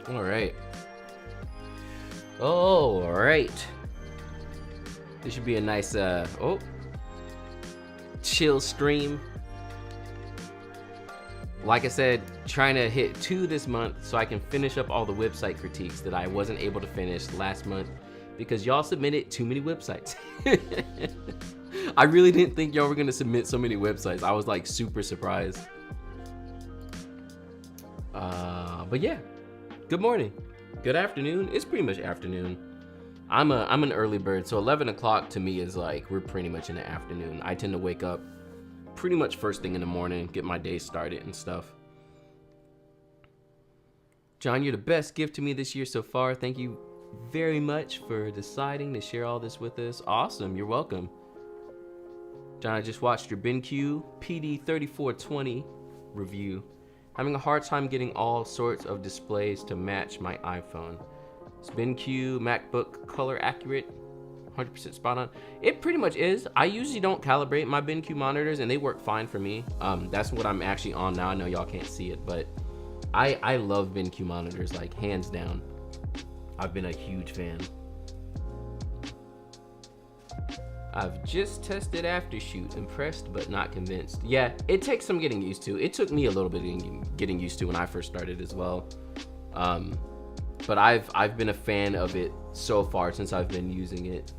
All right. Oh, all right. This should be a nice, chill stream. Like I said, trying to hit 2 this month so I can finish up all the website critiques that I wasn't able to finish last month because y'all submitted too many websites. I really didn't think y'all were gonna submit so many websites. I was like super surprised. But yeah, good morning, good afternoon. It's pretty much afternoon. I'm an early bird, so 11 o'clock to me is like we're pretty much in the afternoon. I tend to wake up pretty much first thing in the morning, get my day started and stuff. John, you're the best gift to me this year so far. Thank you very much for deciding to share all this with us. Awesome, you're welcome. John, I just watched your BenQ PD3420 review. Having a hard time getting all sorts of displays to match my iPhone. Is BenQ MacBook color accurate? 100% spot on. It pretty much is. I usually don't calibrate my BenQ monitors and they work fine for me. That's what I'm actually on now. I know y'all can't see it, but I love BenQ monitors, like hands down. I've been a huge fan. I've just tested Aftershoot, impressed but not convinced. Yeah, it takes some getting used to. It took me a little bit of getting used to when I first started as well. But I've been a fan of it so far since I've been using it.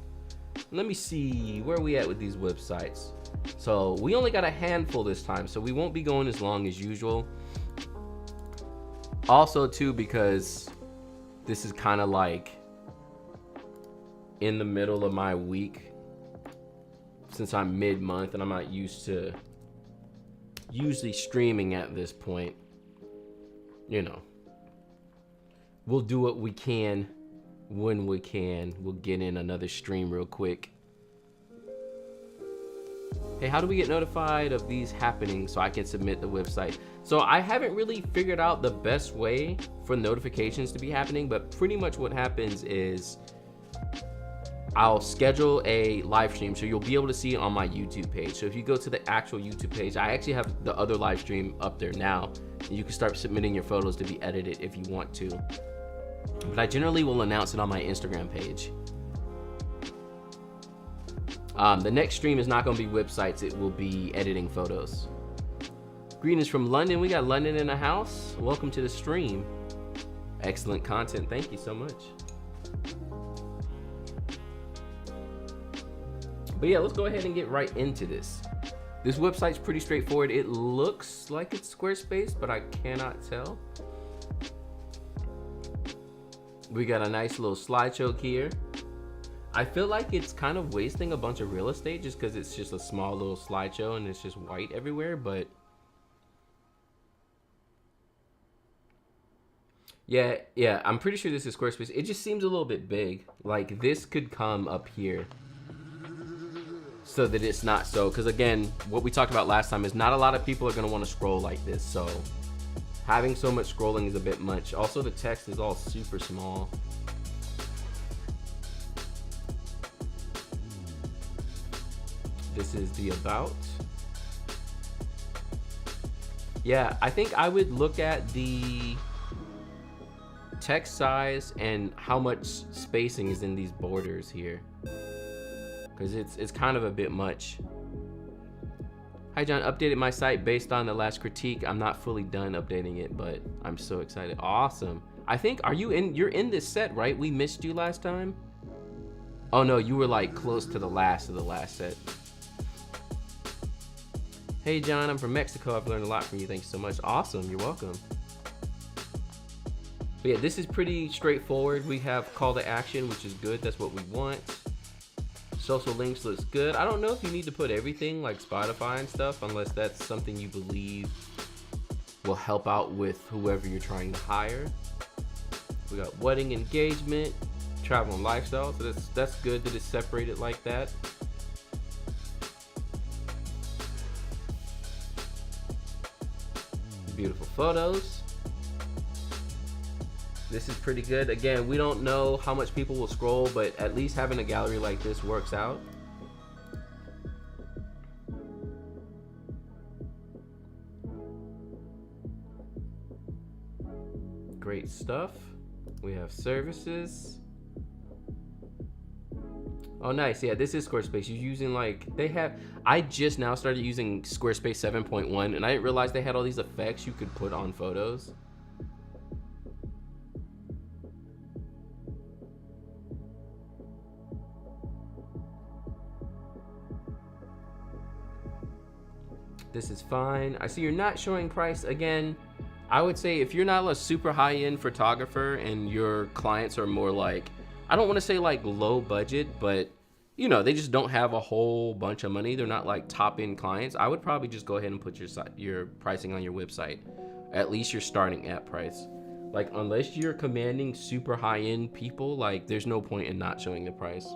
Let me see, where are we at with these websites? So we only got a handful this time, so we won't be going as long as usual. Also too, because this is kind of like in the middle of my week, since I'm mid-month and I'm not used to usually streaming at this point. You know, we'll do what we can when we can. We'll get in another stream real quick. Hey, how do we get notified of these happening so I can submit the website? So I haven't really figured out the best way for notifications to be happening, but pretty much what happens is I'll schedule a live stream, so you'll be able to see it on my YouTube page. So if you go to the actual YouTube page, I actually have the other live stream up there now. And you can start submitting your photos to be edited if you want to. But I generally will announce it on my Instagram page. The next stream is not going to be websites, it will be editing photos. Greetings from London. We got London in the house. Welcome to the stream. Excellent content. Thank you so much. But yeah, let's go ahead and get right into this. This website's pretty straightforward. It looks like it's Squarespace, but I cannot tell. We got a nice little slideshow here. I feel like it's kind of wasting a bunch of real estate just because it's just a small little slideshow and it's just white everywhere, but yeah, I'm pretty sure this is Squarespace. It just seems a little bit big. Like this could come up here so that it's not so, because again, what we talked about last time is not a lot of people are going to want to scroll like this, so having so much scrolling is a bit much. Also, the text is all super small. This is the about. Yeah, I think I would look at the text size and how much spacing is in these borders here, because it's kind of a bit much. Hi John, updated my site based on the last critique. I'm not fully done updating it, but I'm so excited. Awesome. I think, you're in this set, right? We missed you last time. Oh no, you were like close to the last of the last set. Hey John, I'm from Mexico. I've learned a lot from you. Thanks so much. Awesome, you're welcome. But yeah, this is pretty straightforward. We have call to action, which is good. That's what we want. Social links looks good. I don't know if you need to put everything like Spotify and stuff, unless that's something you believe will help out with whoever you're trying to hire. We got wedding engagement, travel and lifestyle. So that's good that it's separated like that. Beautiful photos. This is pretty good. Again, we don't know how much people will scroll, but at least having a gallery like this works out. Great stuff. We have services. Oh, nice. Yeah, this is Squarespace. You're using I just now started using Squarespace 7.1, and I didn't realize they had all these effects you could put on photos. This is fine. I see you're not showing price again. I would say if you're not a super high-end photographer and your clients are more like, I don't want to say like low budget, but you know, they just don't have a whole bunch of money. They're not like top-end clients. I would probably just go ahead and put your pricing on your website. At least you're starting at price. Like, unless you're commanding super high-end people, like there's no point in not showing the price.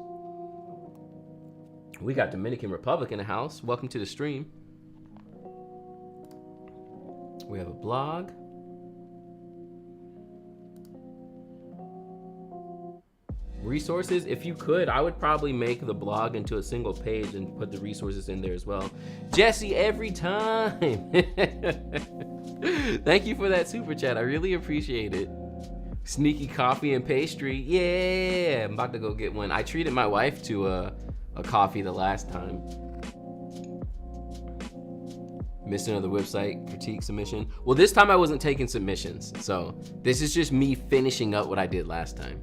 We got Dominican Republic in the house. Welcome to the stream. We have a blog. Resources, if you could, I would probably make the blog into a single page and put the resources in there as well. Jesse, every time. Thank you for that super chat. I really appreciate it. Sneaky coffee and pastry. Yeah, I'm about to go get one. I treated my wife to a coffee the last time. Missed another website critique submission. Well, this time I wasn't taking submissions, so this is just me finishing up what I did last time.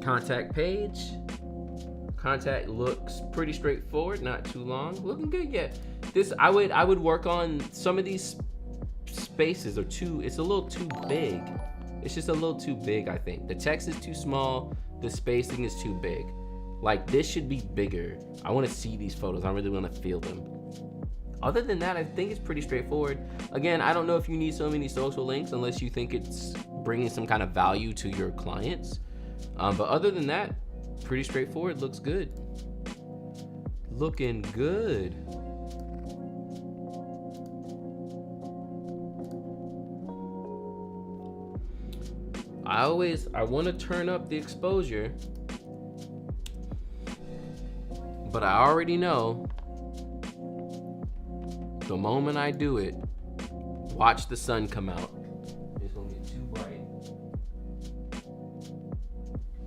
Contact page. Contact looks pretty straightforward, not too long. Looking good, yeah. This I would work on some of these spaces are it's a little too big. It's just a little too big, I think. The text is too small, the spacing is too big. Like, this should be bigger. I want to see these photos. I really want to feel them. Other than that, I think it's pretty straightforward. Again, I don't know if you need so many social links unless you think it's bringing some kind of value to your clients. But other than that, pretty straightforward. Looks good. Looking good. I want to turn up the exposure, but I already know the moment I do it, watch the sun come out. It's gonna get too bright,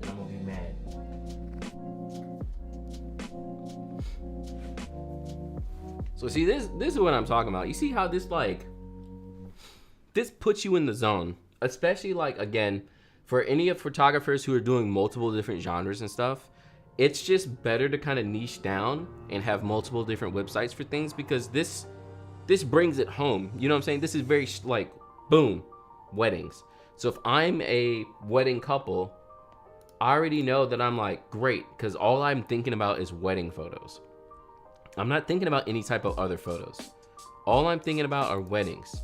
and I'm gonna be mad. So see, this is what I'm talking about. You see how this puts you in the zone, especially again, for any of photographers who are doing multiple different genres and stuff. It's just better to kind of niche down and have multiple different websites for things, because this brings it home. You know what I'm saying? This is very boom, weddings. So if I'm a wedding couple, I already know that I'm great, because all I'm thinking about is wedding photos. I'm not thinking about any type of other photos. All I'm thinking about are weddings.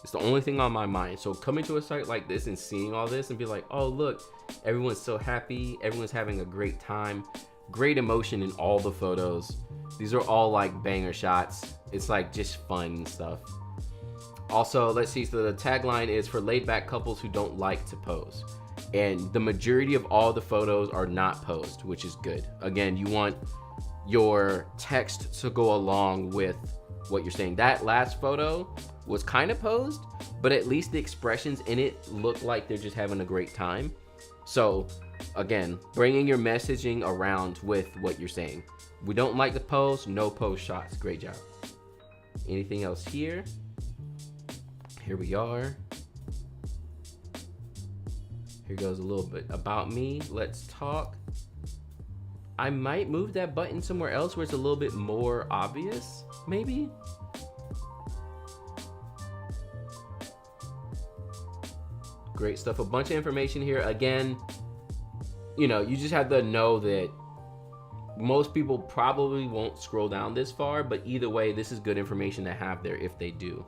It's the only thing on my mind. So coming to a site like this and seeing all this and be like, oh, look, everyone's so happy. Everyone's having a great time. Great emotion in all the photos. These are all banger shots. It's just fun and stuff. Also, let's see. So the tagline is for laid back couples who don't like to pose. And the majority of all the photos are not posed, which is good. Again, you want your text to go along with what you're saying. That last photo was kind of posed, but at least the expressions in it look like they're just having a great time. So again, bringing your messaging around with what you're saying. We don't like the pose, no pose shots. Great job. Anything else here? Here we are. Here goes a little bit about me. Let's talk. I might move that button somewhere else where it's a little bit more obvious, maybe. Great stuff. A bunch of information here. Again, you just have to know that most people probably won't scroll down this far, but either way, this is good information to have there if they do.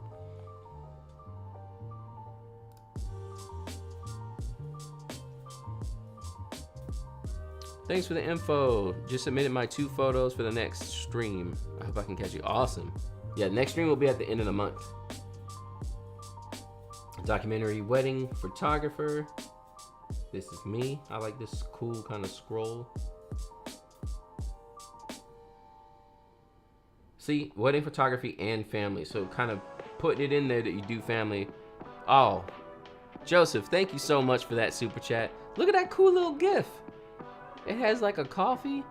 Thanks for the info. Just submitted my 2 photos for the next stream. I hope I can catch you. Awesome. Yeah, next stream will be at the end of the month. Documentary wedding photographer. This is me. I like this cool kind of scroll. See, wedding photography and family. So kind of putting it in there that you do, family. Oh, Joseph, thank you so much for that super chat. Look at that cool little gif. It has like a coffee.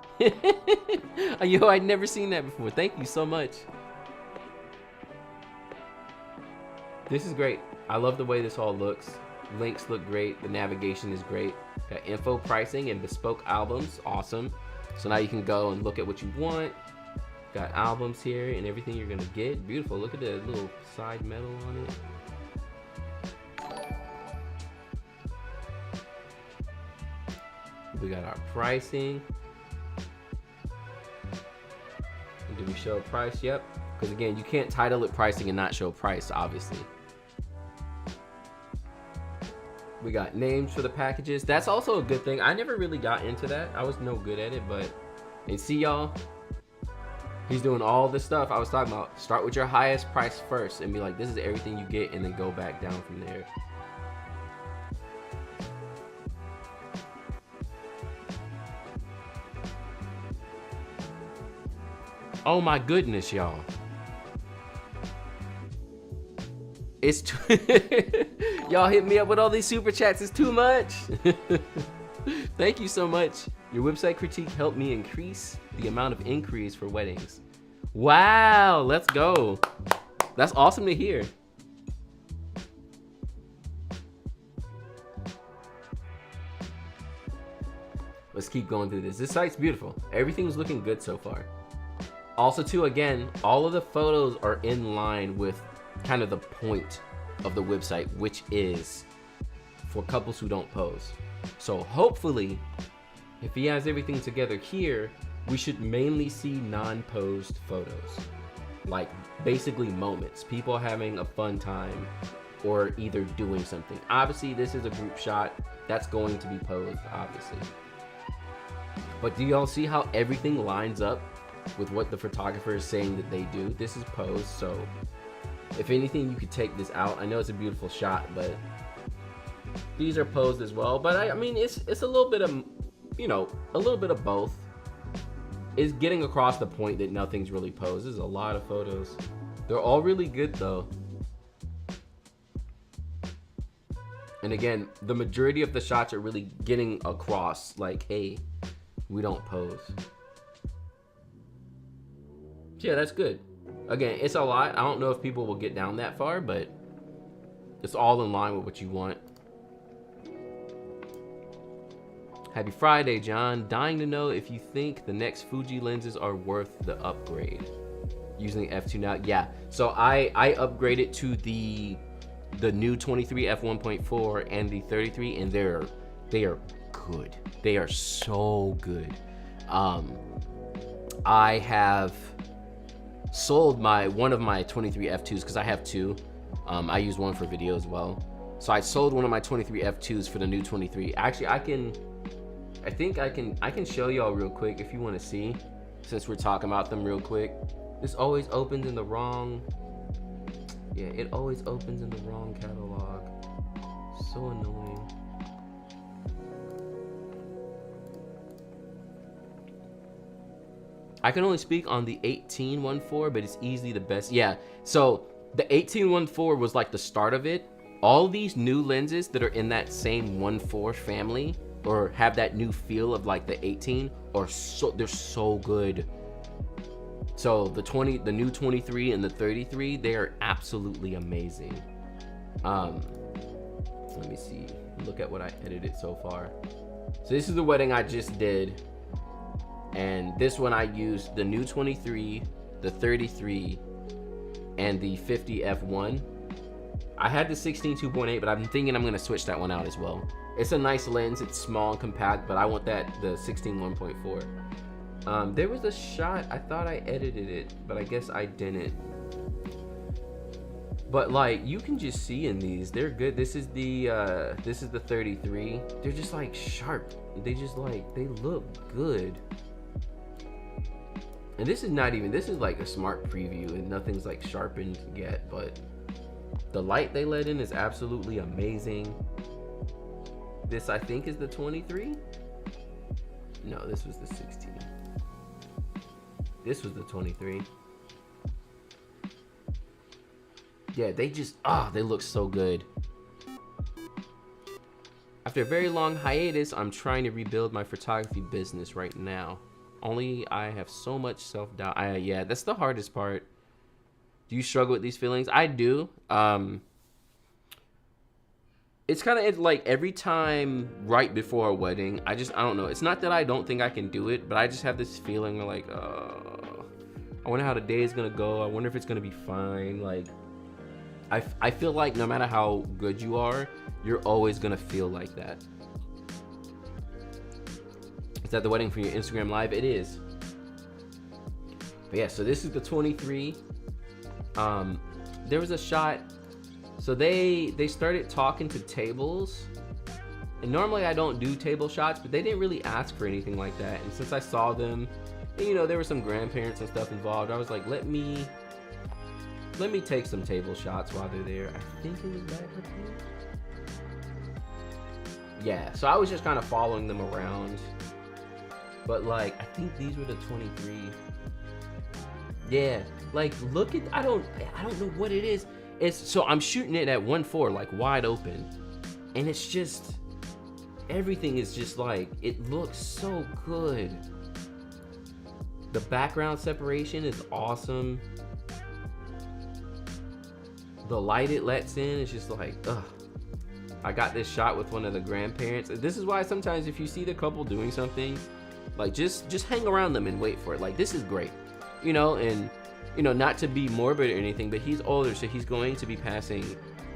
Yo, I'd never seen that before. Thank you so much. This is great. I love the way this all looks. Links look great. The navigation is great. Got info, pricing, and bespoke albums. Awesome. So now you can go and look at what you want. Got albums here and everything you're gonna get. Beautiful. Look at the little side metal on it. We got our pricing. Did we show a price? Yep. Because again, you can't title it pricing and not show price, obviously. We got names for the packages. That's also a good thing. I never really got into that. I was no good at it, but and see y'all, he's doing all this stuff I was talking about. Start with your highest price first and be like, this is everything you get, and then go back down from there. Oh my goodness, y'all. It's too y'all hit me up with all these super chats. It's too much. Thank you so much. Your website critique helped me increase the amount of inquiries for weddings. Wow, let's go. That's awesome to hear. Let's keep going through this. This site's beautiful. Everything's looking good so far. Also too, again, all of the photos are in line with kind of the point of the website, which is for couples who don't pose. So hopefully, if he has everything together here, we should mainly see non-posed photos. Like basically moments, people having a fun time or either doing something. Obviously, this is a group shot. That's going to be posed, obviously. But do y'all see how everything lines up with what the photographer is saying that they do? This is posed, so if anything, you could take this out. I know it's a beautiful shot, but these are posed as well. But I mean, it's a little bit of, you know, a little bit of both. Is getting across the point that nothing's really posed. There's a lot of photos. They're all really good though. And again, the majority of the shots are really getting across like, hey, we don't pose. Yeah, that's good. Again, it's a lot. I don't know if people will get down that far, but it's all in line with what you want. Happy Friday, John. Dying to know if you think the next Fuji lenses are worth the upgrade. Using the f2 now. Yeah, so I upgraded to the new 23 f1.4 and the 33, and they are good. They are so good. I have sold one of my 23 f2s because I have two. I use one for video as well. So I sold one of my 23 f2s for the new 23. Actually, I think I can show y'all real quick if you want to see, since we're talking about them real quick. This always opens in the wrong, yeah, it always opens in the wrong catalog. So annoying. I can only speak on the 1814, but it's easily the best. Yeah, so the 1814 was like the start of it. All these new lenses that are in that same 1.4 family, or have that new feel of like the 18, they're so good. So the new 23 and the 33, they are absolutely amazing. Let me see, look at what I edited so far. So this is the wedding I just did, and this one I used the new 23, the 33, and the 50 f1. I had the 16 2.8, but I'm thinking I'm gonna switch that one out as well. It's a nice lens, it's small and compact, but I want the 16 1.4. There was a shot, I thought I edited it, but I guess I didn't. But like, you can just see in these, they're good. This is the 33. They're just like sharp. They just like, they look good. And this is like a smart preview and nothing's like sharpened yet, but the light they let in is absolutely amazing. This I think is the 23. No, this was the 16. This was the 23. Yeah, they just, they look so good. After a very long hiatus, I'm trying to rebuild my photography business right now. Only I have so much self-doubt. Yeah, that's the hardest part. Do you struggle with these feelings? I do. It's kind of like every time right before a wedding, I don't know. It's not that I don't think I can do it, but I just have this feeling like, I wonder how the day is going to go. I wonder if it's going to be fine. Like, I feel like no matter how good you are, you're always going to feel like that. Is that the wedding for your Instagram live? It is. But yeah, so this is the 23. There was a shot. So they started talking to tables. And normally I don't do table shots, but they didn't really ask for anything like that. And since I saw them, and, you know, there were some grandparents and stuff involved, I was like, let me take some table shots while they're there. I think it was back up here. Yeah, so I was just kind of following them around. But like, I think these were the 23. Yeah, like look at, I don't know what it is. So I'm shooting it at 1.4, like wide open. And it's just, everything is just like, it looks so good. The background separation is awesome. The light it lets in is just like, ugh. I got this shot with one of the grandparents. This is why sometimes if you see the couple doing something, like just hang around them and wait for it. Like, this is great, you know, and you know, not to be morbid or anything, but he's older, so he's going to be passing,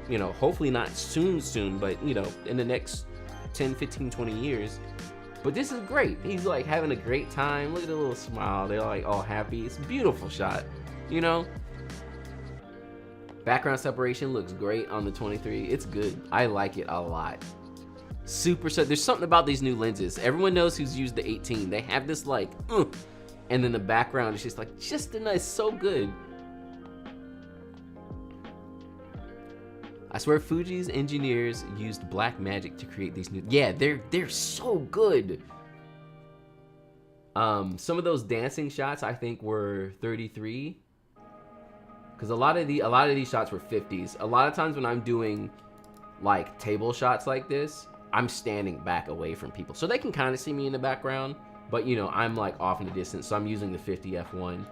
you know, hopefully not soon, but you know, in the next 10, 15, 20 years. But this is great. He's like having a great time. Look at the little smile. They're like all happy. It's a beautiful shot, you know. Background separation looks great on the 23. It's good. I like it a lot. Super set. There's something about these new lenses. Everyone knows who's used the 18. They have this like, and then the background is just like, just a nice, so good. I swear Fuji's engineers used black magic to create these new, yeah, they're so good. Some of those dancing shots I think were 33. Because a lot of these shots were 50s. A lot of times when I'm doing like table shots like this, I'm standing back away from people. So they can kind of see me in the background, but you know, I'm like off in the distance. So I'm using the 50 f1.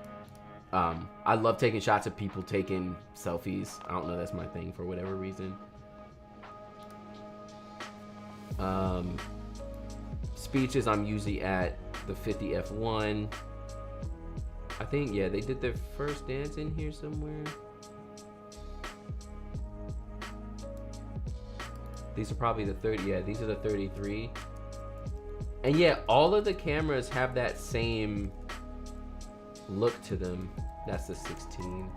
I love taking shots of people taking selfies. I don't know, that's my thing for whatever reason. Speeches, I'm usually at the 50 f1. I think, yeah, they did their first dance in here somewhere. These are probably the 30, yeah, these are the 33. And yeah, all of the cameras have that same look to them. That's the 16.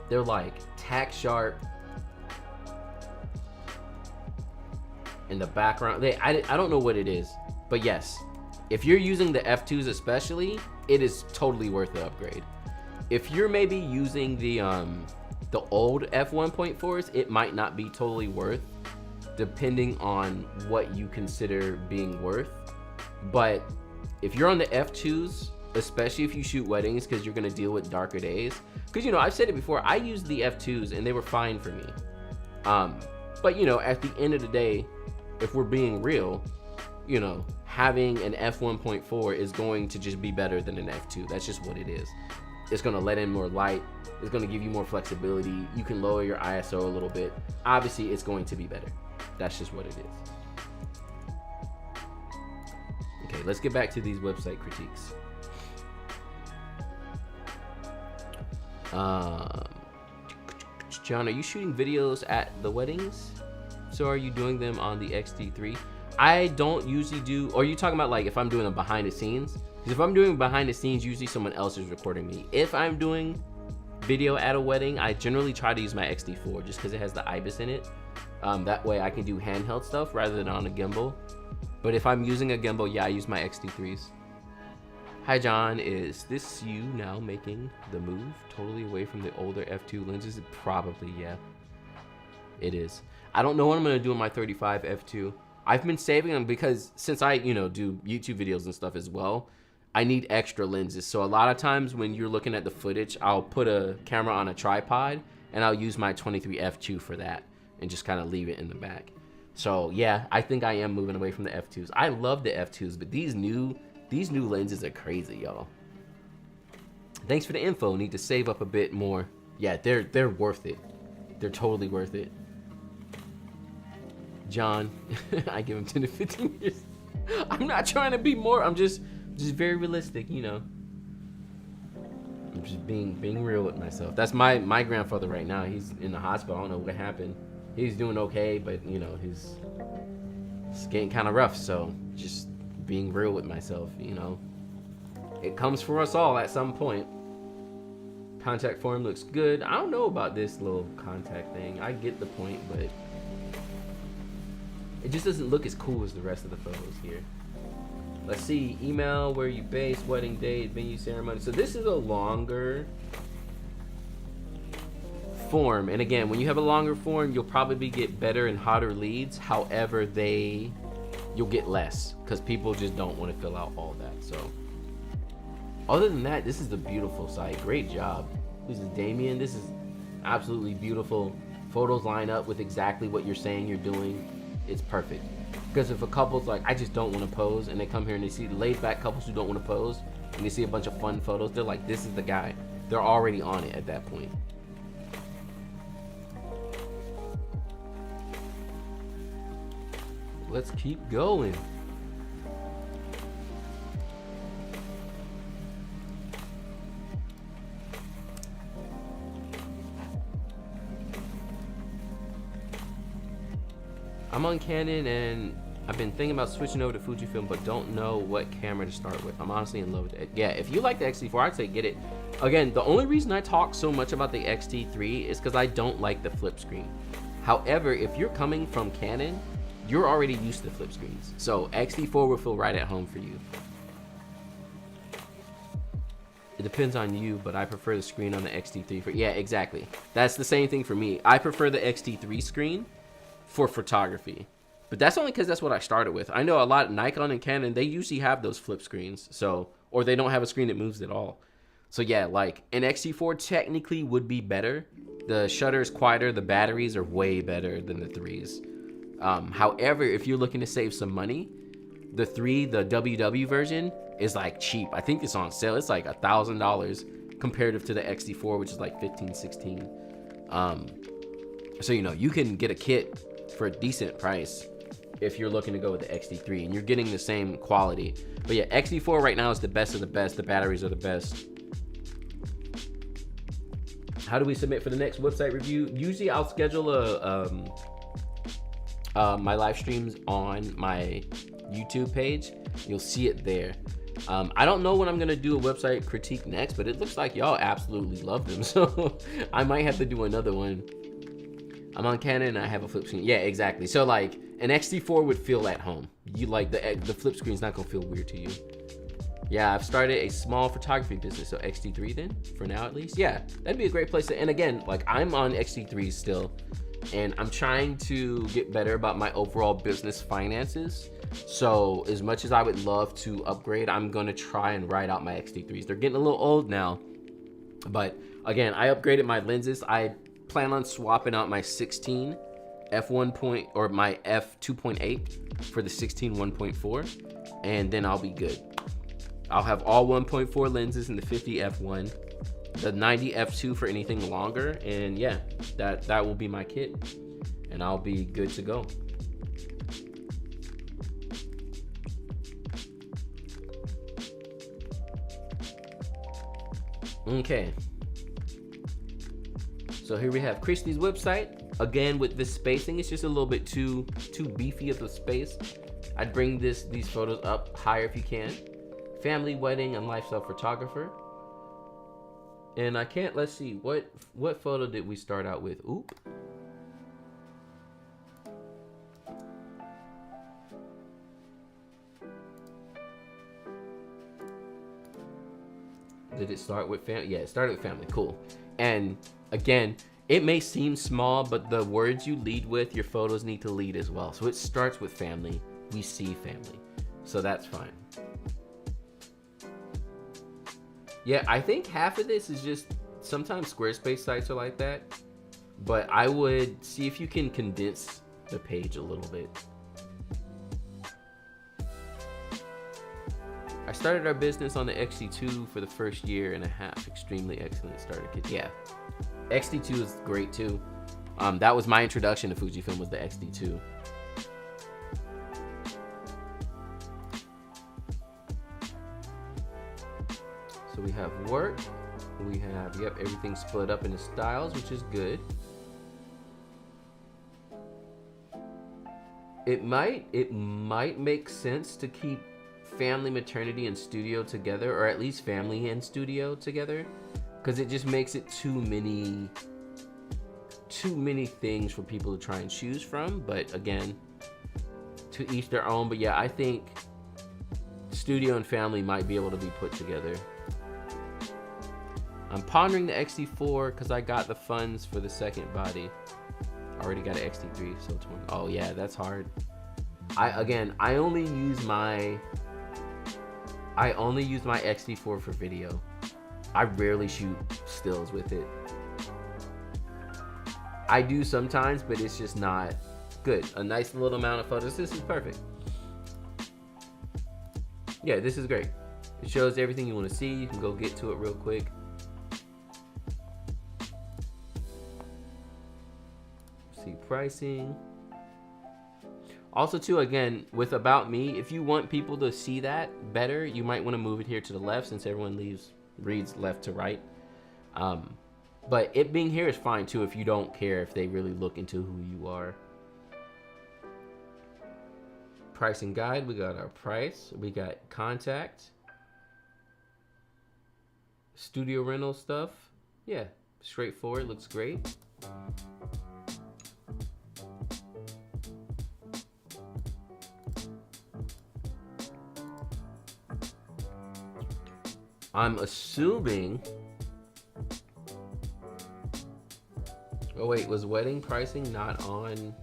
They're like tack sharp. In the background, I don't know what it is, but yes, if you're using the F2s especially, it is totally worth the upgrade. If you're maybe using the old f1.4s, it might not be totally worth, depending on what you consider being worth. But if you're on the F2s, especially if you shoot weddings, because you're gonna deal with darker days, because you know, I've said it before, I used the F2s and they were fine for me. But you know, at the end of the day, if we're being real, you know, having an f1.4 is going to just be better than an f2. That's just what it is. It's gonna let in more light. It's gonna give you more flexibility. You can lower your ISO a little bit. Obviously, it's going to be better. That's just what it is. Okay, let's get back to these website critiques. John, are you shooting videos at the weddings? So are you doing them on the XD3? I don't usually do, or are you talking about like if I'm doing them behind the scenes? Because if I'm doing behind the scenes, usually someone else is recording me. If I'm doing video at a wedding, I generally try to use my XD4 just because it has the IBIS in it. That way I can do handheld stuff rather than on a gimbal. But if I'm using a gimbal, yeah, I use my XD3s. Hi John, is this you now making the move totally away from the older f2 lenses? Probably, yeah. It is. I don't know what I'm gonna do in my 35 f2. I've been saving them because since I, you know, do YouTube videos and stuff as well, I need extra lenses. So a lot of times when you're looking at the footage, I'll put a camera on a tripod and I'll use my 23 f2 for that and just kind of leave it in the back. So yeah, I think I am moving away from the f2s. I love the f2s, but these new lenses are crazy, y'all. Thanks for the info. Need to save up a bit more. Yeah, they're worth it. They're totally worth it. John, I give him 10 to 15 years. I'm not trying to be more. I'm just very realistic, you know. I'm just being real with myself. That's my grandfather right now. He's in the hospital. I don't know what happened. He's doing okay, but you know, it's getting kind of rough. So just being real with myself, you know. It comes for us all at some point. Contact form looks good. I don't know about this little contact thing. I get the point, but it just doesn't look as cool as the rest of the photos here. Let's see, email, where you based, wedding date, venue, ceremony. So this is a longer form. And again, when you have a longer form, you'll probably get better and hotter leads. However, you'll get less because people just don't want to fill out all that. So other than that, this is a beautiful site. Great job. This is Damien. This is absolutely beautiful. Photos line up with exactly what you're saying you're doing. It's perfect. Because if a couple's like, I just don't want to pose, and they come here and they see laid back couples who don't want to pose, and they see a bunch of fun photos, they're like, this is the guy. They're already on it at that point. Let's keep going. I'm on Canon and I've been thinking about switching over to Fujifilm, but don't know what camera to start with. I'm honestly in love with it. Yeah, if you like the X-T4, I'd say get it. Again, the only reason I talk so much about the X-T3 is because I don't like the flip screen. However, if you're coming from Canon, you're already used to flip screens. So X-T4 will feel right at home for you. It depends on you, but I prefer the screen on the X-T3. Yeah, exactly. That's the same thing for me. I prefer the X-T3 screen for photography, but that's only because that's what I started with. I know a lot of Nikon and Canon, they usually have those flip screens, so, or they don't have a screen that moves at all. So yeah, like an X-T4 technically would be better. The shutter is quieter, the batteries are way better than the 3s. However, if you're looking to save some money, the WW version is like cheap. I think it's on sale. It's like $1,000 comparative to the X-T4, which is like 15, 16. So you know, you can get a kit for a decent price if you're looking to go with the X-T3 and you're getting the same quality. But yeah, X-T4 right now is the best of the best. The batteries are the best. How do we submit for the next website review? Usually I'll schedule my live streams on my YouTube page. You'll see it there. I don't know when I'm gonna do a website critique next, but it looks like y'all absolutely love them, so I might have to do another one. I'm on Canon and I have a flip screen. Yeah, exactly. So like an X-T4 would feel at home. You like the flip screen's not gonna feel weird to you. Yeah, I've started a small photography business, so X-T3 then, for now at least. Yeah, that'd be a great place to, and again, like I'm on X-T3 still, and I'm trying to get better about my overall business finances. So as much as I would love to upgrade, I'm gonna try and ride out my X-T3s. They're getting a little old now, but again, I upgraded my lenses. I plan on swapping out my 16 f1 point or my f2.8 for the 16 1.4, and then I'll be good. I'll have all 1.4 lenses in the 50 f1, the 90 f2 for anything longer, and yeah, that will be my kit, and I'll be good to go. Okay. So here we have Christy's website. Again, with this spacing, it's just a little bit too beefy of a space. I'd bring these photos up higher if you can. Family, wedding, and lifestyle photographer. And I can't, let's see, what photo did we start out with? Oop. Did it start with family? Yeah, it started with family. Cool. And again, it may seem small, but the words you lead with, your photos need to lead as well. So it starts with family. We see family. So that's fine. Yeah, I think half of this is just sometimes Squarespace sites are like that, but I would see if you can condense the page a little bit. I started our business on the XT2 for the first year and a half. Extremely excellent starter kit. Yeah, XT2 is great too. That was my introduction to Fujifilm, was the XT2. So we have work, we have, yep, everything split up into styles, which is good. It might make sense to keep family, maternity, and studio together, or at least family and studio together, because it just makes it too many things for people to try and choose from. But again, to each their own. But yeah, I think studio and family might be able to be put together. I'm pondering the XT4 because I got the funds for the second body. Already got an XT3, so 20. Oh yeah, that's hard. I only use my XT4 for video. I rarely shoot stills with it. I do sometimes, but it's just not good. A nice little amount of photos. This is perfect. Yeah, this is great. It shows everything you want to see. You can go get to it real quick. See pricing. Also too, again, with About Me, if you want people to see that better, you might want to move it here to the left, since everyone reads left to right. But it being here is fine too if you don't care if they really look into who you are. Pricing guide, we got our price, we got contact, studio rental stuff. Yeah, straightforward, looks great. I'm assuming. Oh wait, was wedding pricing not on?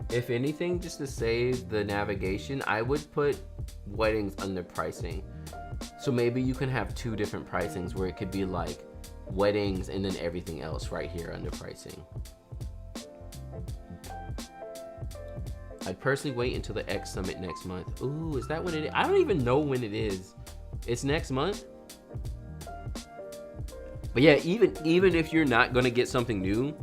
If anything, just to save the navigation, I would put weddings under pricing. So maybe you can have two different pricings where it could be like weddings and then everything else right here under pricing. I'd personally wait until the X Summit next month. Ooh, is that when it is? I don't even know when it is. It's next month? But yeah, even if you're not gonna get something new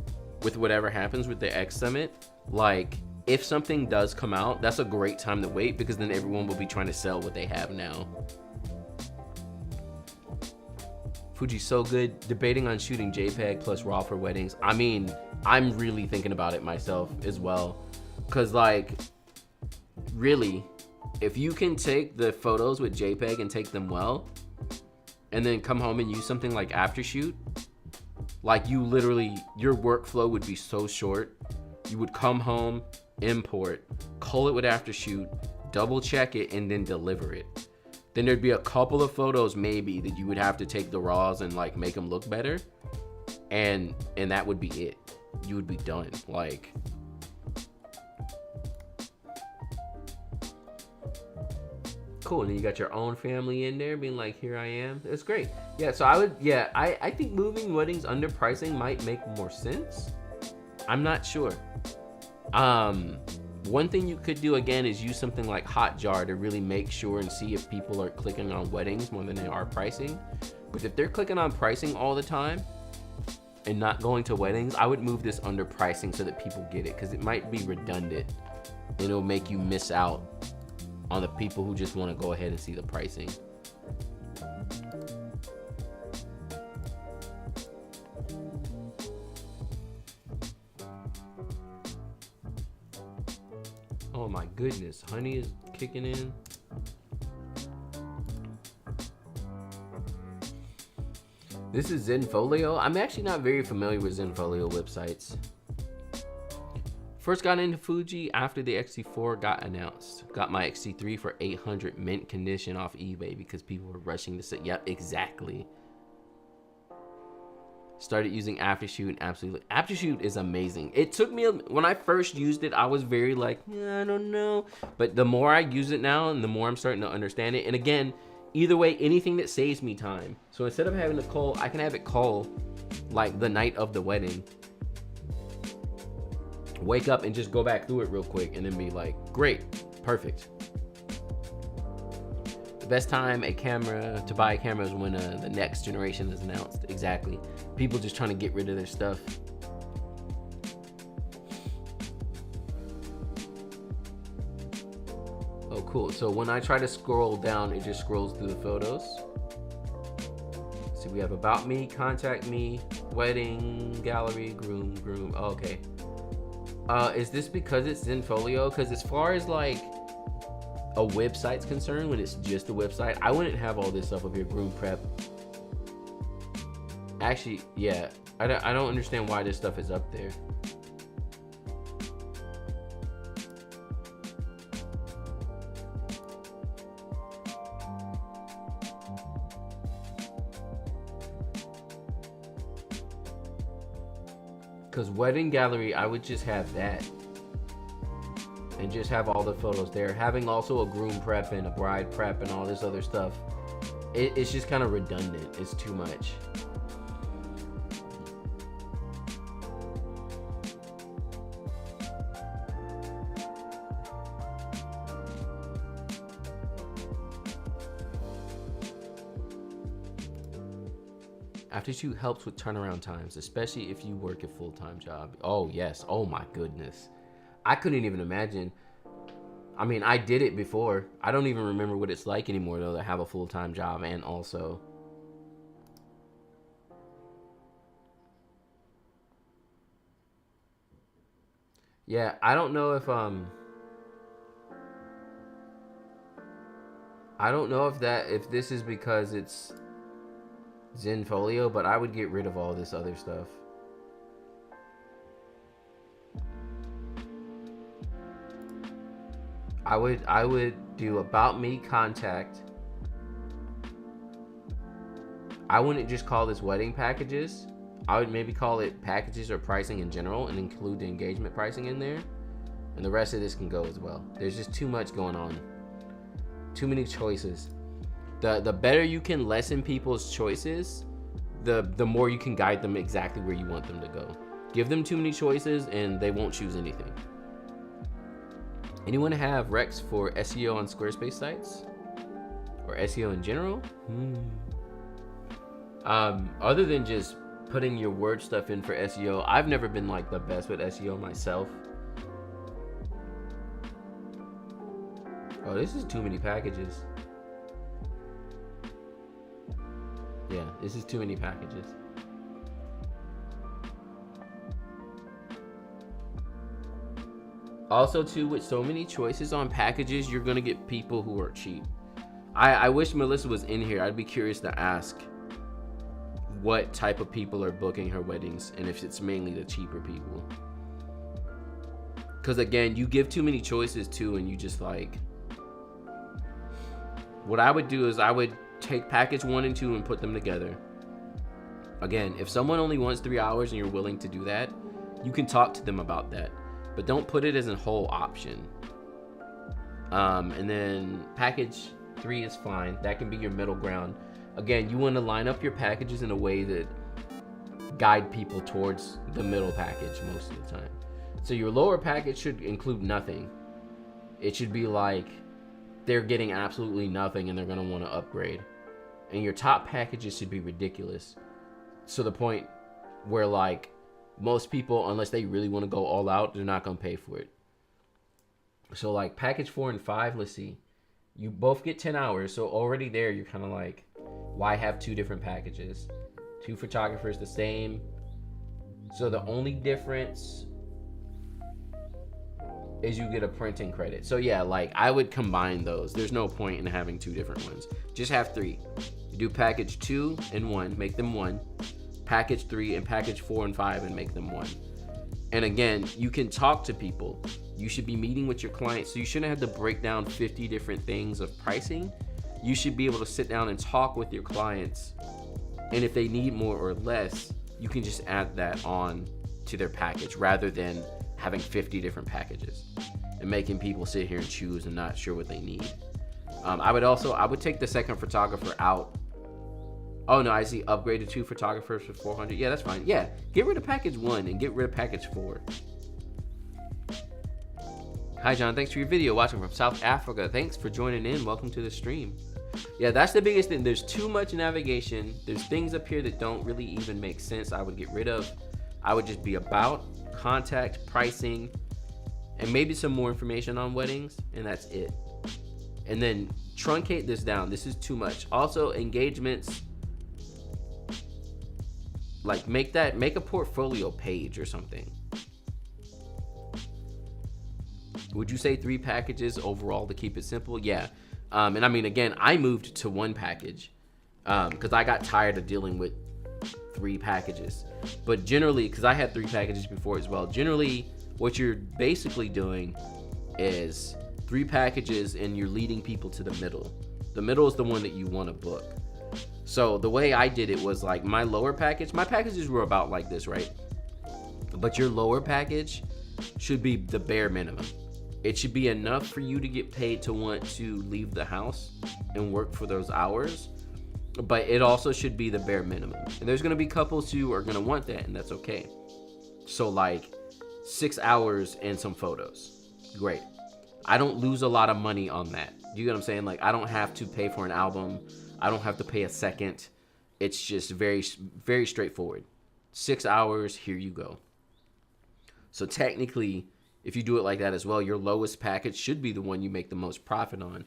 with whatever happens with the X Summit, like if something does come out, that's a great time to wait, because then everyone will be trying to sell what they have now. Fuji's so good. Debating on shooting JPEG plus RAW for weddings. I mean, I'm really thinking about it myself as well. Cause like, really, if you can take the photos with JPEG and take them well, and then come home and use something like Aftershoot, like you literally, your workflow would be so short. You would come home, import, cull it with Aftershoot, double check it, and then deliver it. Then there'd be a couple of photos maybe that you would have to take the RAWs and like make them look better. And that would be it. You would be done. Like, cool. And then you got your own family in there being like, here I am. It's great. Yeah, so I think moving weddings under pricing might make more sense. I'm not sure. One thing you could do again is use something like Hotjar to really make sure and see if people are clicking on weddings more than they are pricing. But if they're clicking on pricing all the time and not going to weddings, I would move this under pricing so that people get it, because it might be redundant and it'll make you miss out on the people who just want to go ahead and see the pricing. Oh my goodness, honey is kicking in. This is Zenfolio. I'm actually not very familiar with Zenfolio websites. First got into Fuji after the XT4 got announced. Got my XT3 for $800 mint condition off eBay because people were rushing to say, yep, exactly. Started using Aftershoot, and absolutely, Aftershoot is amazing. It took me, when I first used it, I was very like, I don't know. But the more I use it now, and the more I'm starting to understand it. And again, either way, anything that saves me time. So instead of having to call, I can have it call like the night of the wedding. Wake up and just go back through it real quick and then be like, great, perfect. The best time to buy a camera is when the next generation is announced. Exactly. People just trying to get rid of their stuff. Oh, cool. So when I try to scroll down, it just scrolls through the photos. So we have about me, contact me, wedding, gallery, groom. Oh, okay. Is this because it's Zenfolio? Because as far as like a website's concerned, when it's just a website, I wouldn't have all this stuff up here. Groom prep. Actually, yeah, I don't understand why this stuff is up there. Because wedding gallery, I would just have that. And just have all the photos there. Having also a groom prep and a bride prep and all this other stuff, it's just kind of redundant. It's too much. Aftershoot helps with turnaround times, especially if you work a full-time job. Oh yes, oh my goodness. I couldn't even imagine. I mean, I did it before. I don't even remember what it's like anymore though to have a full-time job and also. Yeah, I don't know if if this is because it's Zenfolio, but I would get rid of all this other stuff. I would do about me, contact. I wouldn't just call this wedding packages. I would maybe call it packages or pricing in general and include the engagement pricing in there. And the rest of this can go as well. There's just too much going on. Too many choices. The better you can lessen people's choices, the more you can guide them exactly where you want them to go. Give them too many choices and they won't choose anything. Anyone have recs for SEO on Squarespace sites? Or SEO in general? Other than just putting your word stuff in for SEO, I've never been like the best with SEO myself. Oh, this is too many packages. Yeah, this is too many packages. Also, too, with so many choices on packages, you're gonna get people who are cheap. I wish Melissa was in here. I'd be curious to ask what type of people are booking her weddings and if it's mainly the cheaper people. Because again, you give too many choices too, and you just like. What I would do is I would take package 1 and 2 and put them together. Again, if someone only wants 3 hours and you're willing to do that, you can talk to them about that. But don't put it as a whole option. And then package 3 is fine. That can be your middle ground. Again, you want to line up your packages in a way that guide people towards the middle package most of the time. So your lower package should include nothing. It should be like they're getting absolutely nothing and they're going to want to upgrade. And your top packages should be ridiculous. So the point where like most people, unless they really want to go all out, they're not going to pay for it. So like package 4 and 5, let's see. You both get 10 hours. So already there, you're kind of like, why have 2 different packages? 2 photographers, the same. So the only difference is you get a printing credit. So yeah, like I would combine those. There's no point in having 2 different ones. Just have 3. You do package 2 and 1, make them 1. Package 3 and package 4 and 5 and make them 1. And again, you can talk to people. You should be meeting with your clients. So you shouldn't have to break down 50 different things of pricing. You should be able to sit down and talk with your clients. And if they need more or less, you can just add that on to their package rather than having 50 different packages and making people sit here and choose and not sure what they need. I would take the second photographer out. Oh no, I see upgraded 2 photographers for 400. Yeah, that's fine. Yeah, get rid of package 1 and get rid of package 4. Hi John, thanks for your video. Watching from South Africa. Thanks for joining in. Welcome to the stream. Yeah, that's the biggest thing. There's too much navigation. There's things up here that don't really even make sense. I would get rid of. I would just be about, contact, pricing, and maybe some more information on weddings, and that's it. And then truncate this down. This is too much. Also, engagements, like make a portfolio page or something. Would you say 3 packages overall to keep it simple? Yeah. And I mean, again, I moved to 1 package because I got tired of dealing with 3 packages. But generally, because I had 3 packages before as well, generally what you're basically doing is 3 packages and you're leading people to the middle. The middle is the one that you want to book. So the way I did it was like my lower package, my packages were about like this, right? But your lower package should be the bare minimum. It should be enough for you to get paid to want to leave the house and work for those hours. But it also should be the bare minimum. And there's going to be couples who are going to want that, and that's okay. So like 6 hours and some photos. Great. I don't lose a lot of money on that. You get what I'm saying? Like I don't have to pay for an album. I don't have to pay a second. It's just very, very straightforward. 6 hours, here you go. So technically, if you do it like that as well, your lowest package should be the one you make the most profit on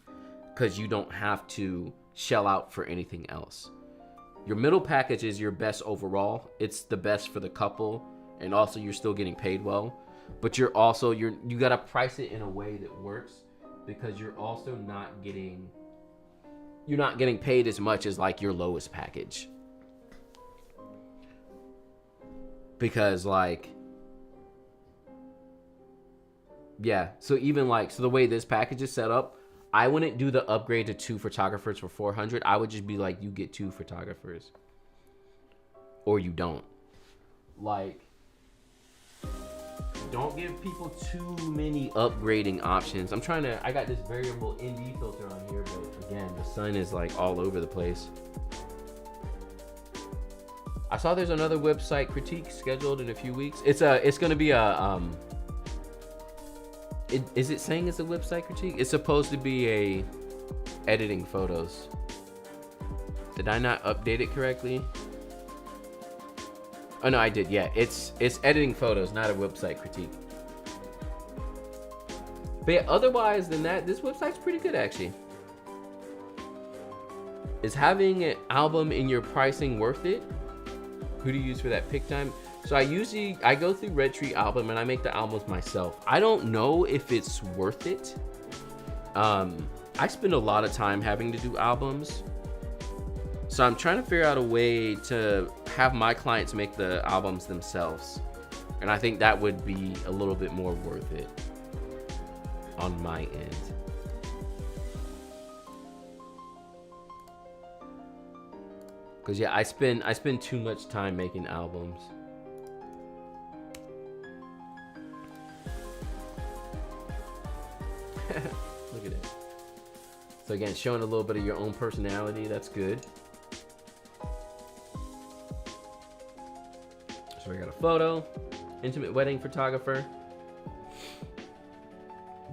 because you don't have to shell out for anything else. Your middle package is your best overall. It's the best for the couple, and also you're still getting paid well. But you gotta price it in a way that works because you're also not getting paid as much as like your lowest package. Because like, yeah, so even like, so the way this package is set up, I wouldn't do the upgrade to 2 photographers for 400. I would just be like, you get 2 photographers or you don't. Like, don't give people too many upgrading options. I got this variable ND filter on here, but again, the sun is like all over the place. I saw there's another website critique scheduled in a few weeks. It's gonna be a, is it saying it's a website critique? It's supposed to be a editing photos. Did I not update it correctly? Oh no, I did. Yeah, it's editing photos, not a website critique. But yeah, otherwise than that, this website's pretty good actually. Is having an album in your pricing worth it? Who do you use for that pick time? So I go through Red Tree Album and I make the albums myself. I don't know if it's worth it. I spend a lot of time having to do albums. So I'm trying to figure out a way to have my clients make the albums themselves. And I think that would be a little bit more worth it on my end. Cause yeah, I spend too much time making albums. Look at it. So again, showing a little bit of your own personality, that's good. So we got a photo, intimate wedding photographer.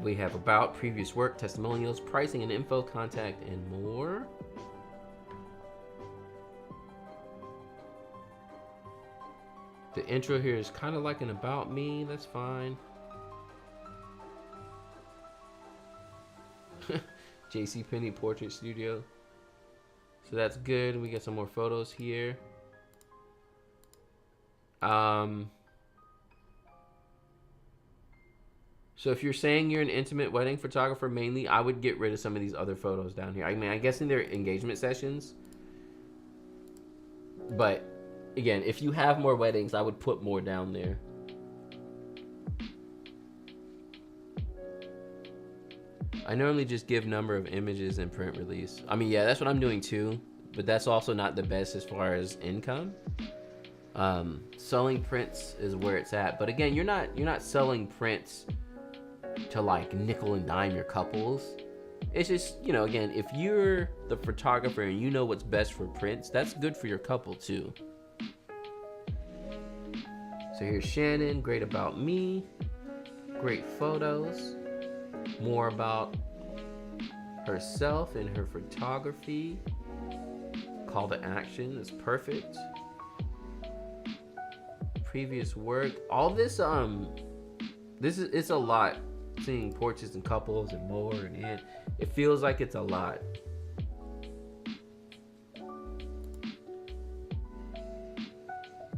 We have about, previous work, testimonials, pricing and info, contact, and more. The intro here is kind of like an about me, that's fine. JCPenney Portrait Studio. So that's good. We get some more photos here. So if you're saying you're an intimate wedding photographer mainly, I would get rid of some of these other photos down here. I mean, I'm guessing they're engagement sessions. But again, if you have more weddings, I would put more down there. I normally just give number of images and print release. I mean, yeah, that's what I'm doing too, but that's also not the best as far as income. Selling prints is where it's at, but again, you're not selling prints to like nickel and dime your couples. It's just, you know, again, if you're the photographer and you know what's best for prints, that's good for your couple too. So here's Shannon, great about me, great photos, more about herself and her photography. Call to action is perfect. Previous work, all this it's a lot. Seeing portraits and couples and more, and it feels like it's a lot.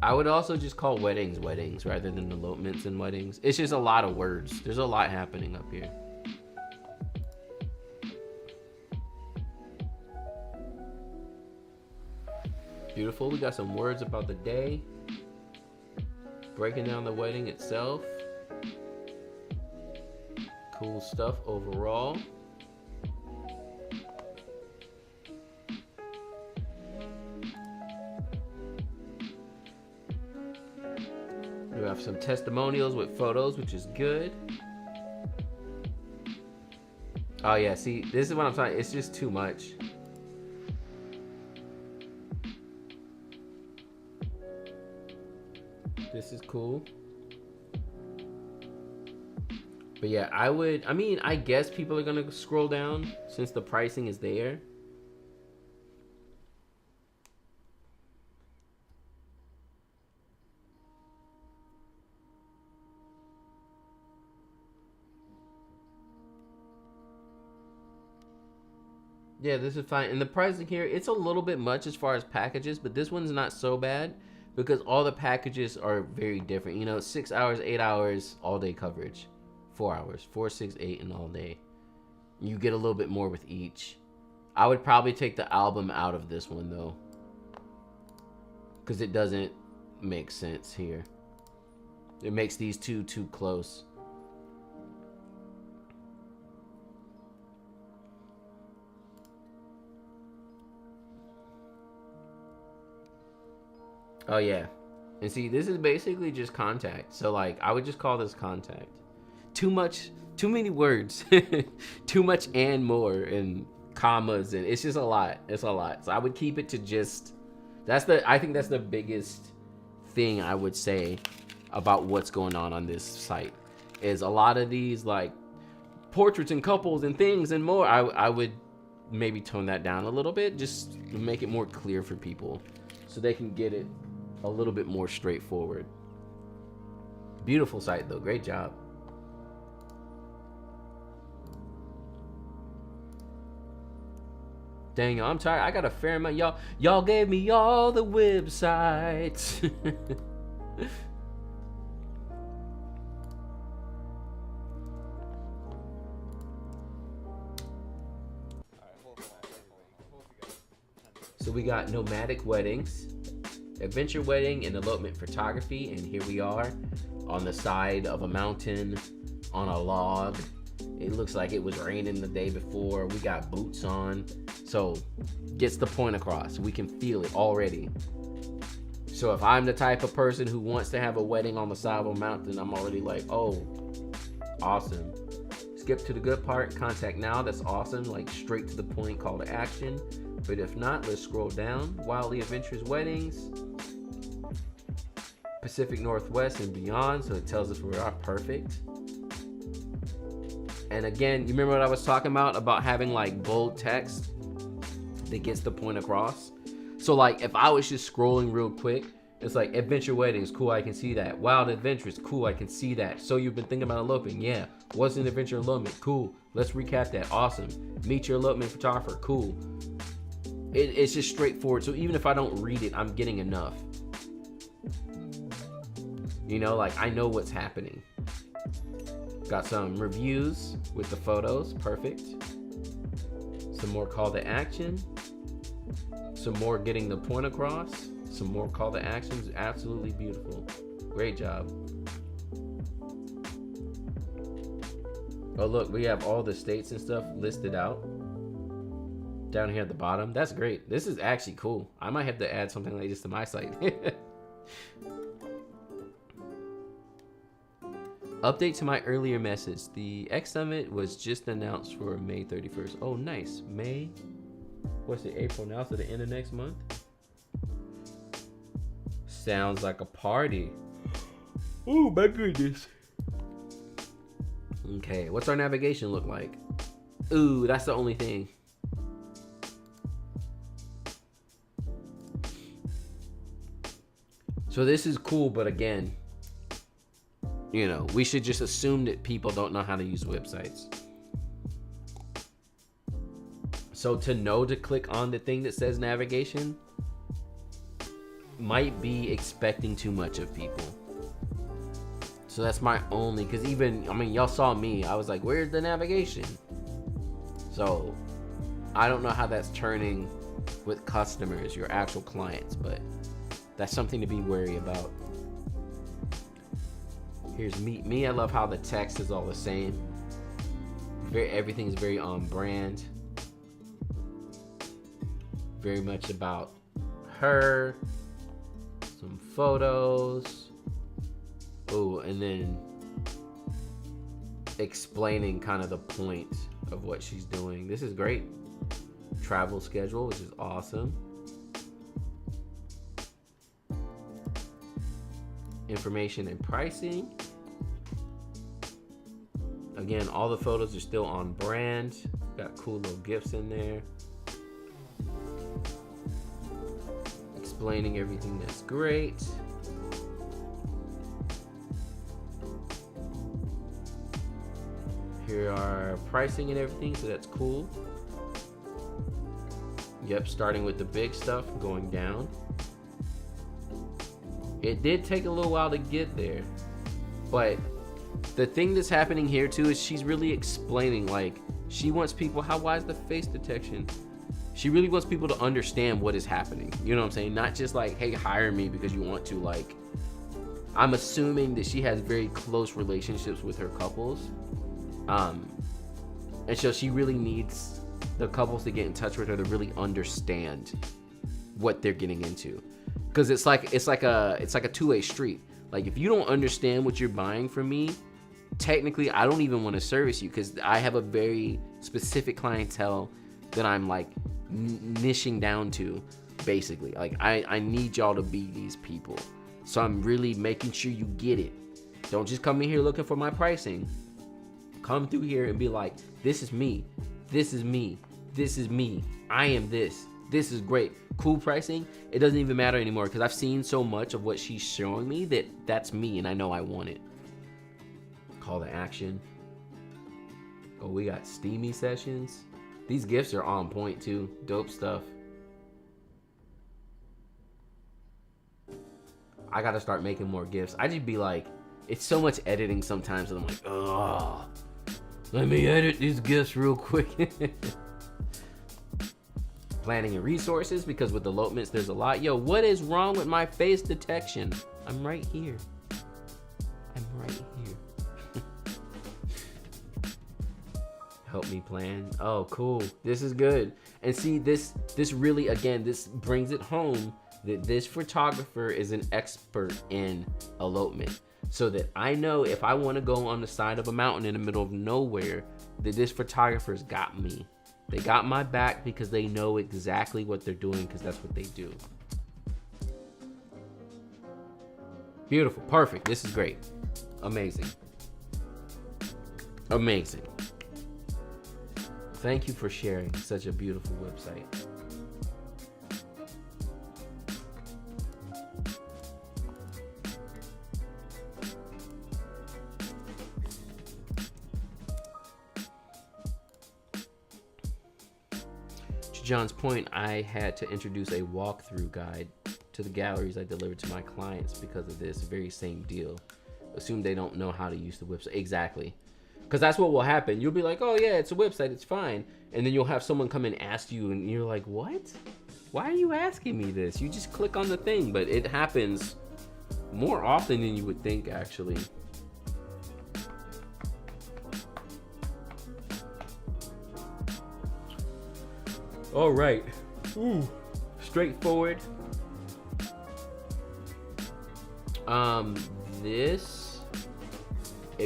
I would also just call weddings weddings rather than elopements and weddings. It's just a lot of words. There's a lot happening up here. Beautiful. We got some words about the day. Breaking down the wedding itself. Cool stuff overall. We have some testimonials with photos, which is good. Oh yeah, see, this is what I'm talking. It's just too much. This is cool. But yeah, I guess people are gonna scroll down since the pricing is there. Yeah, this is fine. And the pricing here, it's a little bit much as far as packages, but this one's not so bad because all the packages are very different. You know, 6 hours, 8 hours, all day coverage. 4 hours, 4, 6, 8, and all day. You get a little bit more with each. I would probably take the album out of this one though, because it doesn't make sense here. It makes these two too close. Oh yeah, and see, this is basically just contact. So like, I would just call this contact. Too many words. Too much and more and commas, and it's just a lot. It's a lot. So I would keep it to just, I think that's the biggest thing I would say about what's going on this site, is a lot of these like portraits and couples and things and more. I would maybe tone that down a little bit, just to make it more clear for people so they can get it a little bit more straightforward. Beautiful site though, great job. Dang, I'm tired. I got a fair amount. Y'all gave me all the websites. So we got nomadic weddings, adventure wedding, and elopement photography. And here we are on the side of a mountain on a log. It looks like it was raining the day before. We got boots on. So gets the point across. We can feel it already. So if I'm the type of person who wants to have a wedding on the side of a mountain, I'm already like, oh, awesome. Skip to the good part, contact now. That's awesome. Like straight to the point, call to action. But if not, let's scroll down. Wildly Adventurous Weddings, Pacific Northwest and beyond. So it tells us where we are. Perfect. And again, you remember what I was talking about having like bold text that gets the point across? So like if I was just scrolling real quick, it's like adventure weddings, cool, I can see that. Wild adventures, cool, I can see that. So you've been thinking about eloping, yeah. What's an adventure elopement? Cool, let's recap that, awesome. Meet your elopement photographer, cool. It's just straightforward. So even if I don't read it, I'm getting enough. You know, like I know what's happening. Got some reviews with the photos, perfect. Some more call to action. Some more getting the point across. Some more call to actions, absolutely beautiful. Great job. Oh look, we have all the states and stuff listed out down here at the bottom. That's great. This is actually cool. I might have to add something like this to my site. Update to my earlier message. The X Summit was just announced for May 31st. Oh, nice. May. What's it, April now? So the end of next month? Sounds like a party. Oh, my goodness. Okay, what's our navigation look like? Ooh, that's the only thing. So this is cool, but again, you know, we should just assume that people don't know how to use websites. So to know to click on the thing that says navigation might be expecting too much of people. So that's my only, because even, I mean, y'all saw me. I was like, where's the navigation? So I don't know how that's turning with customers, your actual clients, but that's something to be wary about. Here's Meet Me. I love how the text is all the same. Everything's very on brand. Very much about her. Some photos. Oh, and then explaining kind of the point of what she's doing. This is great. Travel schedule, which is awesome. Information and pricing. Again, all the photos are still on brand. Got cool little gifts in there. Explaining everything that's great. Here are pricing and everything, so that's cool. Yep, starting with the big stuff, going down. It did take a little while to get there, but the thing that's happening here too is she's really explaining, like, she wants people, why is the face detection? She really wants people to understand what is happening. You know what I'm saying? Not just like, hey, hire me because you want to. Like, I'm assuming that she has very close relationships with her couples. And so she really needs the couples to get in touch with her to really understand what they're getting into. Because it's like a two-way street. Like, if you don't understand what you're buying from me, technically I don't even want to service you, because I have a very specific clientele that I'm like niching down to, basically. Like, I need y'all to be these people. So I'm really making sure you get it. Don't just come in here looking for my pricing. Come through here and be like, this is me. This is me. This is me. I am this. This is great. Cool pricing. It doesn't even matter anymore, because I've seen so much of what she's showing me that that's me, and I know I want it. Call to action. Oh, we got steamy sessions. These gifts are on point too. Dope stuff. I gotta start making more gifts. I just be like, it's so much editing sometimes, and I'm like, oh, let me edit these gifts real quick. Planning and resources, because with elopements there's a lot. Yo, what is wrong with my face detection? I'm right here. I'm right here. Help me plan. Oh, cool. This is good. And see, this really, again, this brings it home that this photographer is an expert in elopement. So that I know if I want to go on the side of a mountain in the middle of nowhere, that this photographer's got me. They got my back because they know exactly what they're doing, because that's what they do. Beautiful. Perfect. This is great. Amazing. Amazing. Thank you for sharing such a beautiful website. To John's point, I had to introduce a walkthrough guide to the galleries I delivered to my clients because of this very same deal. Assume they don't know how to use the website. Exactly. Because that's what will happen. You'll be like, oh yeah, it's a website, it's fine. And then you'll have someone come and ask you, and you're like, what? Why are you asking me this? You just click on the thing. But it happens more often than you would think, actually. All right. Ooh, straightforward.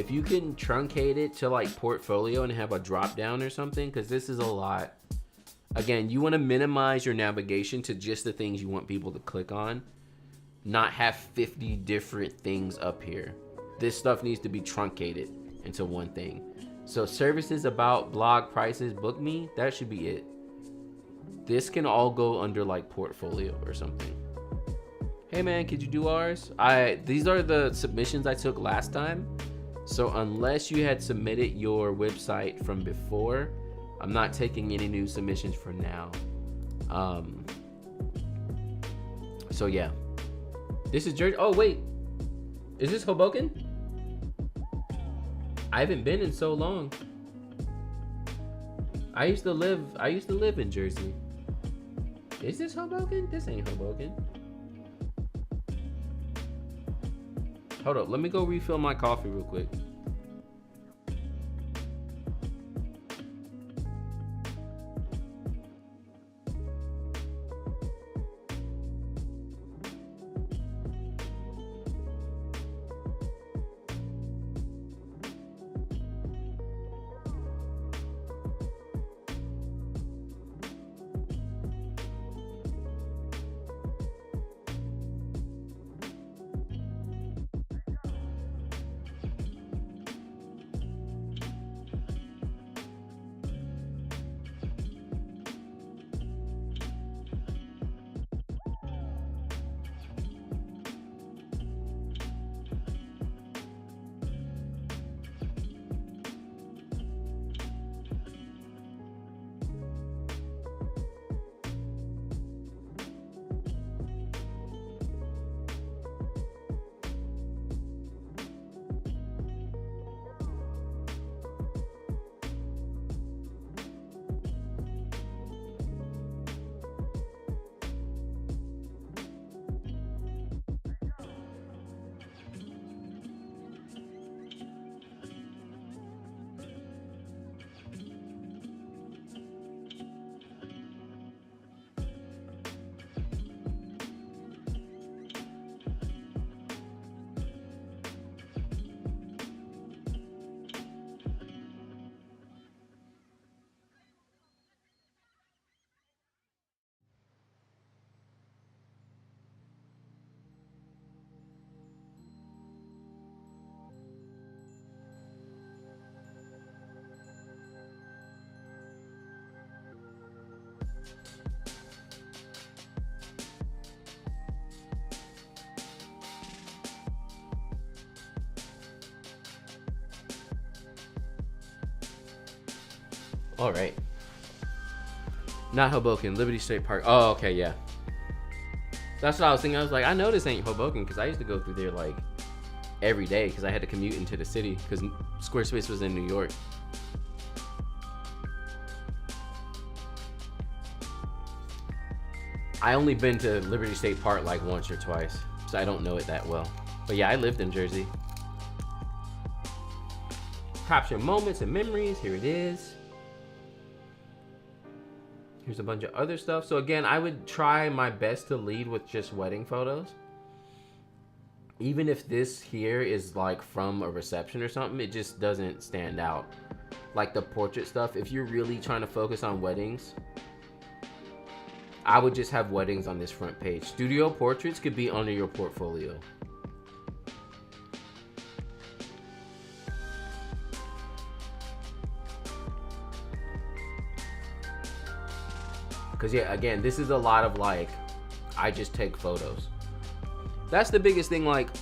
if you can truncate it to like portfolio and have a drop down or something, because this is a lot. Again, you want to minimize your navigation to just the things you want people to click on, not have 50 different things up here. This stuff needs to be truncated into one thing. So services, about, blog, prices, book me, that should be it. This can all go under like portfolio or something. Hey man, could you do ours? These are the submissions I took last time. So unless you had submitted your website from before, I'm not taking any new submissions for now. So yeah. This is Jersey. Oh wait. Is this Hoboken? I haven't been in so long. I used to live in Jersey. Is this Hoboken? This ain't Hoboken. Hold up, let me go refill my coffee real quick. All right. Not Hoboken, Liberty State Park. Oh, okay, yeah. That's what I was thinking. I was like, I know this ain't Hoboken because I used to go through there like every day because I had to commute into the city because Squarespace was in New York. I only been to Liberty State Park like once or twice, so I don't know it that well. But yeah, I lived in Jersey. Capture moments and memories. Here it is. Here's a bunch of other stuff. So again, I would try my best to lead with just wedding photos. Even if this here is like from a reception or something, it just doesn't stand out. Like the portrait stuff, if you're really trying to focus on weddings, I would just have weddings on this front page. Studio portraits could be under your portfolio. Because yeah, again, this is a lot of like, I just take photos. That's the biggest thing. Like,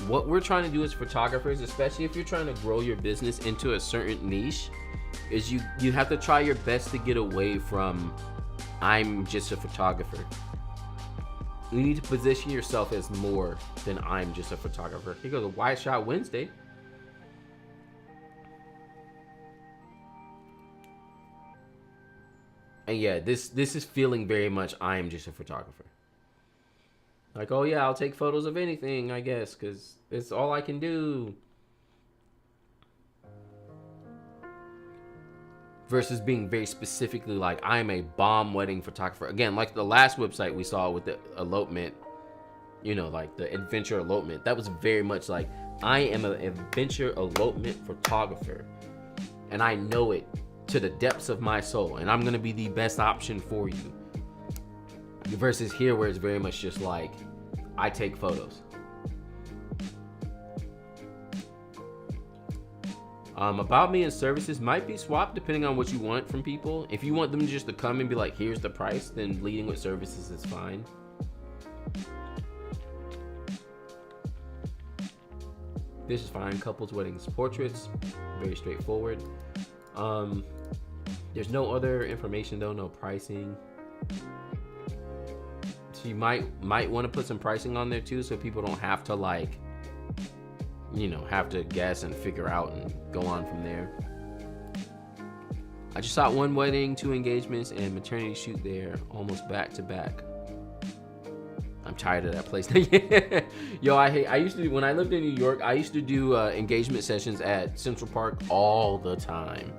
what we're trying to do as photographers, especially if you're trying to grow your business into a certain niche, is you have to try your best to get away from, I'm just a photographer. You need to position yourself as more than I'm just a photographer. Here goes a wide shot Wednesday. And yeah, this is feeling very much I am just a photographer. Like, oh yeah, I'll take photos of anything, I guess, because it's all I can do. Versus being very specifically like, I'm a bomb wedding photographer. Again, like the last website we saw with the elopement, like the adventure elopement. That was very much like, I am an adventure elopement photographer, and I know it to the depths of my soul, and I'm gonna be the best option for you. Versus here, where it's very much just like, I take photos. About me and services might be swapped depending on what you want from people. If you want them just to come and be like, here's the price, then leading with services is fine. This is fine. Couples, weddings, portraits. Very straightforward. There's no other information though, no pricing. So you might want to put some pricing on there too, so people don't have to like, have to guess and figure out and go on from there. I just shot 1 wedding, 2 engagements, and maternity shoot there, almost back to back. I'm tired of that place. Yo, I used to, when I lived in New York, I used to do engagement sessions at Central Park all the time.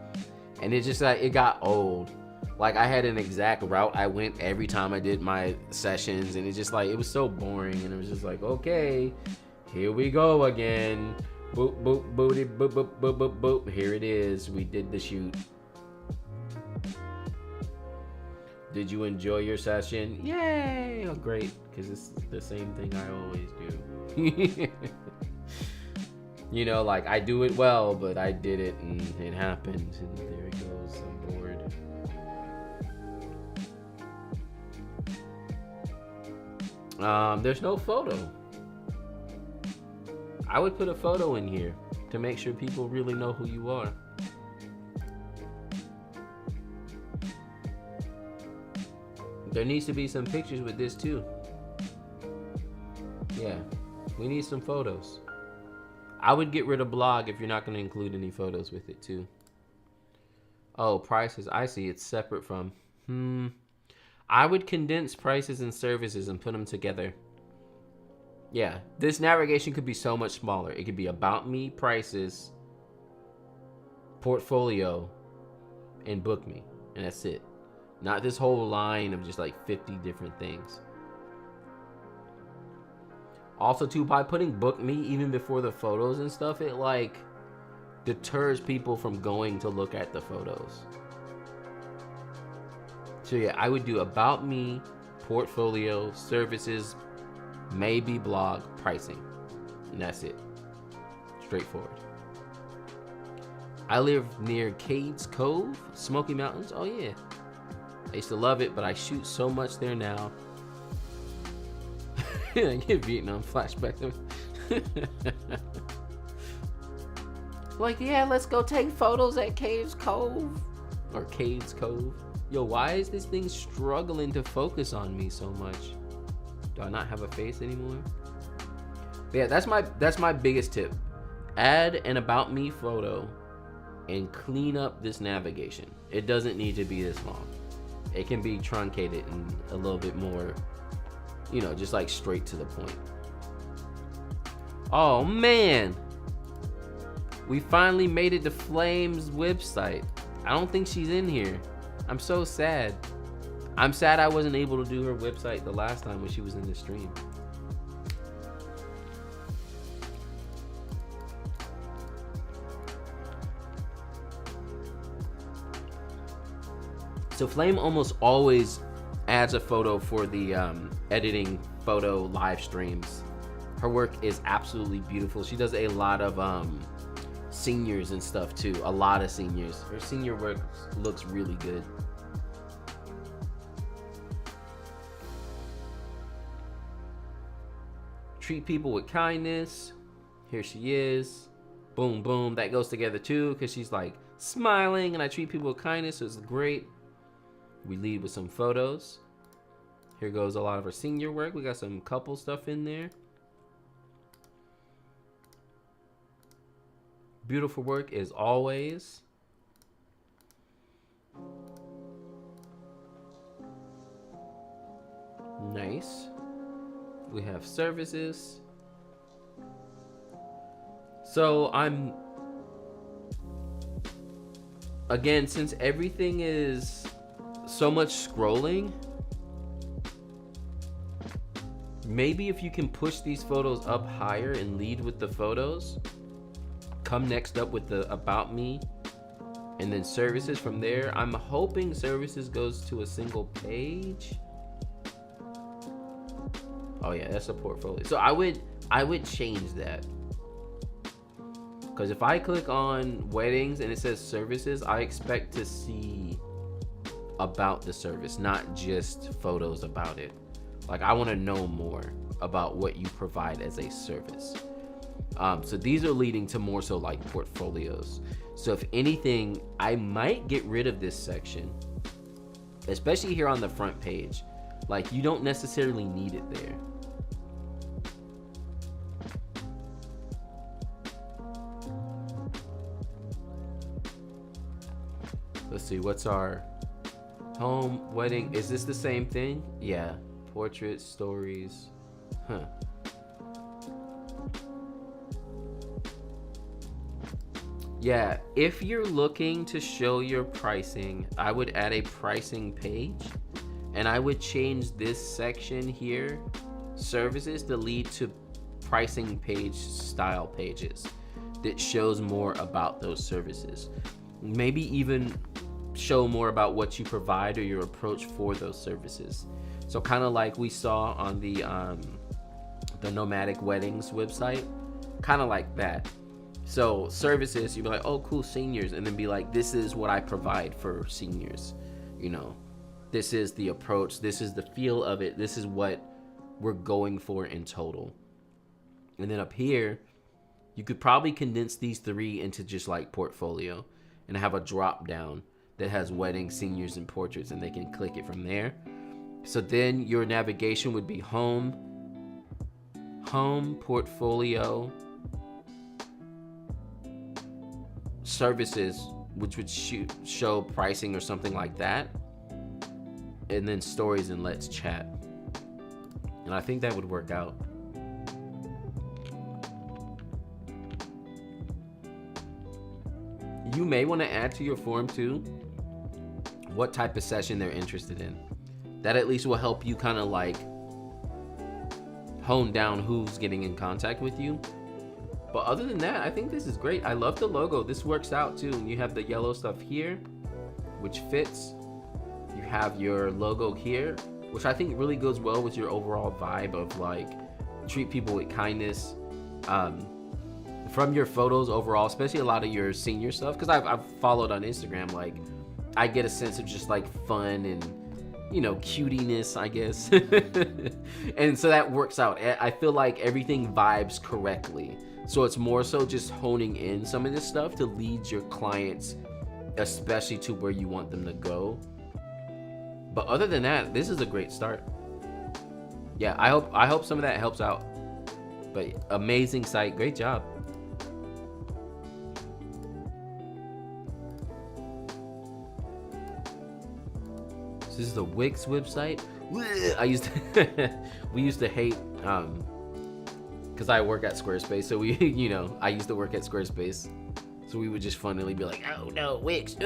And it just, it got old. Like, I had an exact route I went every time I did my sessions, and it just like, it was so boring, and it was just like, okay, here we go again. Boop, boop, booty, boop, boop, boop, boop, boop. Here it is. We did the shoot. Did you enjoy your session? Yay! Oh, great, because it's the same thing I always do. Like, I do it well, but I did it, and it happened, and there it goes. I'm bored. There's no photo. I would put a photo in here to make sure people really know who you are. There needs to be some pictures with this too. Yeah, we need some photos. I would get rid of blog if you're not going to include any photos with it too. Oh, prices. I see. It's separate from. I would condense prices and services and put them together. Yeah, this navigation could be so much smaller. It could be about me, prices, portfolio, and book me. And that's it. Not this whole line of just like 50 different things. Also too, by putting book me even before the photos and stuff, it like deters people from going to look at the photos. So yeah, I would do about me, portfolio, services, maybe blog, pricing. And that's it. Straightforward. I live near Cades Cove, Smoky Mountains. Oh yeah. I used to love it, but I shoot so much there now. I get Vietnam flashbacks. Like, yeah, let's go take photos at Caves Cove. Or Cades Cove. Yo, why is this thing struggling to focus on me so much? Do I not have a face anymore? But yeah, that's my biggest tip. Add an about me photo and clean up this navigation. It doesn't need to be this long. It can be truncated and a little bit more, just like straight to the point. Oh man, we finally made it to Flame's website. I don't think she's in here. I'm so sad. I'm sad I wasn't able to do her website the last time when she was in the stream. So Flame almost always adds a photo for the editing photo live streams. Her work is absolutely beautiful. She does a lot of seniors and stuff too. A lot of seniors. Her senior work looks really good. Treat people with kindness. Here she is. Boom, boom. That goes together too because she's like smiling and I treat people with kindness. So it's great. We lead with some photos. Here goes a lot of her senior work. We got some couple stuff in there. Beautiful work as always. Nice. We have services. So again, since everything is so much scrolling, Maybe if you can push these photos up higher and lead with the photos, come next up with the about me, and then services from there. I'm hoping services goes to a single page. Oh yeah, that's a portfolio. So I would change that. Because if I click on weddings and it says services, I expect to see about the service, not just photos about it. Like, I want to know more about what you provide as a service. So these are leading to more so like portfolios. So if anything, I might get rid of this section, especially here on the front page. Like, you don't necessarily need it there. Let's see, what's our home, wedding? Is this the same thing? Yeah, portraits, stories. Huh. Yeah, if you're looking to show your pricing, I would add a pricing page, and I would change this section here, services, to lead to pricing page style pages that shows more about those services. Maybe even show more about what you provide or your approach for those services. So kind of like we saw on the Nomadic Weddings website, kind of like that. So services, you'd be like, oh cool, seniors, and then be like, this is what I provide for seniors. You know, this is the approach, this is the feel of it, this is what we're going for in total. And then up here, you could probably condense these three into just like portfolio and have a drop down that has weddings, seniors, and portraits, and they can click it from there. So then your navigation would be home, portfolio, services, which would show pricing or something like that, and then stories and let's chat. And I think that would work out. You may want to add to your form too what type of session they're interested in. That at least will help you kind of like hone down who's getting in contact with you. But other than that, I think this is great. I love the logo. This works out too. You have the yellow stuff here, which fits. You have your logo here, which I think really goes well with your overall vibe of like treat people with kindness. From your photos overall, especially a lot of your senior stuff, because I've followed on Instagram, like I get a sense of just like fun and, you know, cutiness, I guess. And so that works out. I feel like everything vibes correctly. So it's more so just honing in some of this stuff to lead your clients, especially to where you want them to go. But other than that, this is a great start. Yeah, I hope some of that helps out. But amazing site, great job. This is the Wix website. We used to hate, because I work at Squarespace, so we, you know, I used to work at Squarespace, so we would just funnily be like, oh no, Wix.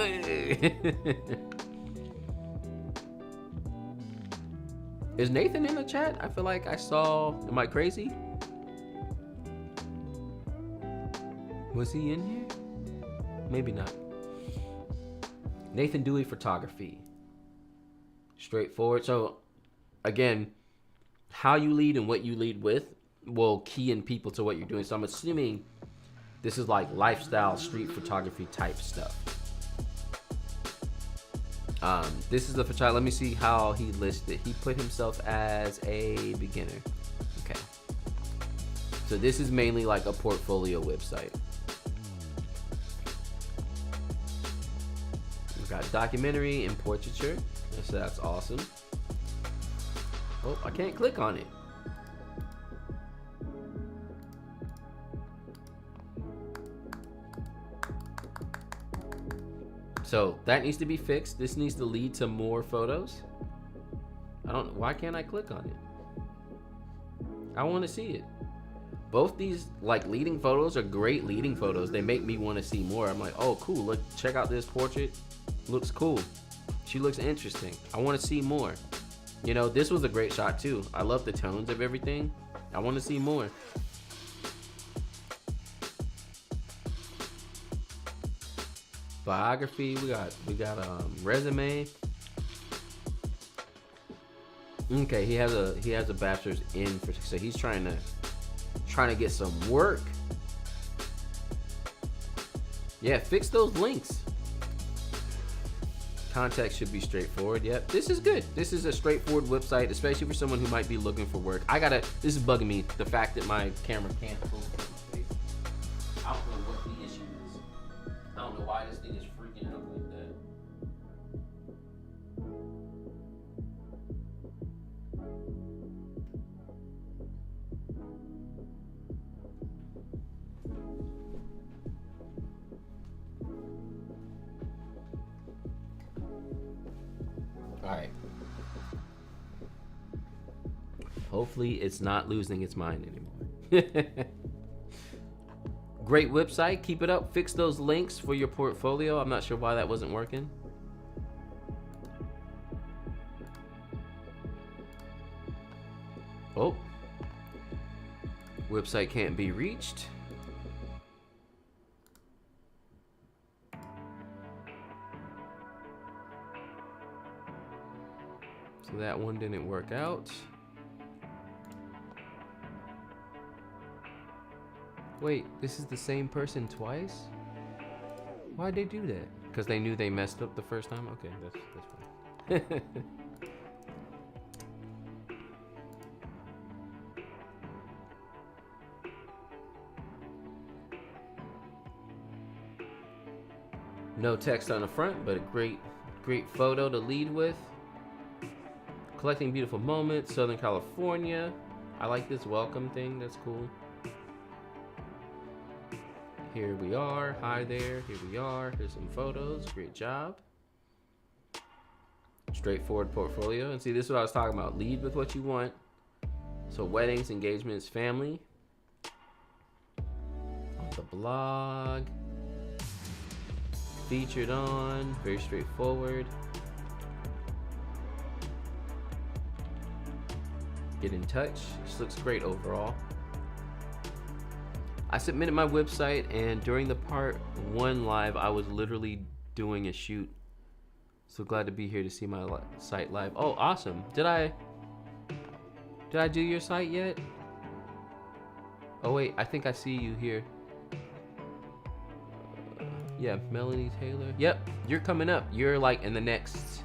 Is Nathan in the chat? I feel like I saw, am I crazy? Was he in here? Maybe not. Nathan Dewey Photography. Straightforward. So again, how you lead and what you lead with will key in people to what you're doing. So I'm assuming this is like lifestyle street photography type stuff. This is the photographer. Let me see how he listed. He put himself as a beginner. Okay. So this is mainly like a portfolio website. We've got documentary and portraiture. So that's awesome. Oh, I can't click on it. So that needs to be fixed. This needs to lead to more photos. Why can't I click on it? I want to see it. Both these like leading photos are great leading photos. They make me want to see more. I'm like, oh cool, look, check out this portrait. Looks cool. She looks interesting. I want to see more. You know, this was a great shot too. I love the tones of everything. I want to see more. Biography, we got resume. Okay, he has a bachelor's in for, so he's trying to get some work. Yeah, fix those links. Contact should be straightforward. Yep, this is good. This is a straightforward website, especially for someone who might be looking for work. This is bugging me, the fact that my camera can't hold my face. I don't know what the issue is. I don't know why this thing is freaking out like that. All right. Hopefully it's not losing its mind anymore. Great website. Keep it up. Fix those links for your portfolio. I'm not sure why that wasn't working. Oh. Website can't be reached. So that one didn't work out. Wait, this is the same person twice? Why'd they do that? Because they knew they messed up the first time? Okay, that's fine. No text on the front, but a great photo to lead with. Collecting beautiful moments, Southern California. I like this welcome thing, that's cool. Here we are, hi there, here we are. Here's some photos, great job. Straightforward portfolio. And see, this is what I was talking about. Lead with what you want. So weddings, engagements, family. On the blog. Featured on, very straightforward. Get in touch. This looks great overall. I submitted my website, and during the part 1 live, I was literally doing a shoot. So glad to be here to see my site live. Oh, awesome. Did I do your site yet? Oh wait, I think I see you here. Yeah, Melanie Taylor. Yep, you're coming up. You're like in the next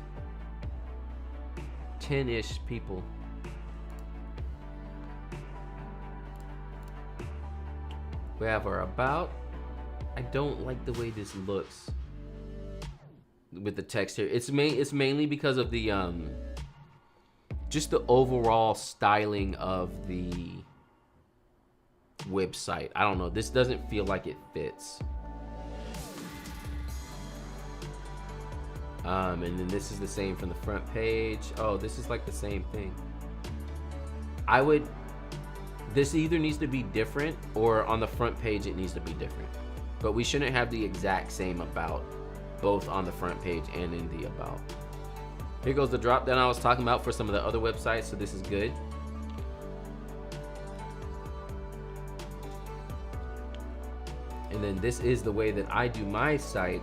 10-ish people. We have our about. I don't like the way this looks with the text here. It's mainly because of the just the overall styling of the website. I don't know. This doesn't feel like it fits. And then this is the same from the front page. Oh, this is like the same thing. This either needs to be different, or on the front page it needs to be different. But we shouldn't have the exact same about, both on the front page and in the about. Here goes the drop down I was talking about for some of the other websites, so this is good. And then this is the way that I do my site,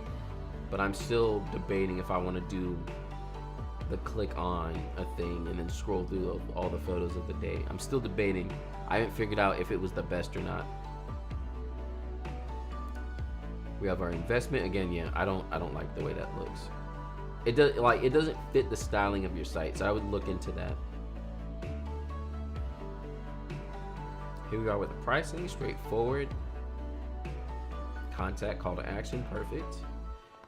but I'm still debating if I want to do the click on a thing and then scroll through all the photos of the day. I'm still debating. I haven't figured out if it was the best or not. We have our investment again. Yeah, I don't like the way that looks. It doesn't fit the styling of your site, so I would look into that. Here we are with the pricing, straightforward. Contact, call to action, perfect.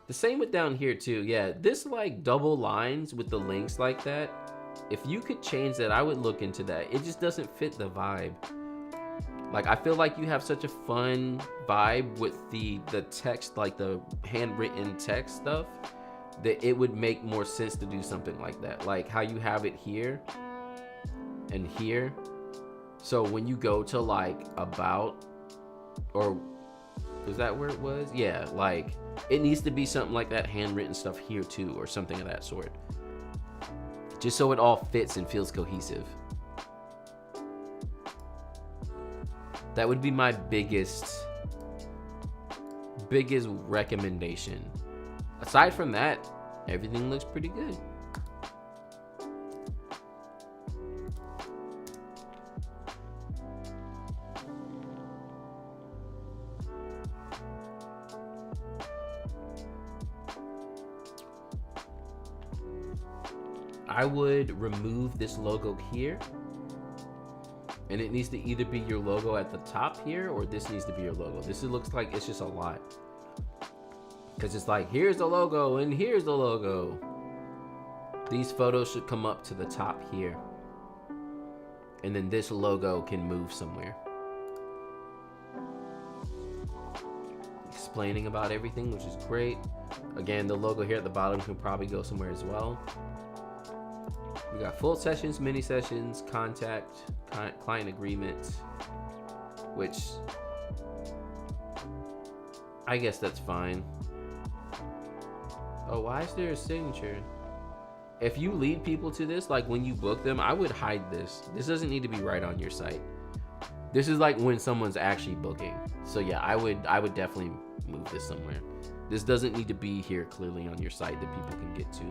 The same with down here too. Yeah, this like double lines with the links like that. If you could change that, I would look into that. It just doesn't fit the vibe. Like, I feel like you have such a fun vibe with the text, like the handwritten text stuff, that it would make more sense to do something like that. Like how you have it here and here. So when you go to like about, or was that where it was? Yeah, like it needs to be something like that handwritten stuff here too, or something of that sort. just so it all fits and feels cohesive. That would be my biggest recommendation. Aside from that, everything looks pretty good. I would remove this logo here, and it needs to either be your logo at the top here, or this needs to be your logo. This looks like it's just a lot, because it's like, here's the logo and here's the logo. These photos should come up to the top here, and then this logo can move somewhere, explaining about everything, which is great. Again, the logo here at the bottom can probably go somewhere as well. We got full sessions, mini sessions, contact, client agreement, which I guess that's fine. Oh, why is there a signature? If you lead people to this, like when you book them, I would hide this. This doesn't need to be right on your site. This is like when someone's actually booking. So yeah, I would definitely move this somewhere. This doesn't need to be here clearly on your site that people can get to.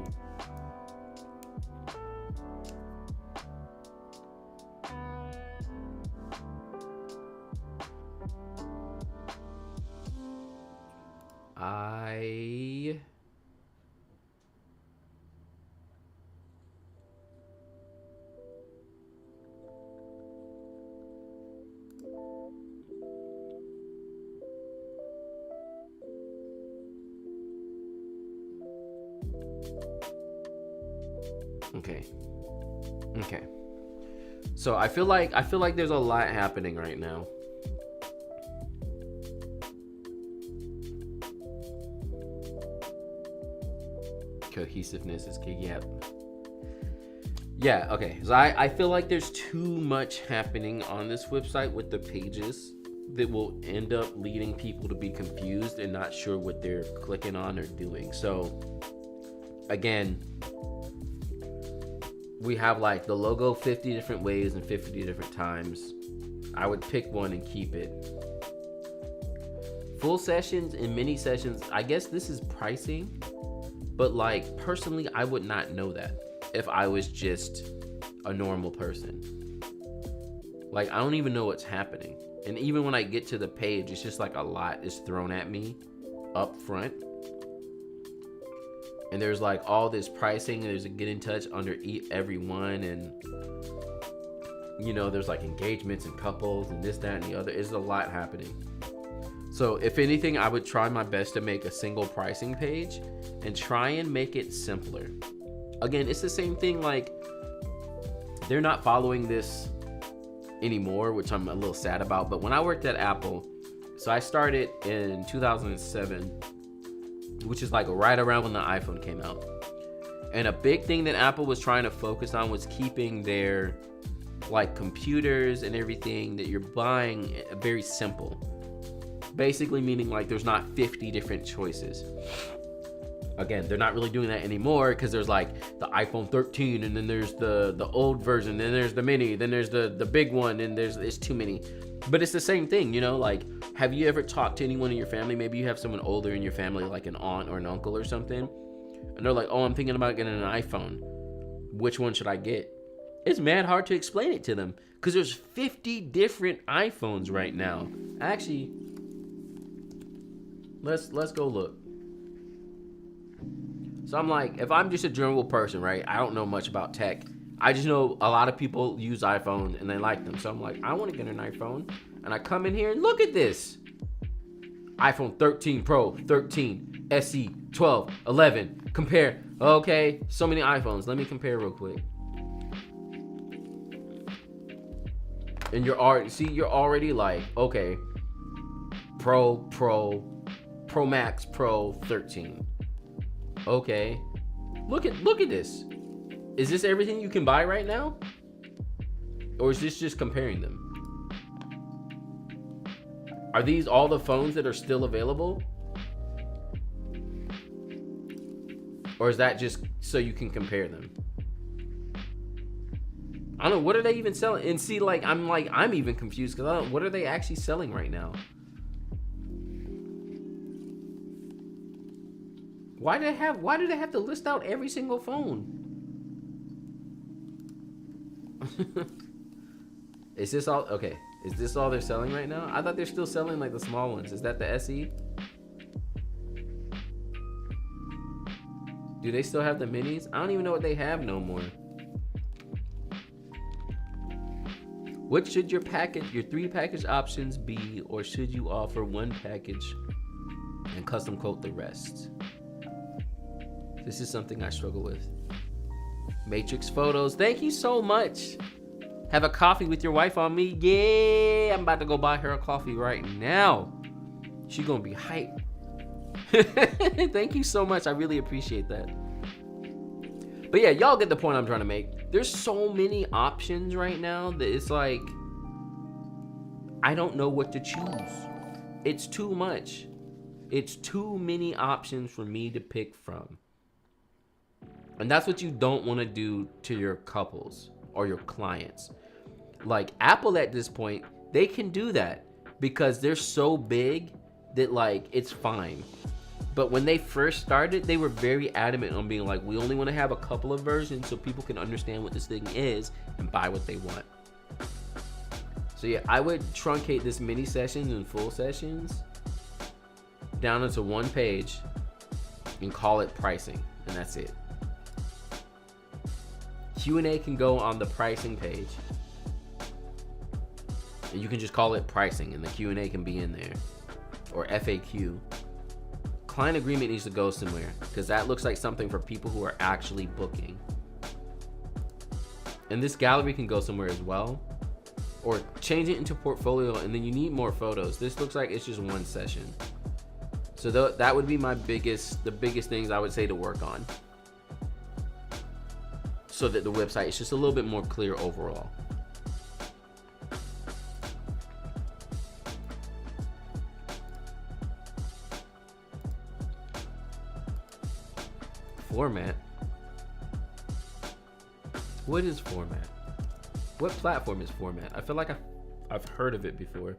Okay. So I feel like there's a lot happening right now. Cohesiveness is key. Yeah, okay. So I feel like there's too much happening on this website with the pages that will end up leading people to be confused and not sure what they're clicking on or doing. So again, we have like the logo 50 different ways and 50 different times. I would pick one and keep it. Full sessions and mini sessions, I guess this is pricing, but like personally, I would not know that if I was just a normal person. Like, I don't even know what's happening. And even when I get to the page, it's just like a lot is thrown at me up front. And there's like all this pricing, and there's a get in touch under every one, and you know, there's like engagements and couples and this, that, and the other. There's a lot happening. So if anything, I would try my best to make a single pricing page and try and make it simpler. Again, it's the same thing, like they're not following this anymore, which I'm a little sad about. But when I worked at Apple, so I started in 2007, which is like right around when the iPhone came out. And a big thing that Apple was trying to focus on was keeping their like computers and everything that you're buying very simple. Basically meaning like there's not 50 different choices. Again, they're not really doing that anymore because there's like the iPhone 13, and then there's the old version, then there's the mini, then there's the big one, and there's too many. But it's the same thing, you know, like, have you ever talked to anyone in your family? Maybe you have someone older in your family, like an aunt or an uncle or something, and they're like, oh, I'm thinking about getting an iPhone. Which one should I get? It's mad hard to explain it to them because there's 50 different iPhones right now. Actually, let's go look. So I'm like, if I'm just a general person, right? I don't know much about tech. I just know a lot of people use iPhone and they like them. So I'm like, I want to get an iPhone. And I come in here and look at this. iPhone 13 Pro, 13, SE, 12, 11. Compare. Okay, so many iPhones. Let me compare real quick. And you're already like, okay, Pro Max, Pro 13. Okay, look at this. Is this everything you can buy right now? Or is this just comparing them? Are these all the phones that are still available? Or is that just so you can compare them? I don't know, what are they even selling? And see, I'm even confused because I don't, what are they actually selling right now? Why do they have to list out every single phone? Is this all okay? Is this all they're selling right now? I thought they're still selling like the small ones. Is that the SE? Do they still have the minis? I don't even know what they have no more. What should your 3 package options be, or should you offer 1 package and custom quote the rest? This is something I struggle with. Matrix Photos, thank you so much. Have a coffee with your wife on me. Yeah, I'm about to go buy her a coffee right now. She gonna be hyped. Thank you so much. I really appreciate that. But yeah, y'all get the point I'm trying to make. There's so many options right now that it's like, I don't know what to choose. It's too much. It's too many options for me to pick from. And that's what you don't want to do to your couples or your clients. Like Apple at this point, they can do that because they're so big that like it's fine. But when they first started, they were very adamant on being like, we only want to have a couple of versions so people can understand what this thing is and buy what they want. So yeah, I would truncate this mini sessions and full sessions down into 1 page and call it pricing, and that's it. Q&A can go on the pricing page. And you can just call it pricing and the Q&A can be in there. Or FAQ. Client agreement needs to go somewhere because that looks like something for people who are actually booking. And this gallery can go somewhere as well. Or change it into portfolio, and then you need more photos. This looks like it's just 1 session. So that would be the biggest things I would say to work on. So that the website is just a little bit more clear overall. Format? What is format? What platform is format? I feel like I've heard of it before.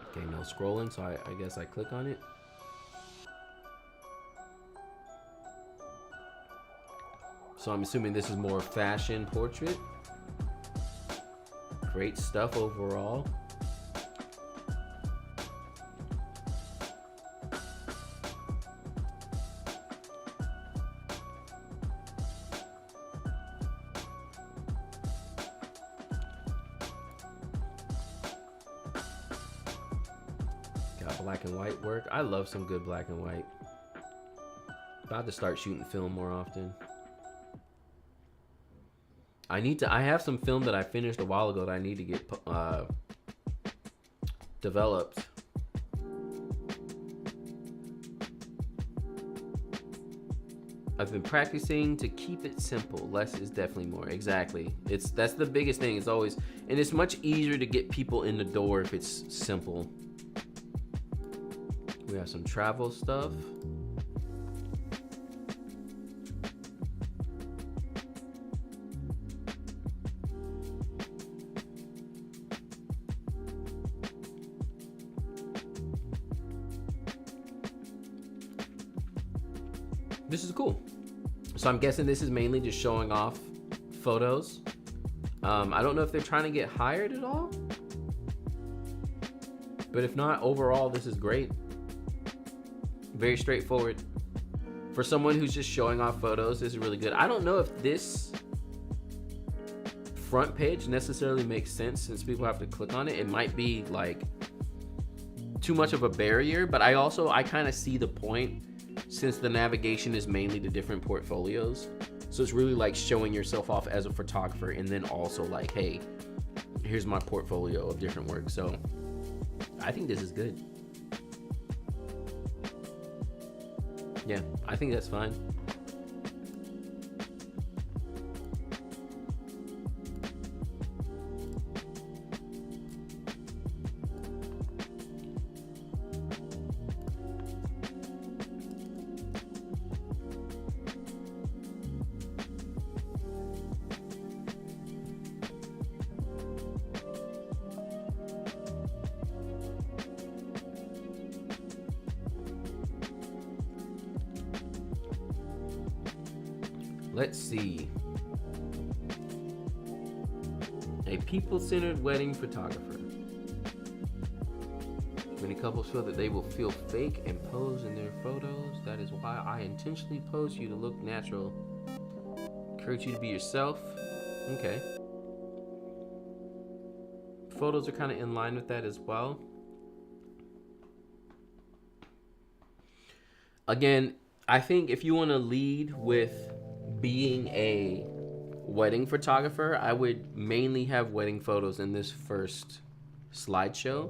Okay, no scrolling, so I guess I click on it. So I'm assuming this is more fashion portrait. Great stuff overall. Got black and white work. I love some good black and white. About to start shooting film more often. I have some film that I finished a while ago that I need to get developed. I've been practicing to keep it simple. Less is definitely more. Exactly. That's the biggest thing. It's always, and it's much easier to get people in the door if it's simple. We have some travel stuff. This is cool. So I'm guessing this is mainly just showing off photos. I don't know if they're trying to get hired at all. But if not, overall, this is great. Very straightforward. For someone who's just showing off photos, this is really good. I don't know if this front page necessarily makes sense since people have to click on it. It might be like too much of a barrier, but I kind of see the point since the navigation is mainly to different portfolios. So it's really like showing yourself off as a photographer and then also like, hey, here's my portfolio of different work. So I think this is good. Yeah, I think that's fine. Let's see. A people-centered wedding photographer. Many couples feel that they will feel fake and pose in their photos. That is why I intentionally pose you to look natural. Encourage you to be yourself. Okay. Photos are kind of in line with that as well. Again, I think if you want to lead with being a wedding photographer, I would mainly have wedding photos in this first slideshow,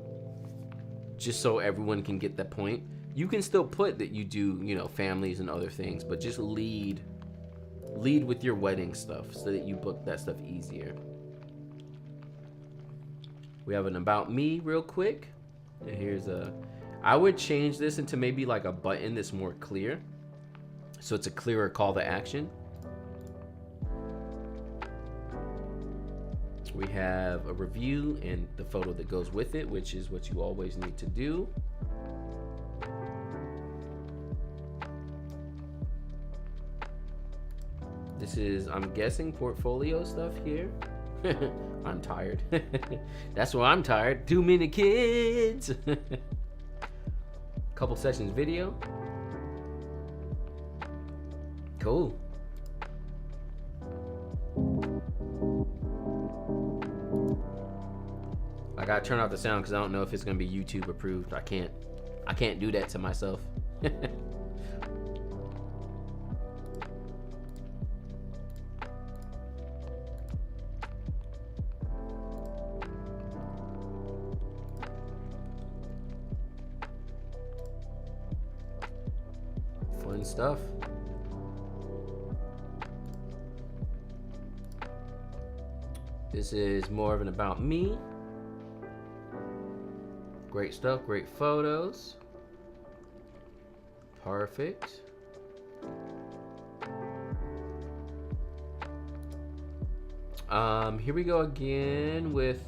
just so everyone can get the point. You can still put that you do, you know, families and other things, but just lead with your wedding stuff so that you book that stuff easier. We have an about me real quick. And here's I would change this into maybe like a button that's more clear, so it's a clearer call to action. We have a review and the photo that goes with it, which is what you always need to do. This is, I'm guessing, portfolio stuff here. I'm tired. That's why I'm tired. Too many kids. Couple sessions video. Cool. I gotta turn off the sound because I don't know if it's gonna be YouTube approved. I can't do that to myself. Fun stuff. This is more of an about me. Great stuff, great photos. Perfect. Here we go again with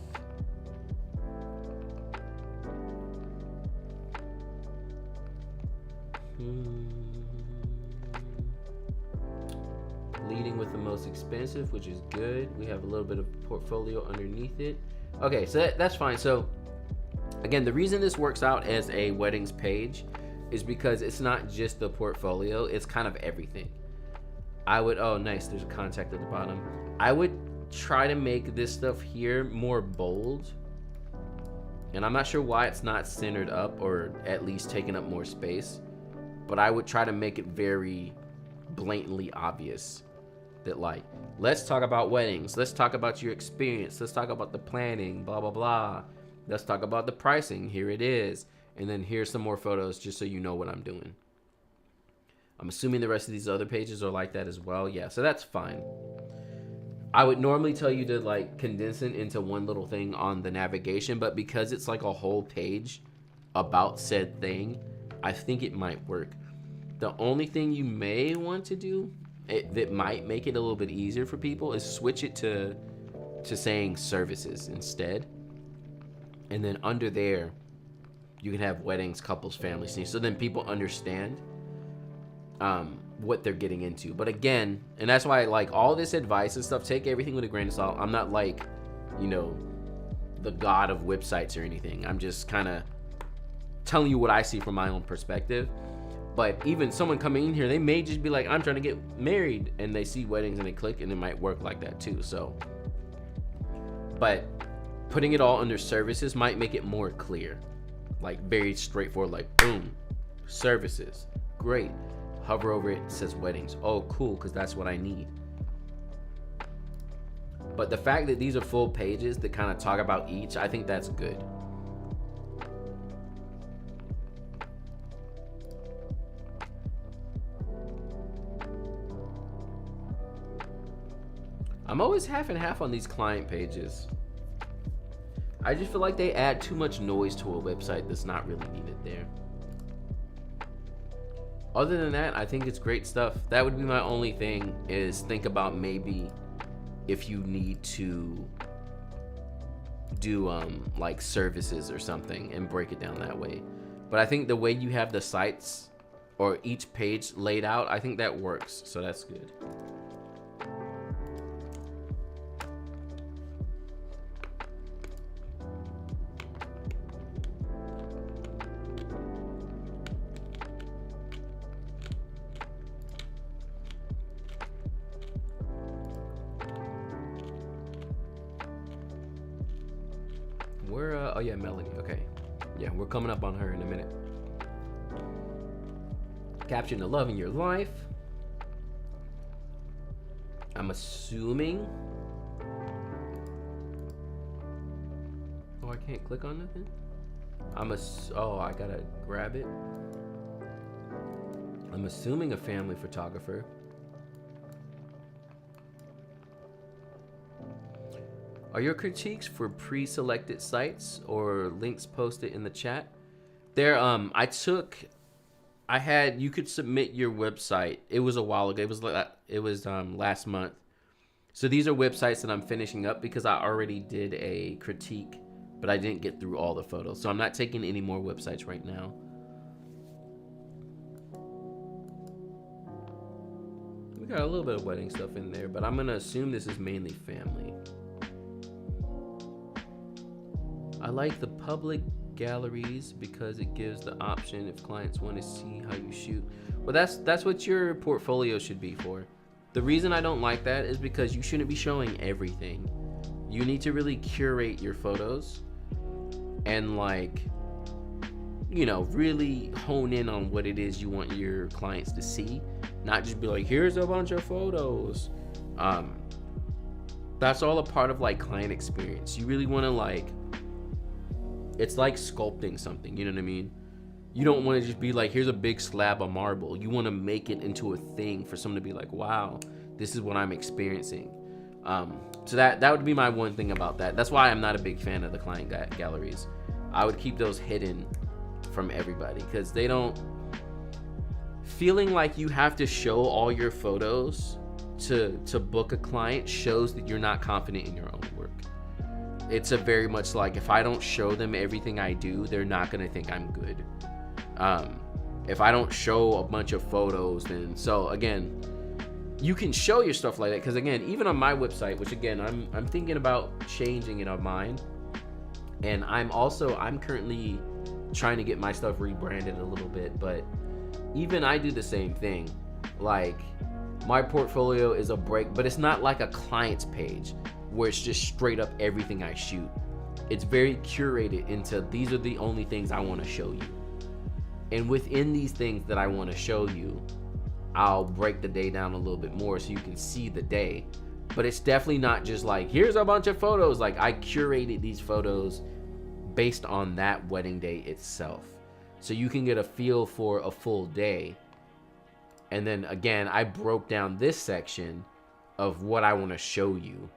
leading with the most expensive, which is good. We have a little bit of portfolio underneath it. Okay, so that's fine. So again, the reason this works out as a weddings page is because it's not just the portfolio, it's kind of everything. Oh nice, there's a contact at the bottom. I would try to make this stuff here more bold. And I'm not sure why it's not centered up or at least taking up more space, but I would try to make it very blatantly obvious that, like, let's talk about weddings, let's talk about your experience, let's talk about the planning, blah, blah, blah. Let's talk about the pricing. Here it is. And then here's some more photos just so you know what I'm doing. I'm assuming the rest of these other pages are like that as well. Yeah, so that's fine. I would normally tell you to like condense it into one little thing on the navigation, but because it's like a whole page about said thing, I think it might work. The only thing you may want to do that might make it a little bit easier for people is switch it to saying services instead. And then under there, you can have weddings, couples, families. So then people understand what they're getting into. But again, and that's why like all this advice and stuff, take everything with a grain of salt. I'm not like, you know, the god of websites or anything. I'm just kind of telling you what I see from my own perspective. But even someone coming in here, they may just be like, I'm trying to get married, and they see weddings and they click, and it might work like that too. So, but putting it all under services might make it more clear, like very straightforward, like boom, services, great. Hover over it, it says weddings. Oh, cool, because that's what I need. But the fact that these are full pages that kind of talk about each, I think that's good. I'm always half and half on these client pages. I just feel like they add too much noise to a website that's not really needed there. Other than that, I think it's great stuff. That would be my only thing, is think about maybe if you need to do like services or something and break it down that way. But I think the way you have the sites or each page laid out, I think that works. So that's good. yeah, Melanie. Okay. Yeah, we're coming up on her in a minute. Capturing the love in your life. I'm assuming. Oh, I can't click on nothing? Oh, I gotta grab it. I'm assuming a family photographer. Are your critiques for pre-selected sites or links posted in the chat? There, you could submit your website. It was a while ago. It was last month. So these are websites that I'm finishing up because I already did a critique, but I didn't get through all the photos. So I'm not taking any more websites right now. We got a little bit of wedding stuff in there, but I'm gonna assume this is mainly family. I like the public galleries because it gives the option if clients want to see how you shoot. Well, that's what your portfolio should be for. The reason I don't like that is because you shouldn't be showing everything. You need to really curate your photos and really hone in on what it is you want your clients to see. Not just be like, here's a bunch of photos. That's all a part of client experience. You really want to it's like sculpting something, you know what I mean? You don't want to just be like, here's a big slab of marble. You want to make it into a thing for someone to be like, wow, this is what I'm experiencing. So that would be my one thing about that. That's why I'm not a big fan of the client galleries. I would keep those hidden from everybody because they don't. Feeling like you have to show all your photos to book a client shows that you're not confident in your own work. It's a very much like, if I don't show them everything I do, they're not going to think I'm good. If I don't show a bunch of photos, then so again, you can show your stuff like that. Because again, even on my website, which again, I'm thinking about changing it on mine. And I'm currently trying to get my stuff rebranded a little bit, but even I do the same thing. My portfolio is a break, but it's not like a client's page where it's just straight up everything I shoot. It's very curated into these are the only things I want to show you. And within these things that I want to show you, I'll break the day down a little bit more so you can see the day. But it's definitely not just here's a bunch of photos. I curated these photos based on that wedding day itself. So you can get a feel for a full day. And then again, I broke down this section of what I want to show you.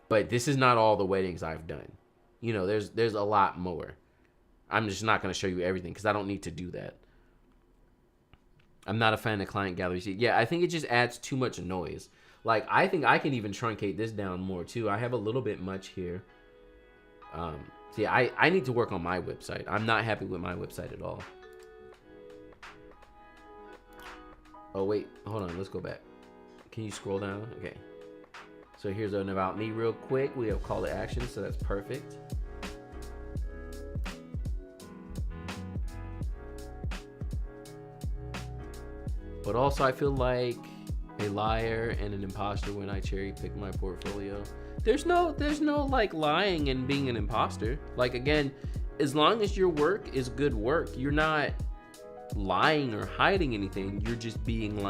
But this is not all the weddings I've done. There's a lot more. I'm just not going to show you everything because I don't need to do that. I'm not a fan of client galleries. Yeah, I think it just adds too much noise. I think I can even truncate this down more too. I have a little bit much here. I need to work on my website. I'm not happy with my website at all. Oh, wait. Hold on. Let's go back. Can you scroll down? Okay. So here's an about me real quick. We have call to action, so that's perfect. But also I feel like a liar and an imposter when I cherry pick my portfolio. There's no lying and being an imposter. Again, as long as your work is good work, you're not lying or hiding anything. You're just being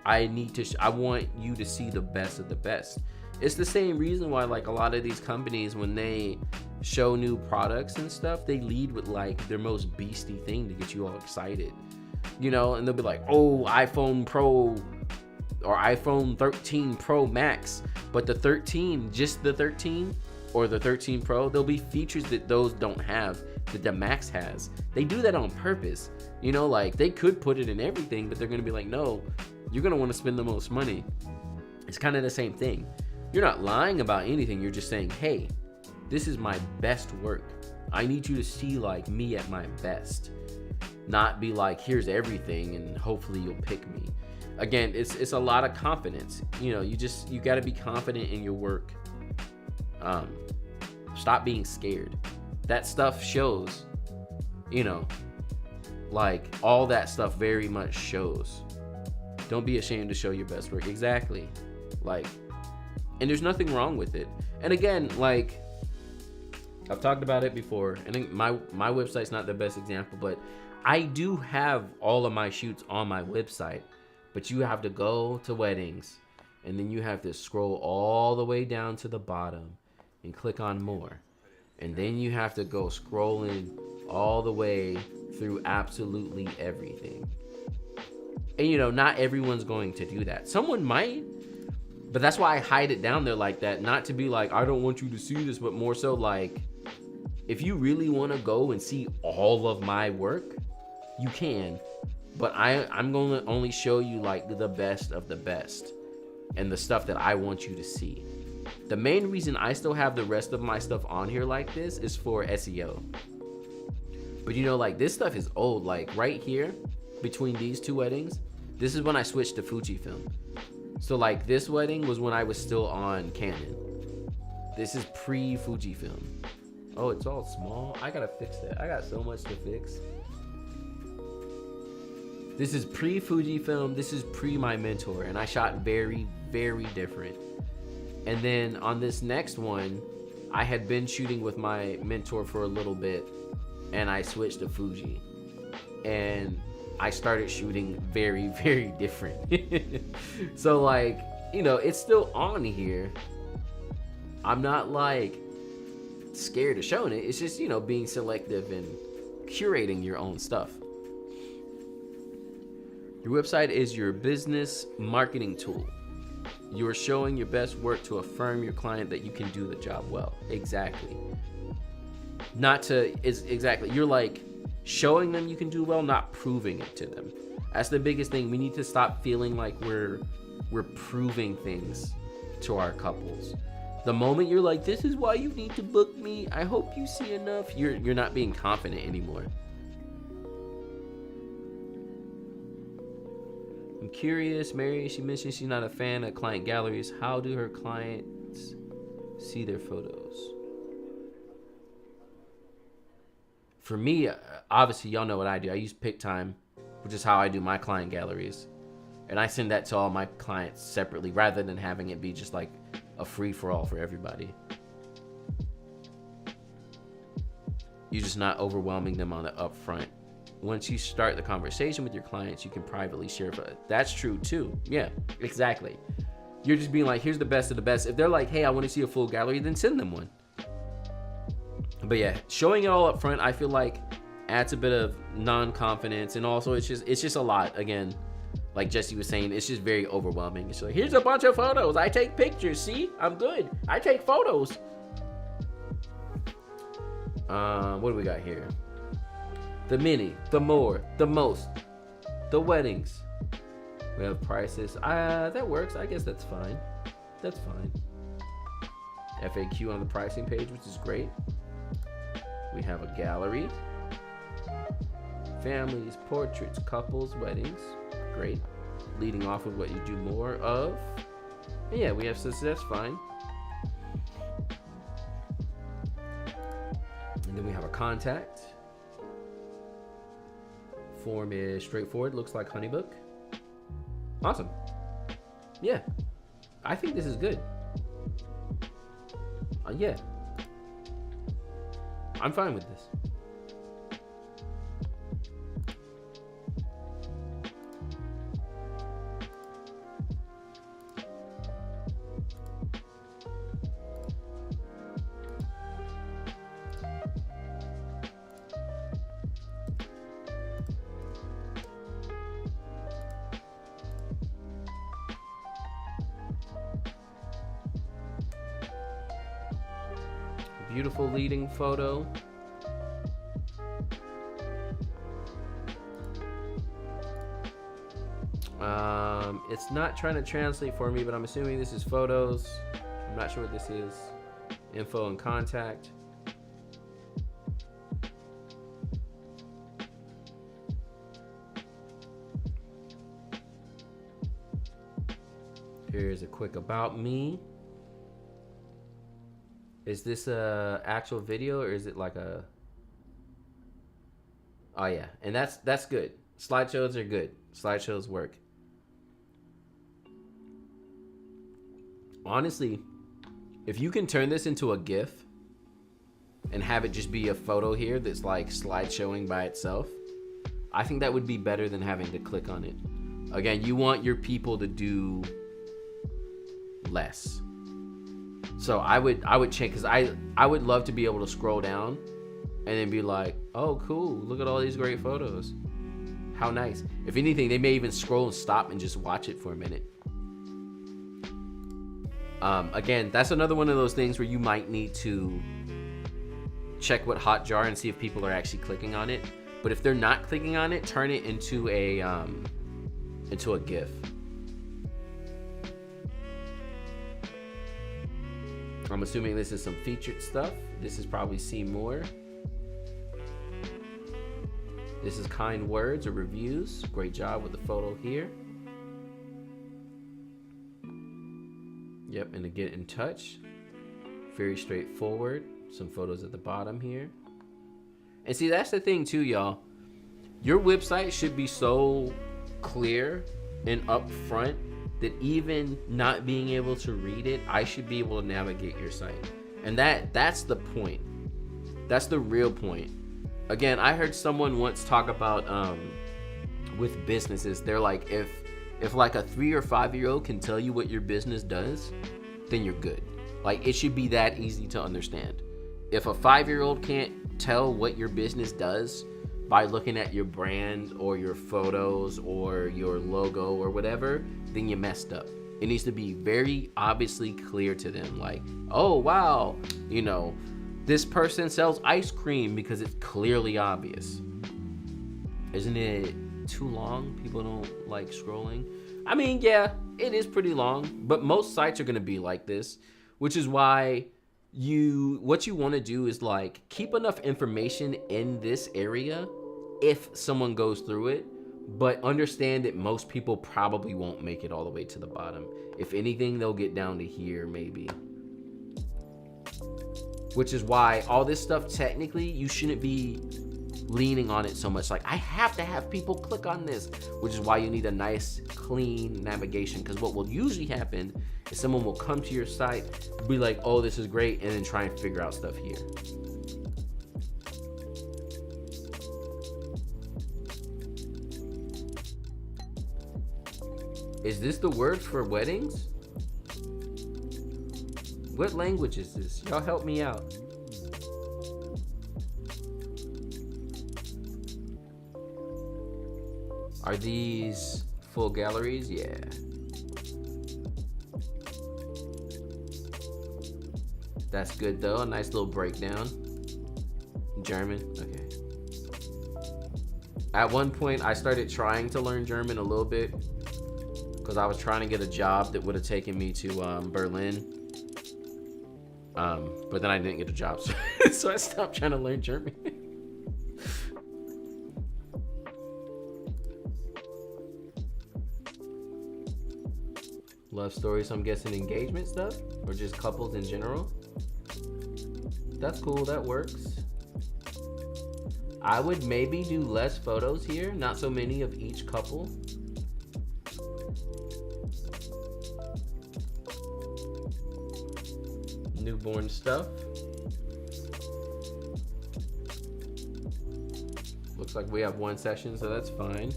I want you to see the best of the best. It's the same reason why a lot of these companies, when they show new products and stuff, they lead with their most beastie thing to get you all excited. And they'll be like, oh, iPhone Pro or iPhone 13 Pro Max. But the 13, just the 13 or the 13 Pro, there'll be features that those don't have that the Max has. They do that on purpose. They could put it in everything, but they're going to be like, no, you're going to want to spend the most money. It's kind of the same thing. You're not lying about anything. You're just saying, hey, this is my best work. I need you to see me at my best. Not be here's everything and hopefully you'll pick me. Again, it's a lot of confidence. You got to be confident in your work. Stop being scared. That stuff shows, all that stuff very much shows. Don't be ashamed to show your best work. Exactly. And there's nothing wrong with it. And again, I've talked about it before. I think my website's not the best example, but I do have all of my shoots on my website. But you have to go to weddings, and then you have to scroll all the way down to the bottom and click on more. And then you have to go scrolling all the way through absolutely everything. And you know, not everyone's going to do that. Someone might, but that's why I hide it down there like that. Not to be like, I don't want you to see this, but more so like, if you really want to go and see all of my work, you can. But I'm going to only show you like the best of the best and the stuff that I want you to see. The main reason I still have the rest of my stuff on here like this is for SEO. But you know, like this stuff is old. Like right here, between these two weddings, this is when I switched to Fujifilm. So like this wedding was when I was still on Canon. This is pre-Fujifilm. Oh, it's all small. I gotta fix that. I got so much to fix. This is pre-Fujifilm. This is pre my mentor. And I shot very, very different. And then on this next one, I had been shooting with my mentor for a little bit. And I switched to Fuji. And I started shooting very, very different. So like, you know, it's still on here. I'm not like scared of showing it. It's just, you know, being selective and curating your own stuff. Your website is your business marketing tool. You are showing your best work to affirm your client that you can do the job well. Exactly. You're like showing them you can do well, not proving it to them. That's the biggest thing. We need to stop feeling like we're proving things to our couples. The moment you're like, this is why you need to book me, I hope you see enough, you're not being confident anymore. I'm curious, Mary, she mentioned she's not a fan of client galleries. How do her clients see their photos? For me, obviously, y'all know what I do. I use PicTime, which is how I do my client galleries. And I send that to all my clients separately rather than having it be just like a free-for-all for everybody. You're just not overwhelming them on the upfront. Once you start the conversation with your clients, you can privately share. That's true too. Yeah, exactly. You're just being like, here's the best of the best. If they're like, hey, I want to see a full gallery, then send them one. But yeah, showing it all up front, I feel like adds a bit of non-confidence, and also it's just a lot. Again, like Jesse was saying, it's just very overwhelming. It's like, here's a bunch of photos. I take pictures. See, I'm good. I take photos. What do we got here? The mini, the more, the most, the weddings. We have prices. That works. I guess that's fine. That's fine. FAQ on the pricing page, which is great. We have a gallery. Families, portraits, couples, weddings. Great. Leading off with what you do more of. And yeah, we have, so that's fine. And then we have a contact. Form is straightforward, looks like Honeybook. Awesome. Yeah, I think this is good. Yeah, I'm fine with this. Beautiful leading photo. It's not trying to translate for me, but I'm assuming this is photos. I'm not sure what this is. Info and contact. Here's a quick about me. Is this a actual video or is it like a... Oh yeah, and that's good. Slideshows are good. Slideshows work. Honestly, if you can turn this into a GIF, and have it just be a photo here that's like slideshowing by itself, I think that would be better than having to click on it. Again, you want your people to do less. So I would change, because I would love to be able to scroll down and then be like, oh cool, look at all these great photos. How nice. If anything, they may even scroll and stop and just watch it for a minute. Again, that's another one of those things where you might need to check what Hotjar and see if people are actually clicking on it. But if they're not clicking on it, turn it into a GIF. I'm assuming this is some featured stuff. This is probably see more. This is kind words or reviews. Great job with the photo here. Yep, and to get in touch. Very straightforward. Some photos at the bottom here. And see, that's the thing too, y'all. Your website should be so clear and upfront that even not being able to read it, I should be able to navigate your site. And that's the point. That's the real point. Again, I heard someone once talk about with businesses, they're like, if like a 3 or 5 year old can tell you what your business does, then you're good. Like, it should be that easy to understand. If a 5-year-old can't tell what your business does by looking at your brand or your photos or your logo or whatever, then you messed up. It needs to be very obviously clear to them, like, oh wow, you know, this person sells ice cream, because it's clearly obvious. Isn't it too long? People don't like scrolling. I mean, yeah, it is pretty long, but most sites are gonna be like this, which is why what you want to do is like keep enough information in this area if someone goes through it, but understand that most people probably won't make it all the way to the bottom. If anything, they'll get down to here maybe. Which is why all this stuff, technically, you shouldn't be leaning on it so much. Like, I have to have people click on this, which is why you need a nice, clean navigation. Because what will usually happen is someone will come to your site, be like, oh, this is great, and then try and figure out stuff here. Is this the word for weddings? What language is this? Y'all help me out. Are these full galleries? Yeah. That's good though. A nice little breakdown. German. Okay. At one point, I started trying to learn German a little bit because I was trying to get a job that would have taken me to Berlin. But then I didn't get a job, so I stopped trying to learn German. Love stories, I'm guessing engagement stuff, or just couples in general. That's cool, that works. I would maybe do less photos here, not so many of each couple. Newborn stuff. Looks like we have one session, so that's fine.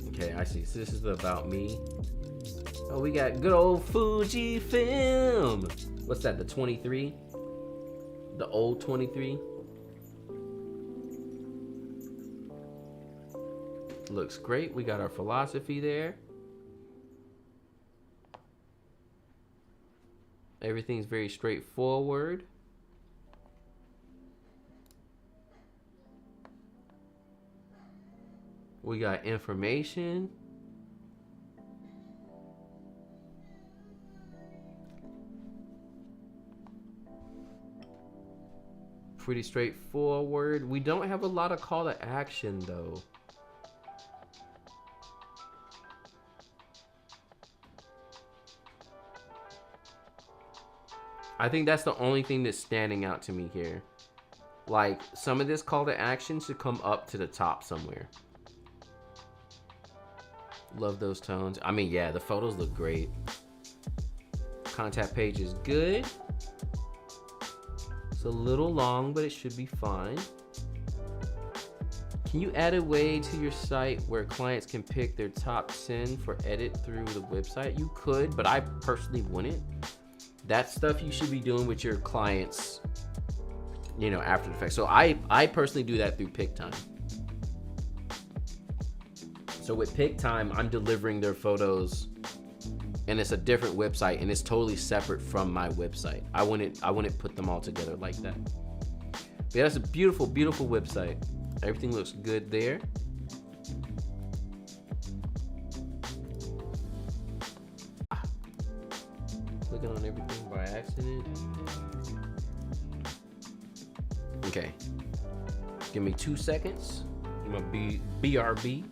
Okay, I see. So this is about me. Oh, we got good old Fuji film. What's that, the 23? The old 23? Looks great. We got our philosophy there. Everything's very straightforward. We got information. Pretty straightforward. We don't have a lot of call to action though. I think that's the only thing that's standing out to me here. Like, some of this call to action should come up to the top somewhere. Love those tones. I mean, yeah, the photos look great. Contact page is good. It's a little long, but it should be fine. Can you add a way to your site where clients can pick their top 10 for edit through the website? You could, but I personally wouldn't. That's stuff you should be doing with your clients, you know, after the fact. So I personally do that through PickTime. So with PickTime, I'm delivering their photos, and it's a different website, and it's totally separate from my website. I wouldn't put them all together like that. But yeah, that's a beautiful, beautiful website. Everything looks good there. Clicking on everything by accident. Okay. Give me 2 seconds. I'm gonna be BRB.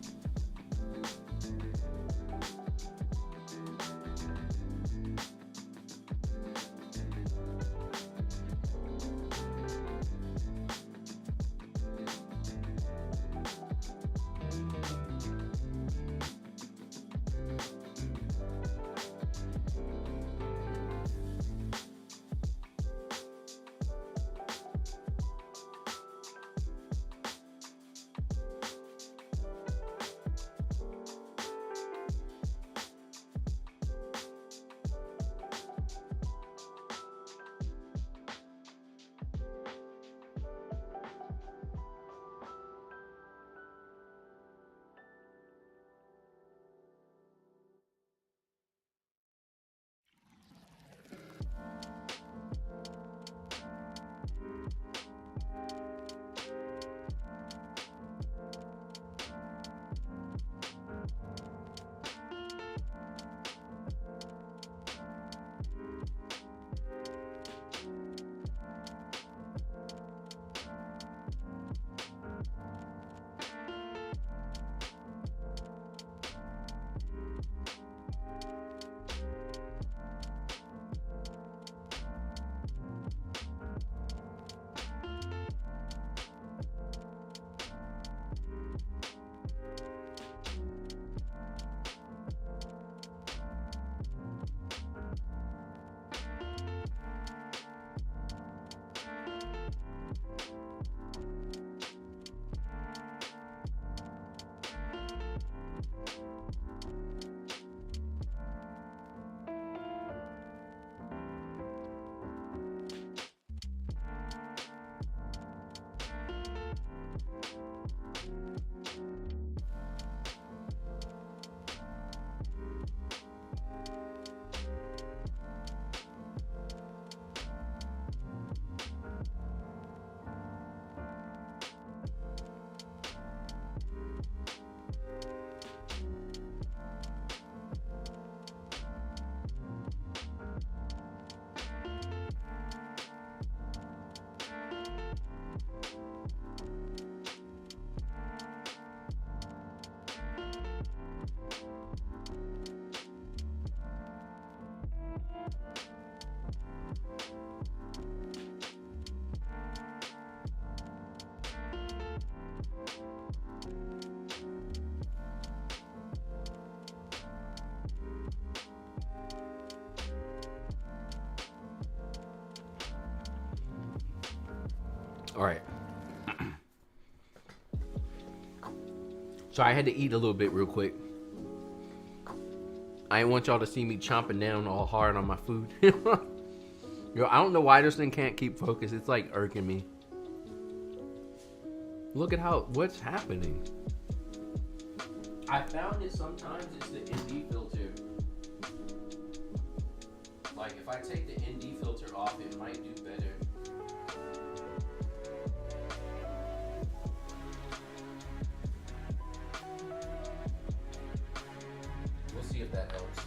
All right. So I had to eat a little bit real quick. I didn't want y'all to see me chomping down all hard on my food. Yo, I don't know why this thing can't keep focused. It's like irking me. Look at what's happening. I found that sometimes it's the ND filter. Like if I take the ND filter off, it might do better. We'll see if that helps.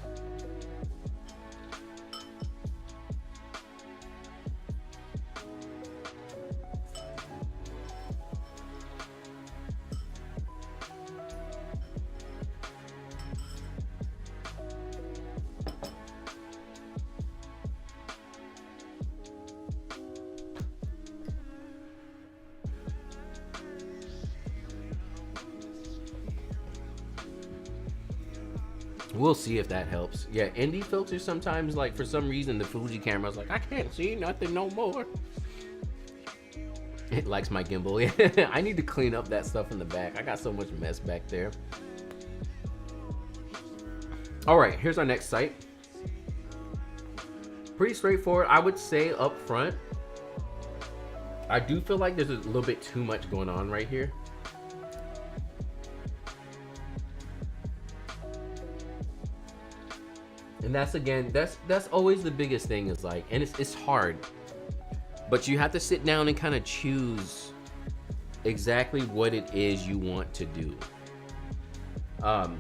We'll see if that helps. Yeah, ND filters sometimes, like, for some reason, the Fuji camera's like, I can't see nothing no more. It likes my gimbal. Yeah, I need to clean up that stuff in the back. I got so much mess back there. All right, here's our next site. Pretty straightforward. I would say up front, I do feel like there's a little bit too much going on right here. And that's, again, that's always the biggest thing, is like, and it's hard, but you have to sit down and kind of choose exactly what it is you want to do.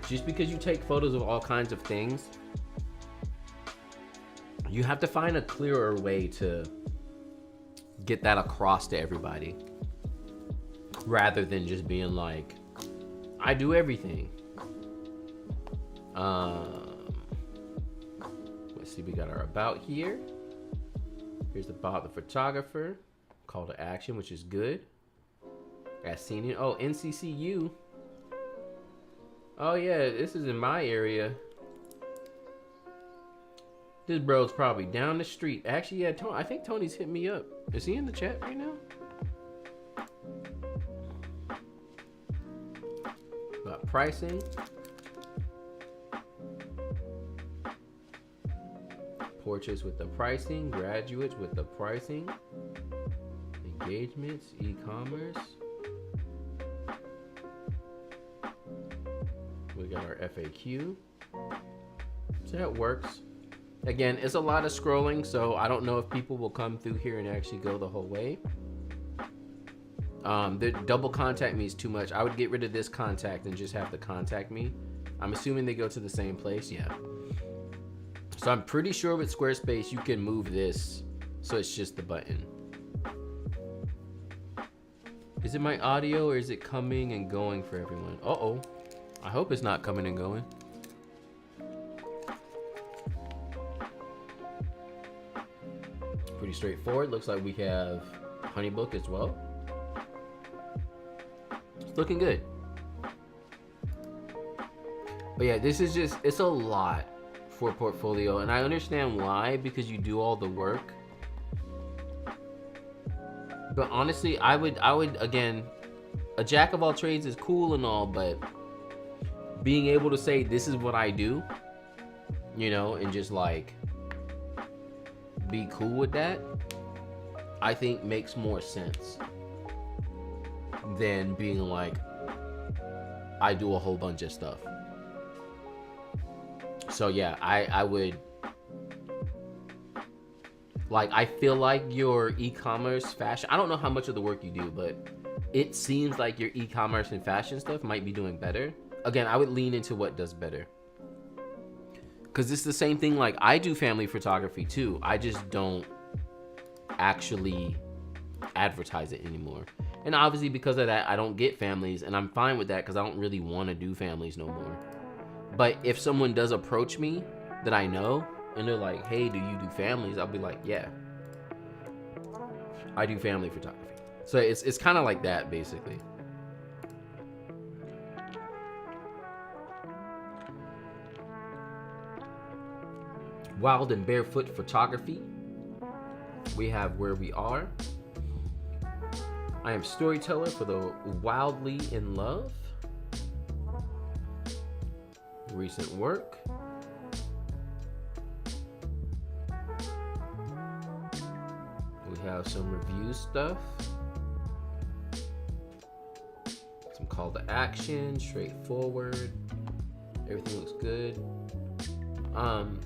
Just because you take photos of all kinds of things, you have to find a clearer way to get that across to everybody, rather than just being like, I do everything. Let's see, we got our about here. Here's about the photographer, call to action, which is good. As seen it. Oh, NCCU. Oh yeah, this is in my area. This bro's probably down the street. Actually, yeah, I think Tony's hit me up. Is he in the chat right now? About pricing. Portraits with the pricing. Graduates with the pricing. Engagements. E-commerce. We got our FAQ. So that works. Again, it's a lot of scrolling, so I don't know if people will come through here and actually go the whole way. The double contact me is too much. I would get rid of this contact and just have to contact me. I'm assuming they go to the same place. Yeah. So I'm pretty sure with Squarespace, you can move this so it's just the button. Is it my audio, or is it coming and going for everyone? Uh-oh. I hope it's not coming and going. Pretty straightforward. Looks like we have Honeybook as well. It's looking good. But yeah, this is just, it's a lot for portfolio, and I understand why, because you do all the work. But honestly, I would again, a jack of all trades is cool and all, but being able to say this is what I do, you know, and just like be cool with that, I think makes more sense than being like, I do a whole bunch of stuff. So yeah, I would, like, I feel like your e-commerce fashion, I don't know how much of the work you do, but it seems like your e-commerce and fashion stuff might be doing better. Again, I would lean into what does better. Because it's the same thing, like, I do family photography too. I just don't actually advertise it anymore. And obviously because of that, I don't get families, and I'm fine with that because I don't really want to do families no more. But if someone does approach me that I know, and they're like, hey, do you do families? I'll be like, yeah, I do family photography. So it's kind of like that, basically. Wild and barefoot photography. We have Where We Are. I am storyteller for the wildly in love. Recent work. We have some review stuff. Some call to action, straightforward. Everything looks good.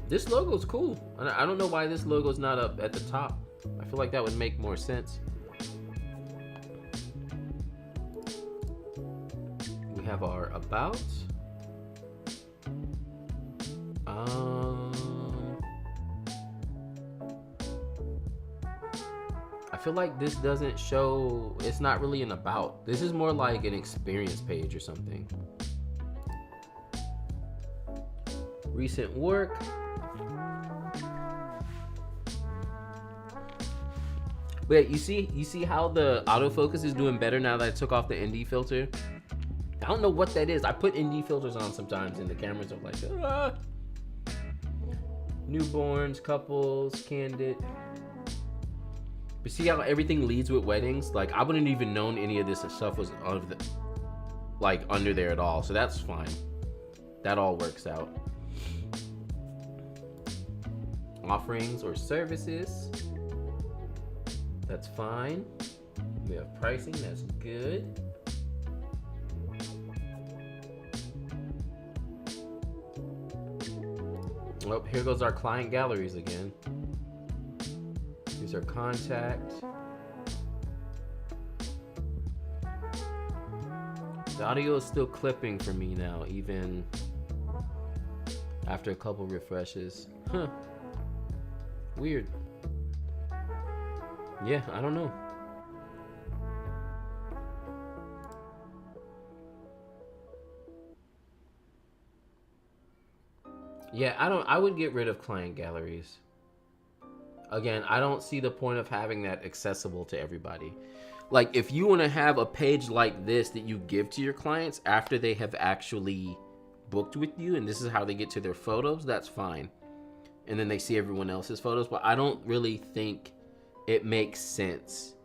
This logo is cool. I don't know why this logo is not up at the top. I feel like that would make more sense. We have our about. I feel like this doesn't show, it's not really an about. This is more like an experience page or something. Recent work. Wait, you see how the autofocus is doing better now that I took off the ND filter? don't know what that is. I put ND filters on sometimes and the cameras are like, ah. Newborns, couples, candid. But see how everything leads with weddings? Like, I wouldn't even known any of this stuff was under there at all. So that's fine. That all works out. Offerings or services. That's fine. We have pricing. That's good. Oh, here goes our client galleries again. Here's our contact. The audio is still clipping for me now, even after a couple refreshes. Huh. Weird. Yeah, I don't know. Yeah, I would get rid of client galleries. Again, I don't see the point of having that accessible to everybody. Like, if you want to have a page like this that you give to your clients after they have actually booked with you, and this is how they get to their photos, that's fine. And then they see everyone else's photos, but I don't really think it makes sense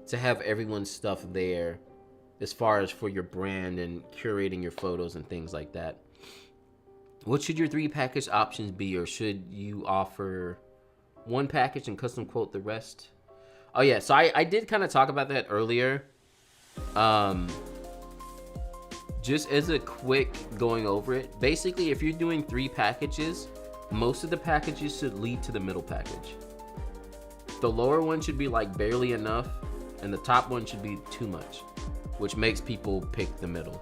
to have everyone's stuff there as far as for your brand and curating your photos and things like that. What should your 3 package options be, or should you offer 1 package and custom quote the rest? Oh yeah, so I did kind of talk about that earlier. Just as a quick going over it, basically if you're doing 3 packages, most of the packages should lead to the middle package. The lower one should be like barely enough, and the top one should be too much, which makes people pick the middle.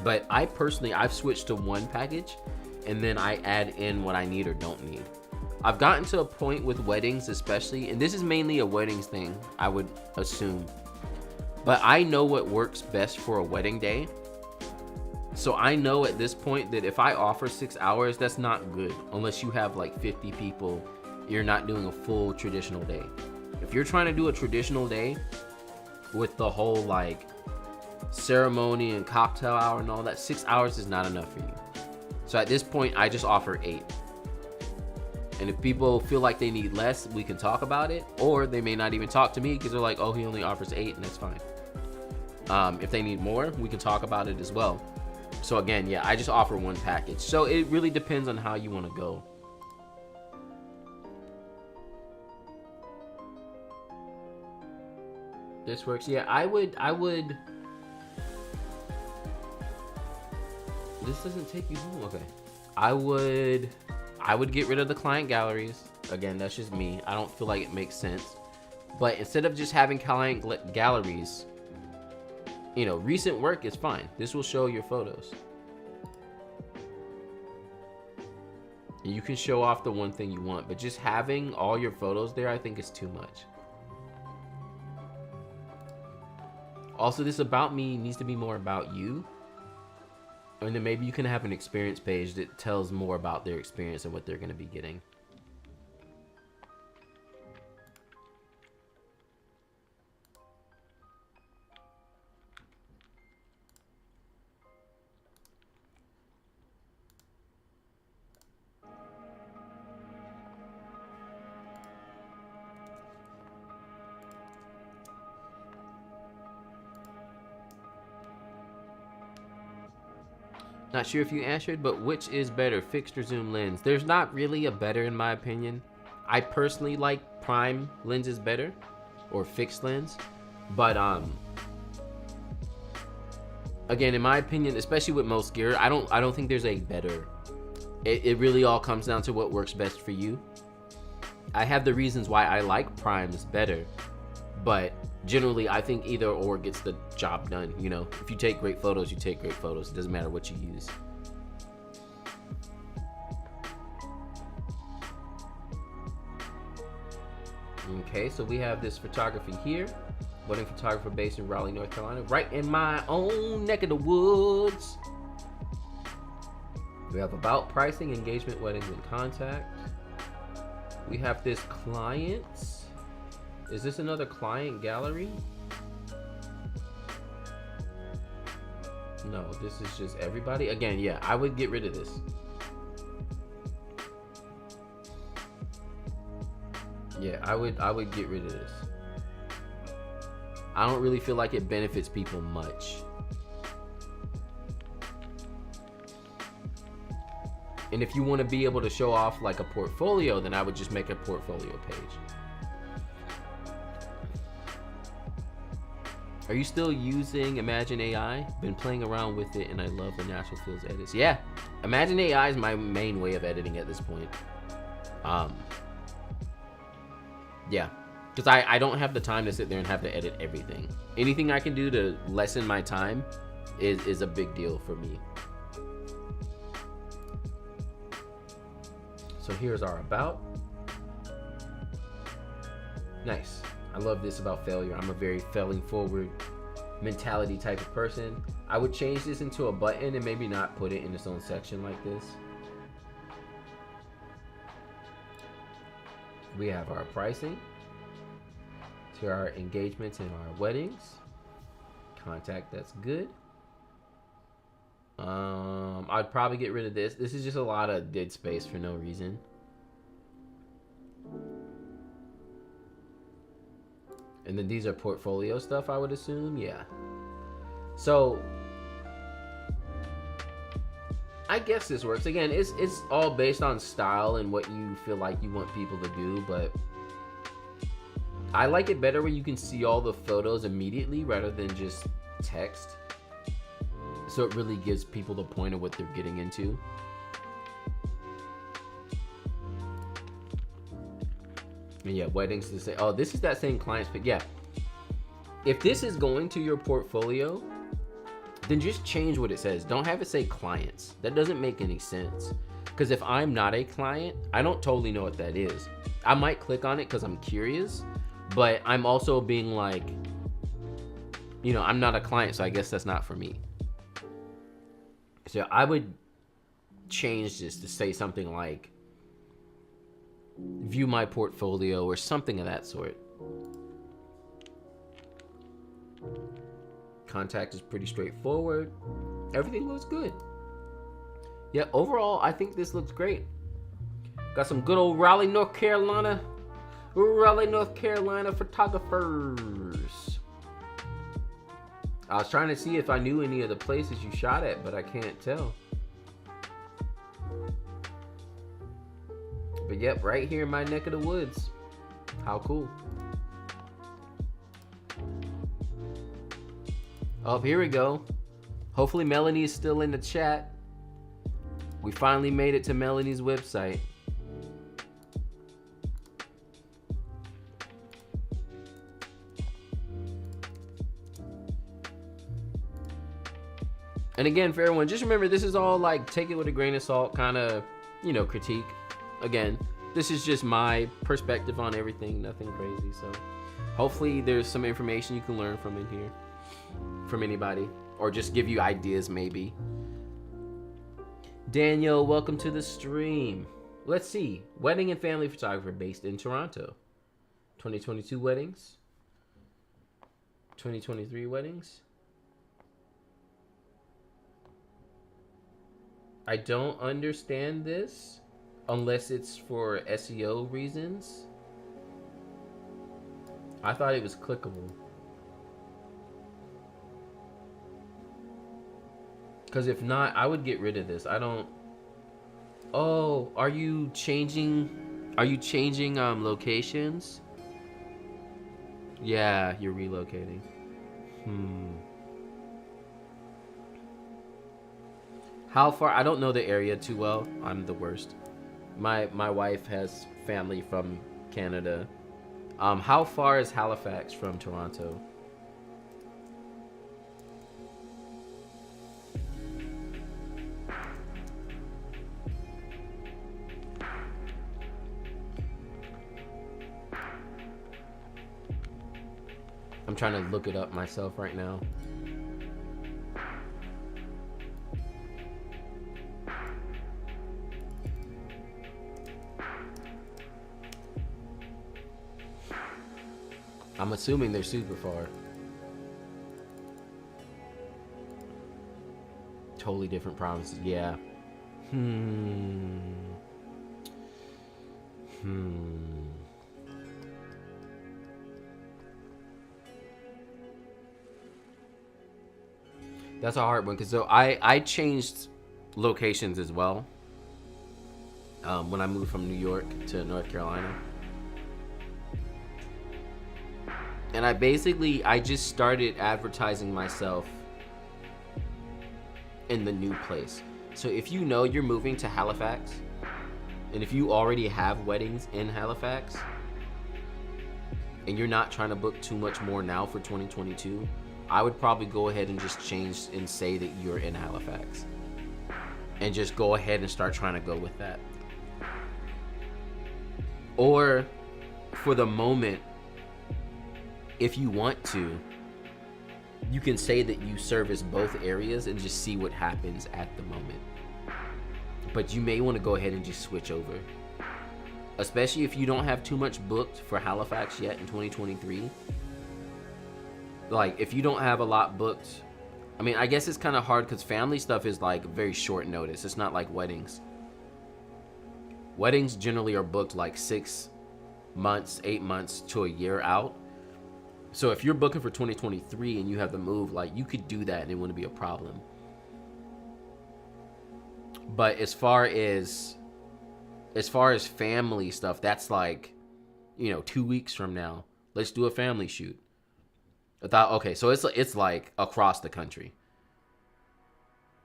But I personally, I've switched to 1 package, and then I add in what I need or don't need. I've gotten to a point with weddings especially, and this is mainly a weddings thing, I would assume. But I know what works best for a wedding day. So I know at this point that if I offer 6 hours, that's not good. Unless you have like 50 people, you're not doing a full traditional day. If you're trying to do a traditional day with the whole like ceremony and cocktail hour and all that, 6 hours is not enough for you. So at this point, I just offer 8. And if people feel like they need less, we can talk about it, or they may not even talk to me because they're like, oh, he only offers 8, and that's fine. If they need more, we can talk about it as well. So again, yeah, I just offer 1 package. So it really depends on how you want to go. This works. Yeah, I would. This doesn't take you home. Okay. I would get rid of the client galleries. Again, that's just me. I don't feel like it makes sense. But instead of just having client galleries, you know, recent work is fine. This will show your photos. And you can show off the one thing you want, but just having all your photos there, I think is too much. Also, this about me needs to be more about you. And then maybe you can have an experience page that tells more about their experience and what they're going to be getting. Not sure if you answered, but which is better, fixed or zoom lens? There's not really a better in my opinion. I personally like prime lenses better, or fixed lens. But again, in my opinion, especially with most gear, I don't think there's a better. It really all comes down to what works best for you. I have the reasons why I like primes better, but generally I think either or gets the job done. You know, if you take great photos, you take great photos. It doesn't matter what you use. Okay, so we have this photography here. Wedding photographer based in Raleigh, North Carolina, right in my own neck of the woods. We have about pricing, engagement, weddings, and contact. We have this clients. Is this another client gallery? No, this is just everybody. Again, yeah, I would get rid of this. Yeah, I would get rid of this. I don't really feel like it benefits people much. And if you want to be able to show off like a portfolio, then I would just make a portfolio page. Are you still using Imagine AI? Been playing around with it and I love the natural fields edits. Yeah, Imagine AI is my main way of editing at this point. Yeah, because I don't have the time to sit there and have to edit everything. Anything I can do to lessen my time is a big deal for me. So here's our about. Nice. I love this about failure. I'm a very failing forward mentality type of person. I would change this into a button and maybe not put it in its own section like this. We have our pricing. To our engagements and our weddings. Contact, that's good. I'd probably get rid of this. This is just a lot of dead space for no reason. And then these are portfolio stuff, I would assume. Yeah. So I guess this works. Again, it's all based on style and what you feel like you want people to do, but I like it better when you can see all the photos immediately rather than just text. So it really gives people the point of what they're getting into. And yeah, weddings to say, oh, this is that same client's pic. Yeah. If this is going to your portfolio, then just change what it says. Don't have it say clients. That doesn't make any sense. Because if I'm not a client, I don't totally know what that is. I might click on it because I'm curious, but I'm also being like, you know, I'm not a client, so I guess that's not for me. So I would change this to say something like, view my portfolio or something of that sort. Contact is pretty straightforward. Everything looks good. Yeah, overall, I think this looks great. Got some good old Raleigh, North Carolina photographers. I was trying to see if I knew any of the places you shot at, but I can't tell. But yep, right here in my neck of the woods. How cool. Oh, here we go. Hopefully Melanie is still in the chat. We finally made it to Melanie's website. And again, for everyone, just remember, this is all like, take it with a grain of salt, kind of, you know, critique. Again, this is just my perspective on everything, nothing crazy. So hopefully there's some information you can learn from in here, from anybody, or just give you ideas maybe. Daniel, welcome to the stream. Let's see. Wedding and family photographer based in Toronto. 2022 weddings. 2023 weddings. I don't understand this unless it's for SEO reasons. I thought it was clickable. Because if not, I would get rid of this. I don't... Oh, are you changing locations? Yeah, you're relocating. How far? I don't know the area too well. I'm the worst. My wife has family from Canada. How far is Halifax from Toronto? I'm trying to look it up myself right now. I'm assuming they're super far. Totally different provinces. Yeah. That's a hard one because so I changed locations as well when I moved from New York to North Carolina, and I just started advertising myself in the new place. So if you know you're moving to Halifax, and if you already have weddings in Halifax, and you're not trying to book too much more now for 2022, I would probably go ahead and just change and say that you're in Halifax. And just go ahead and start trying to go with that. Or, for the moment, if you want to, you can say that you service both areas and just see what happens at the moment. But you may want to go ahead and just switch over. Especially if you don't have too much booked for Halifax yet in 2023. Like, if you don't have a lot booked, I mean, I guess it's kind of hard because family stuff is like very short notice. It's not like weddings. Weddings generally are booked like 6 months, 8 months to a year out. So if you're booking for 2023 and you have the move, like, you could do that and it wouldn't be a problem. But as far as family stuff, that's like, 2 weeks from now. Let's do a family shoot. I thought, okay, so it's like across the country.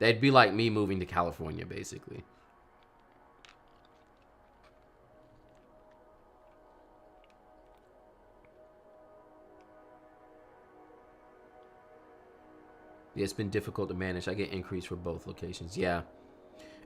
That'd be like me moving to California, basically. Yeah, it's been difficult to manage. I get increase for both locations. Yeah.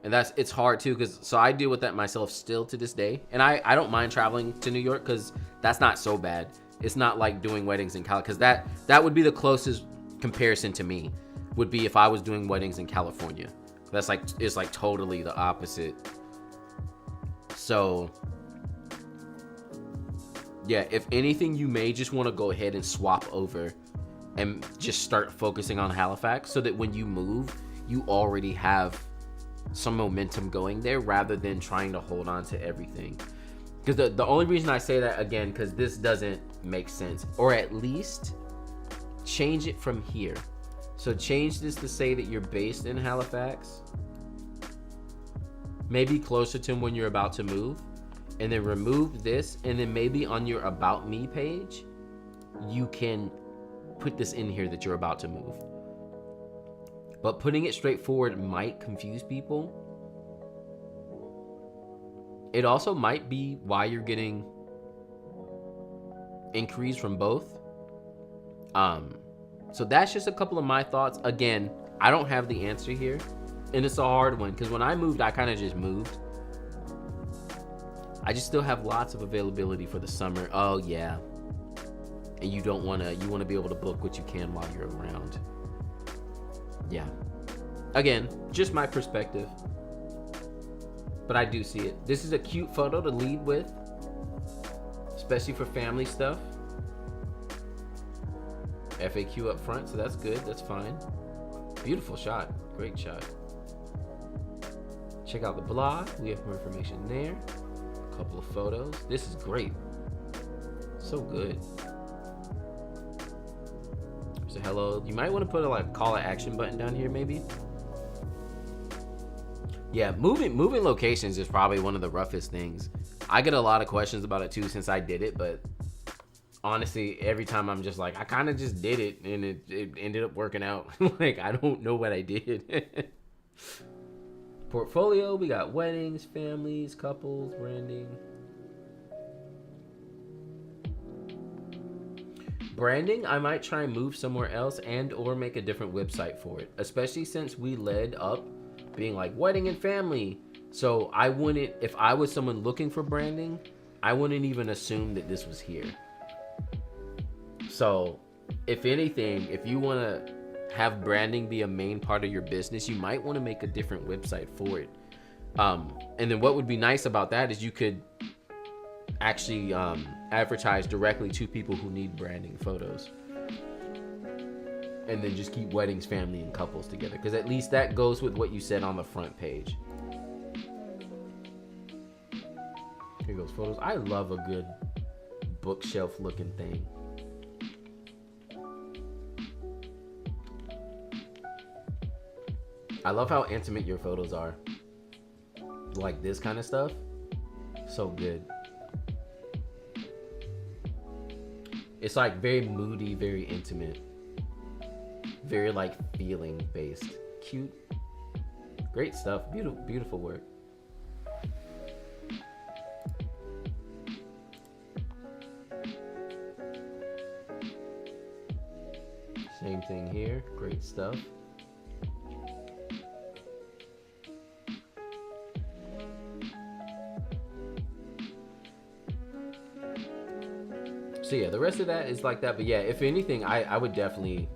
And it's hard too, because so I deal with that myself still to this day. And I don't mind traveling to New York because that's not so bad. It's not like doing weddings in California, because that would be the closest comparison to me, would be if I was doing weddings in California. It's like totally the opposite. So yeah, if anything, you may just want to go ahead and swap over and just start focusing on Halifax so that when you move, you already have some momentum going there rather than trying to hold on to everything. Because the only reason I say that, again, because this doesn't make sense, or at least change it from here. So change this to say that you're based in Halifax, maybe closer to when you're about to move, and then remove this, and then maybe on your About Me page, you can put this in here that you're about to move. But putting it straightforward might confuse people. It also might be why you're getting inquiries from both. So that's just a couple of my thoughts. Again, I don't have the answer here, and it's a hard one because when I moved, I kind of just moved. I just still have lots of availability for the summer. Oh yeah, and you want to be able to book what you can while you're around. Yeah. Again, just my perspective. But I do see it. This is a cute photo to lead with, especially for family stuff. FAQ up front, so that's good. That's fine. Beautiful shot. Great shot. Check out the blog. We have more information there. A couple of photos. This is great. So good. So hello. You might want to put a call to action button down here, maybe. Yeah, moving locations is probably one of the roughest things. I get a lot of questions about it too since I did it, but honestly, every time I'm just like, I kind of just did it and it ended up working out. Like, I don't know what I did. Portfolio, we got weddings, families, couples, branding. Branding, I might try and move somewhere else and or make a different website for it, especially since we led up being like wedding and family. So I wouldn't, if I was someone looking for branding, I wouldn't even assume that this was here. So if anything, if you want to have branding be a main part of your business, you might want to make a different website for it. And then what would be nice about that is you could actually advertise directly to people who need branding photos. and then just keep weddings, family, and couples together, because at least that goes with what you said on the front page. Here goes photos. I love a good bookshelf looking thing. I love how intimate your photos are. Like this kind of stuff. So good. It's like very moody, very intimate. Very like feeling based. Cute. Great stuff. Beautiful, beautiful work. Same thing here. Great stuff. So yeah, the rest of that is like that. But yeah, if anything, I would definitely,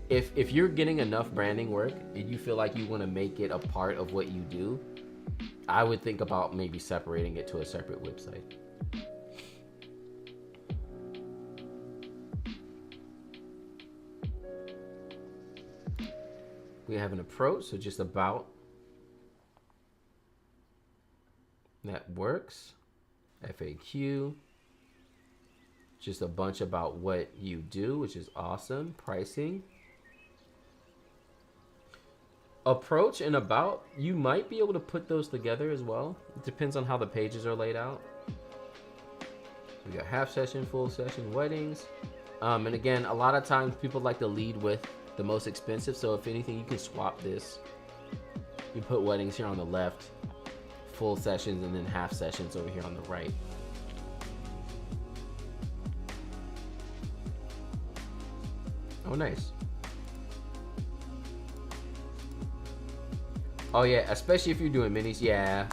if you're getting enough branding work and you feel like you want to make it a part of what you do, I would think about maybe separating it to a separate website. We have an approach, so just about. That works. FAQ. Just a bunch about what you do, which is awesome. Pricing. Approach and about, you might be able to put those together as well. It depends on how the pages are laid out. We got half session, full session, weddings. And again, a lot of times people like to lead with the most expensive, so if anything, you can swap this. You put weddings here on the left, full sessions, and then half sessions over here on the right. Oh, nice. Oh yeah, especially if you're doing minis. Yeah,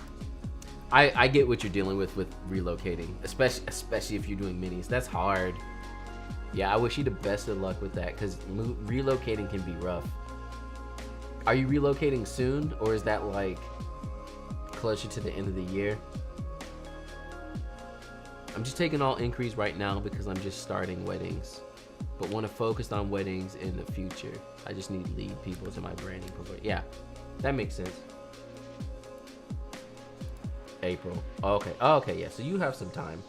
I get what you're dealing with relocating, especially if you're doing minis. That's hard. Yeah, I wish you the best of luck with that, because relocating can be rough. Are you relocating soon, or is that like closer to the end of the year? I'm just taking all inquiries right now because I'm just starting weddings, but want to focus on weddings in the future. I just need lead people to my branding program. Yeah, that makes sense. April. Okay. Okay. Yeah. So you have some time.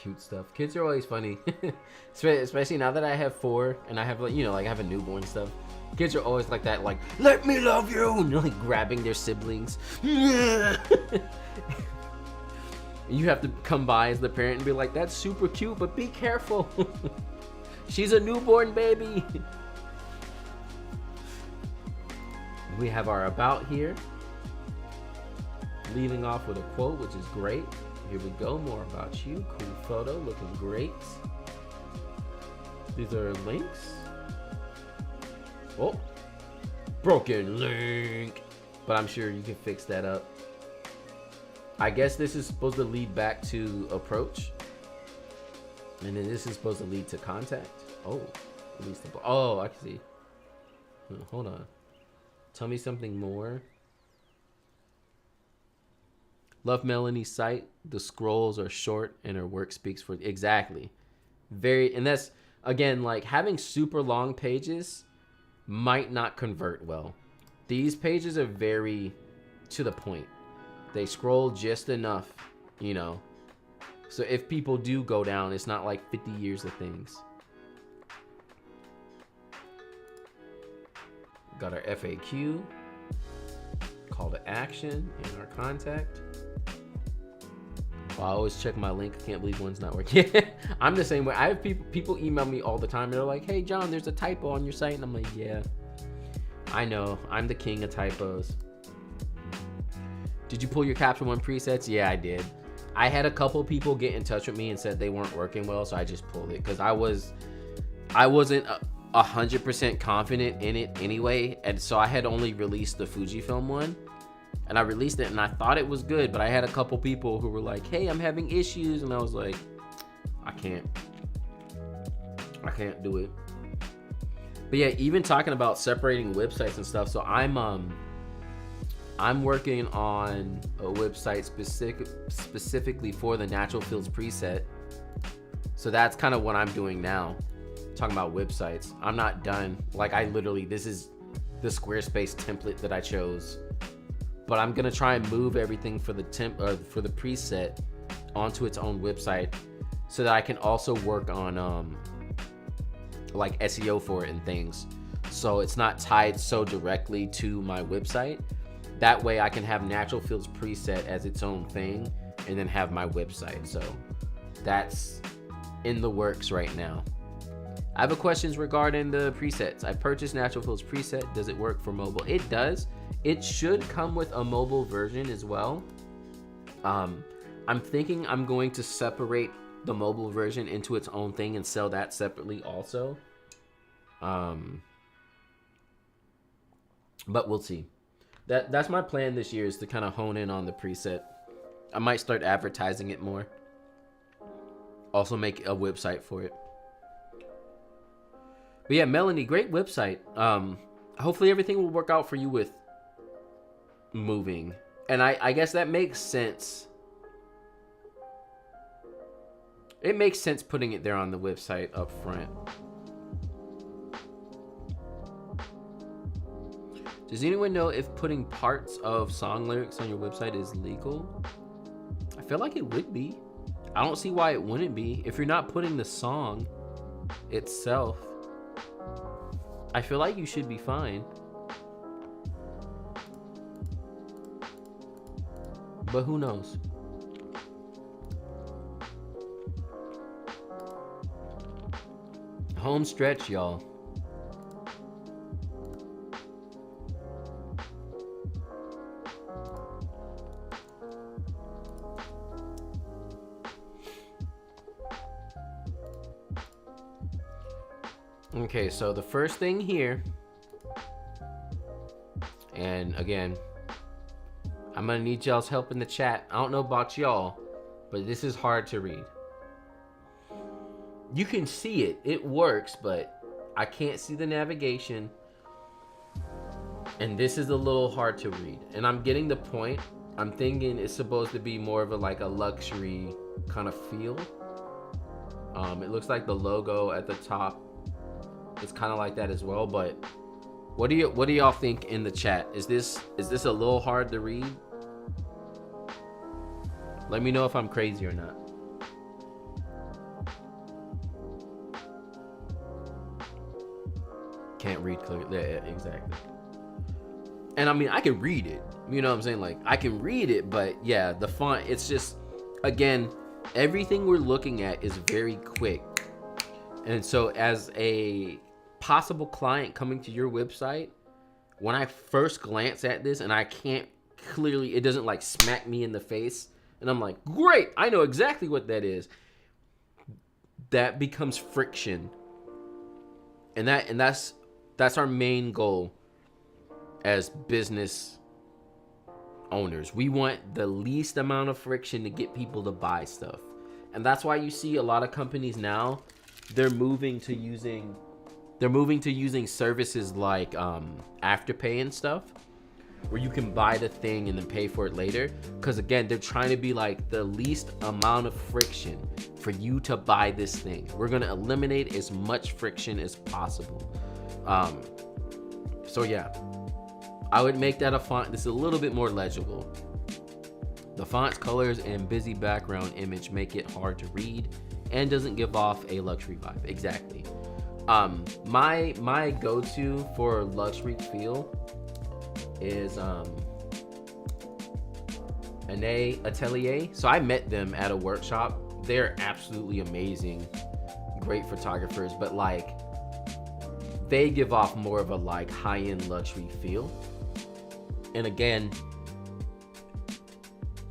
Cute stuff. Kids are always funny. Especially now that I have 4 and I have, like, you know, like I have a newborn stuff. Kids are always like that, like, let me love you, and they're like grabbing their siblings. You have to come by as the parent and be like, that's super cute, but be careful. She's a newborn baby. We have our about here, leading off with a quote, which is great. Here we go, more about you. Cool photo, looking great. These are links. Oh, broken link. But I'm sure you can fix that up. I guess this is supposed to lead back to approach. And then this is supposed to lead to contact. Oh, at least oh, I can see. Hold on. Tell me something more. Love Melanie's site. The scrolls are short and her work speaks for exactly. Very, and that's again like having super long pages might not convert well. These pages are very to the point. They scroll just enough, you know. So if people do go down, it's not like 50 years of things. Got our FAQ, call to action, and our contact. I always check my link. I can't believe one's not working. I'm the same way. I have people email me all the time. They're like, hey, John, there's a typo on your site. And I'm like, yeah, I know. I'm the king of typos. Did you pull your Capture One presets? Yeah, I did. I had a couple people get in touch with me and said they weren't working well, so I just pulled it because I wasn't 100% confident in it anyway. And so I had only released the Fujifilm one. And I released it and I thought it was good, but I had a couple people who were like, hey, I'm having issues. And I was like, I can't do it. But yeah, even talking about separating websites and stuff. So I'm I'm working on a website specifically for the natural fields preset. So that's kind of what I'm doing now. Talking about websites. I'm not done. Like this is the Squarespace template that I chose. But I'm gonna try and move everything for the for the preset onto its own website, so that I can also work on like SEO for it and things. So it's not tied so directly to my website. That way I can have natural fields preset as its own thing and then have my website. So that's in the works right now. I have a questions regarding the presets. I purchased natural fields preset. Does it work for mobile? It does. It should come with a mobile version as well. I'm thinking I'm going to separate the mobile version into its own thing and sell that separately also. But we'll see. That's my plan this year, is to kind of hone in on the preset. I might start advertising it more. Also make a website for it. But yeah, Melanie, great website. Hopefully everything will work out for you with moving. And I guess that makes sense. It makes sense putting it there on the website up front. Does anyone know if putting parts of song lyrics on your website is legal? I feel like it would be. I don't see why it wouldn't be. If you're not putting the song itself, I feel like you should be fine. But who knows? Home stretch, y'all. Okay, so the first thing here, and again, I'm gonna need y'all's help in the chat. I don't know about y'all, but this is hard to read. You can see it, it works, but I can't see the navigation. And this is a little hard to read. And I'm getting the point. I'm thinking it's supposed to be more of a luxury kind of feel. It looks like the logo at the top, it's kind of like that as well. But what do y'all think in the chat? Is this a little hard to read? Let me know if I'm crazy or not. Can't read clearly. Yeah, exactly. And I mean, I can read it. You know what I'm saying? Like, I can read it, but yeah, the font, it's just, again, everything we're looking at is very quick. And so as a possible client coming to your website, when I first glance at this and I can't clearly, it doesn't like smack me in the face, and I'm like, great, I know exactly what that is. That becomes friction. And that's our main goal as business owners. We want the least amount of friction to get people to buy stuff. And that's why you see a lot of companies now, they're moving to using services like Afterpay and stuff, where you can buy the thing and then pay for it later. Because again, they're trying to be like the least amount of friction for you to buy this thing. We're going to eliminate as much friction as possible. So yeah, I would make that a font that's a little bit more legible. The font's colors and busy background image make it hard to read and doesn't give off a luxury vibe. Exactly. My go-to for luxury feel is Atelier. So I met them at a workshop. They're absolutely amazing, great photographers, but like they give off more of a like high-end luxury feel. And again,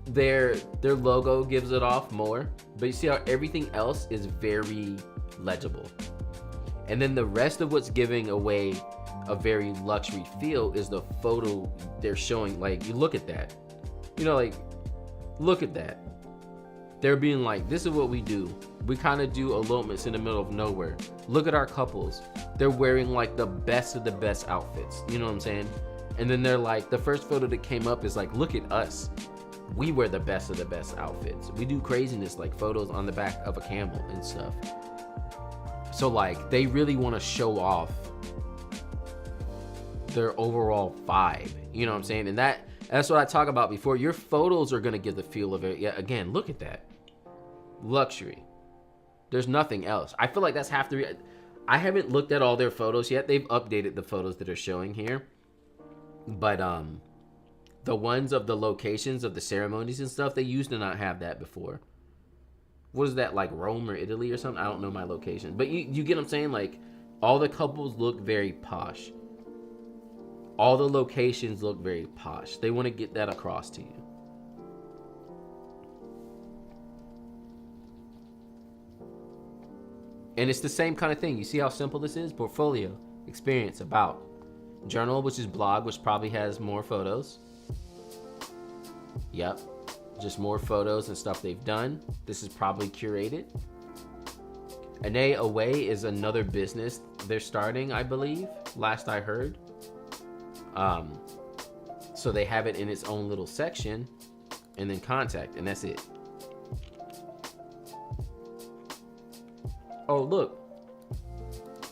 their logo gives it off more, but you see how everything else is very legible. And then the rest of what's giving away a very luxury feel is the photo they're showing. Like, you look at that, you know, like, look at that. They're being like, this is what we do. We kind of do elopements in the middle of nowhere. Look at our couples. They're wearing like the best of the best outfits. You know what I'm saying? And then they're like, the first photo that came up is like, look at us. We wear the best of the best outfits. We do craziness, like photos on the back of a camel and stuff. So like, they really want to show off their overall vibe. You know what I'm saying? And that's what I talk about before. Your photos are going to give the feel of it. Yeah, again, look at that. Luxury. There's nothing else. I feel like that's half the... I haven't looked at all their photos yet. They've updated the photos that are showing here. But the ones of the locations of the ceremonies and stuff, they used to not have that before. What is that, like Rome or Italy or something? I don't know my location. But you get what I'm saying? Like, all the couples look very posh. All the locations look very posh. They want to get that across to you. And it's the same kind of thing. You see how simple this is? Portfolio, experience, about. Journal, which is blog, which probably has more photos. Yep. Just more photos and stuff they've done. This is probably curated. A Day Away is another business they're starting, I believe. Last I heard. So they have it in its own little section. And then contact. And that's it. Oh, look.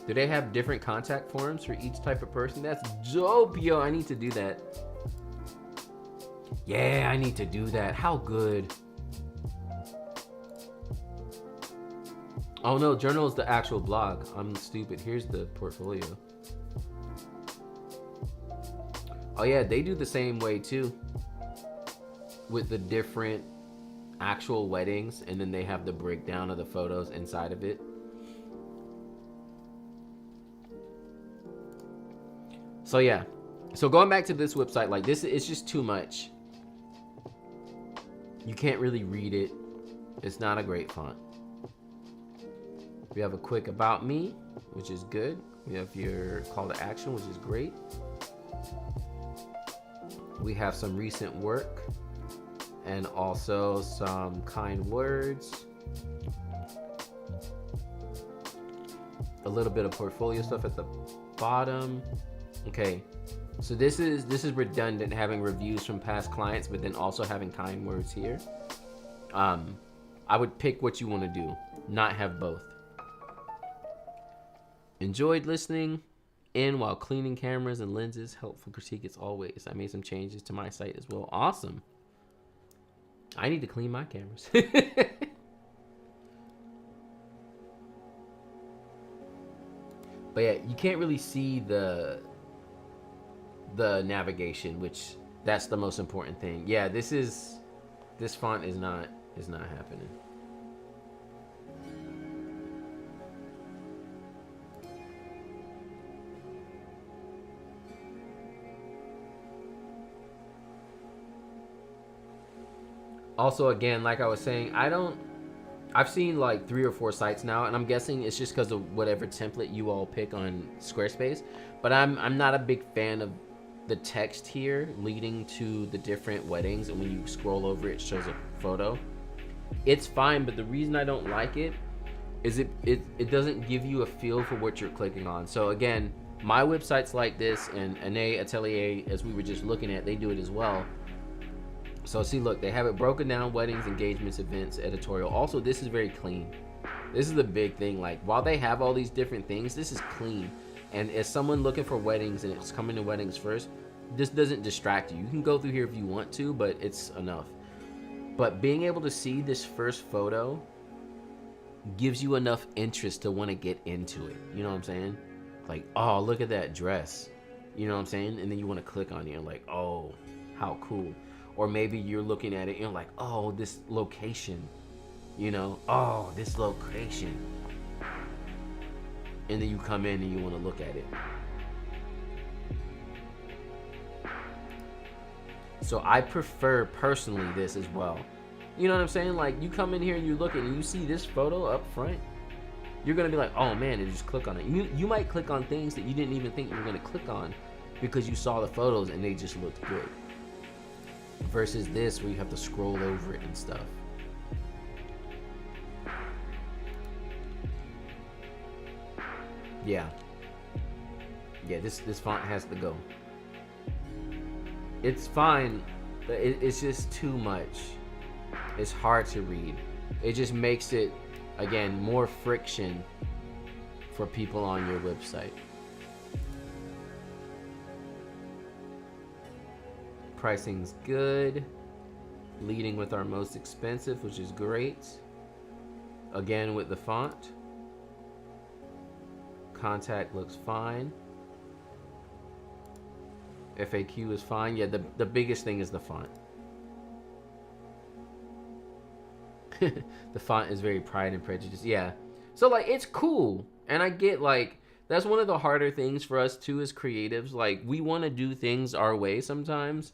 Do they have different contact forms for each type of person? That's dope, yo. I need to do that. Yeah, I need to do that. How good. Oh, no. Journal is the actual blog. I'm stupid. Here's the portfolio. Oh, yeah. They do the same way, too. With the different actual weddings. And then they have the breakdown of the photos inside of it. So yeah, so going back to this website, like this, it's just too much. You can't really read it. It's not a great font. We have a quick about me, which is good. We have your call to action, which is great. We have some recent work and also some kind words. A little bit of portfolio stuff at the bottom. Okay, so this is redundant, having reviews from past clients, but then also having kind words here. I would pick what you want to do, not have both. Enjoyed listening in while cleaning cameras and lenses. Helpful critique as always. I made some changes to my site as well. Awesome. I need to clean my cameras. But yeah, you can't really see the navigation, which that's the most important thing. Yeah, this font is not happening. Also, again, like I was saying, I've seen like 3 or 4 sites now, and I'm guessing it's just because of whatever template you all pick on Squarespace. But I'm not a big fan of the text here leading to the different weddings, and when you scroll over it shows a photo. It's fine, but the reason I don't like it is it doesn't give you a feel for what you're clicking on. So again, my website's like this, and Ane Atelier, as we were just looking at, they do it as well. So see, look, they have it broken down: weddings, engagements, events, editorial. Also, this is very clean. This is the big thing. Like, while they have all these different things, this is clean. And as someone looking for weddings and it's coming to weddings first, this doesn't distract you. You can go through here if you want to, but it's enough. But being able to see this first photo gives you enough interest to want to get into it. You know what I'm saying? Like, oh, look at that dress. You know what I'm saying? And then you want to click on it and like, oh, how cool. Or maybe you're looking at it and you're like, oh, this location. You know, oh, this location. And then you come in and you want to look at it. So I prefer personally this as well. You know what I'm saying? Like, you come in here and you look and you see this photo up front, you're going to be like, oh man, and just click on it. You might click on things that you didn't even think you were going to click on because you saw the photos and they just looked good. Versus this where you have to scroll over it and stuff. Yeah, this font has to go. It's fine, but it's just too much. It's hard to read. It just makes it, again, more friction for people on your website. Pricing's good. Leading with our most expensive, which is great. Again, with the font. Contact looks fine. FAQ is fine. Yeah, the biggest thing is the font. The font is very Pride and Prejudice. Yeah. So, like, it's cool. And I get, like, that's one of the harder things for us, too, as creatives. Like, we want to do things our way sometimes,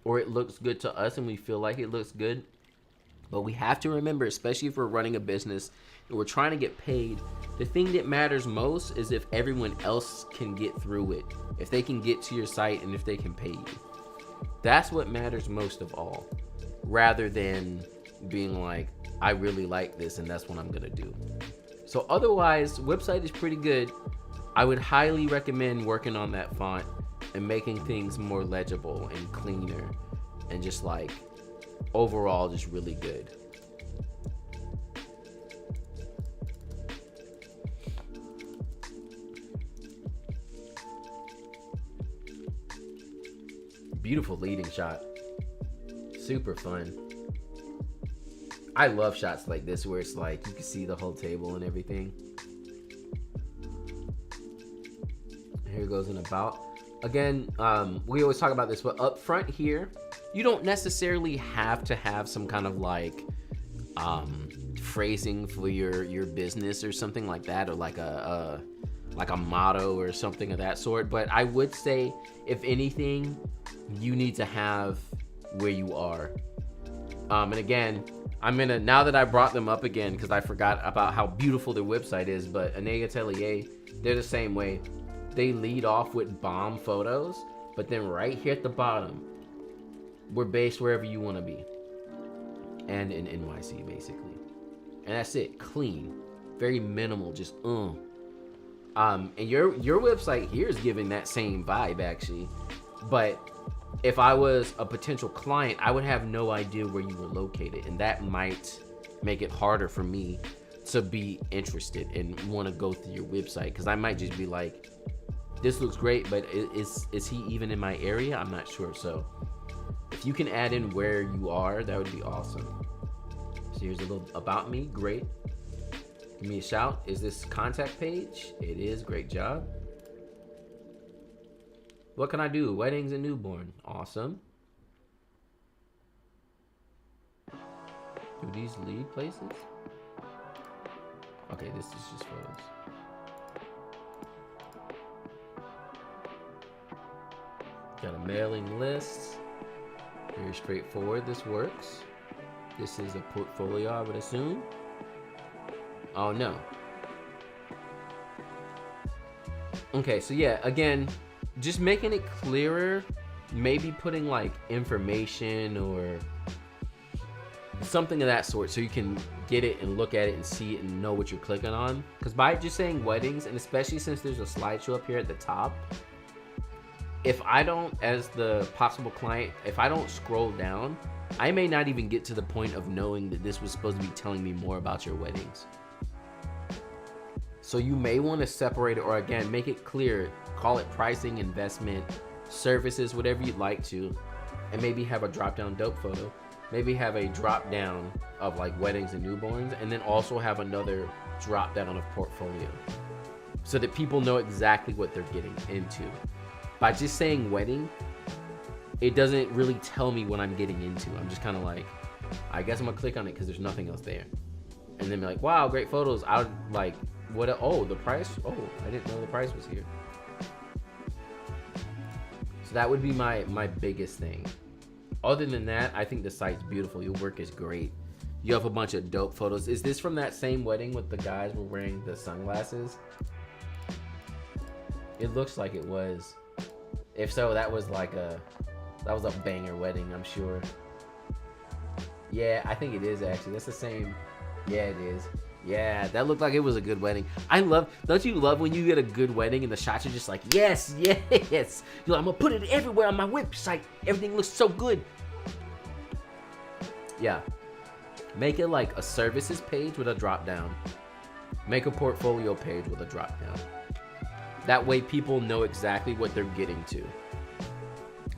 or it looks good to us and we feel like it looks good. But we have to remember, especially if we're running a business and we're trying to get paid, the thing that matters most is if everyone else can get through it. If they can get to your site and if they can pay you. That's what matters most of all. Rather than being like, I really like this and that's what I'm going to do. So otherwise, website is pretty good. I would highly recommend working on that font and making things more legible and cleaner and just like overall just really good. Beautiful leading shot. Super fun. I love shots like this where it's like you can see the whole table and everything. Here goes an about. Again, we always talk about this, but up front here, you don't necessarily have to have some kind of like phrasing for your business or something like that, or like a motto or something of that sort. But I would say, if anything, you need to have where you are. And again, I'm gonna, now that I brought them up again, because I forgot about how beautiful their website is, but Anega Atelier, they're the same way. They lead off with bomb photos, but then right here at the bottom, we're based wherever you want to be. And in NYC, basically. And that's it. Clean. Very minimal. Just, And your website here is giving that same vibe, actually. But if I was a potential client, I would have no idea where you were located. And that might make it harder for me to be interested and want to go through your website. Because I might just be like, this looks great, but is he even in my area? I'm not sure. So if you can add in where you are, that would be awesome. So here's a little about me. Great. Give me a shout. Is this contact page? It is. Great job. What can I do? Weddings and newborn. Awesome. Do these lead places? Okay, this is just photos. Got a mailing list. Very straightforward. This works. This is a portfolio, I would assume. Oh, no. Okay, so yeah, again, just making it clearer. Maybe putting like information or something of that sort so you can get it and look at it and see it and know what you're clicking on. Because by just saying weddings, and especially since there's a slideshow up here at the top, if I don't, as the possible client, if I don't scroll down, I may not even get to the point of knowing that this was supposed to be telling me more about your weddings. So you may want to separate it, or again, make it clear. Call it pricing, investment, services, whatever you'd like to. And maybe have a drop-down dope photo. Maybe have a drop-down of like weddings and newborns. And then also have another drop-down of portfolio. So that people know exactly what they're getting into. By just saying wedding, it doesn't really tell me what I'm getting into. I'm just kind of like, I guess I'm gonna click on it because there's nothing else there. And then be like, wow, great photos. I would like, what, oh, the price? Oh, I didn't know the price was here. So that would be my biggest thing. Other than that, I think the site's beautiful. Your work is great. You have a bunch of dope photos. Is this from that same wedding with the guys were wearing the sunglasses? It looks like it was. If so, that was a banger wedding, I'm sure. Yeah, I think it is actually. That's the same. Yeah, it is. Yeah, that looked like it was a good wedding. I love, don't you love when you get a good wedding and the shots are just like, yes, yes. You're like, I'm gonna put it everywhere on my website. Everything looks so good. Yeah. Make it like a services page with a drop down. Make a portfolio page with a drop down. That way people know exactly what they're getting to.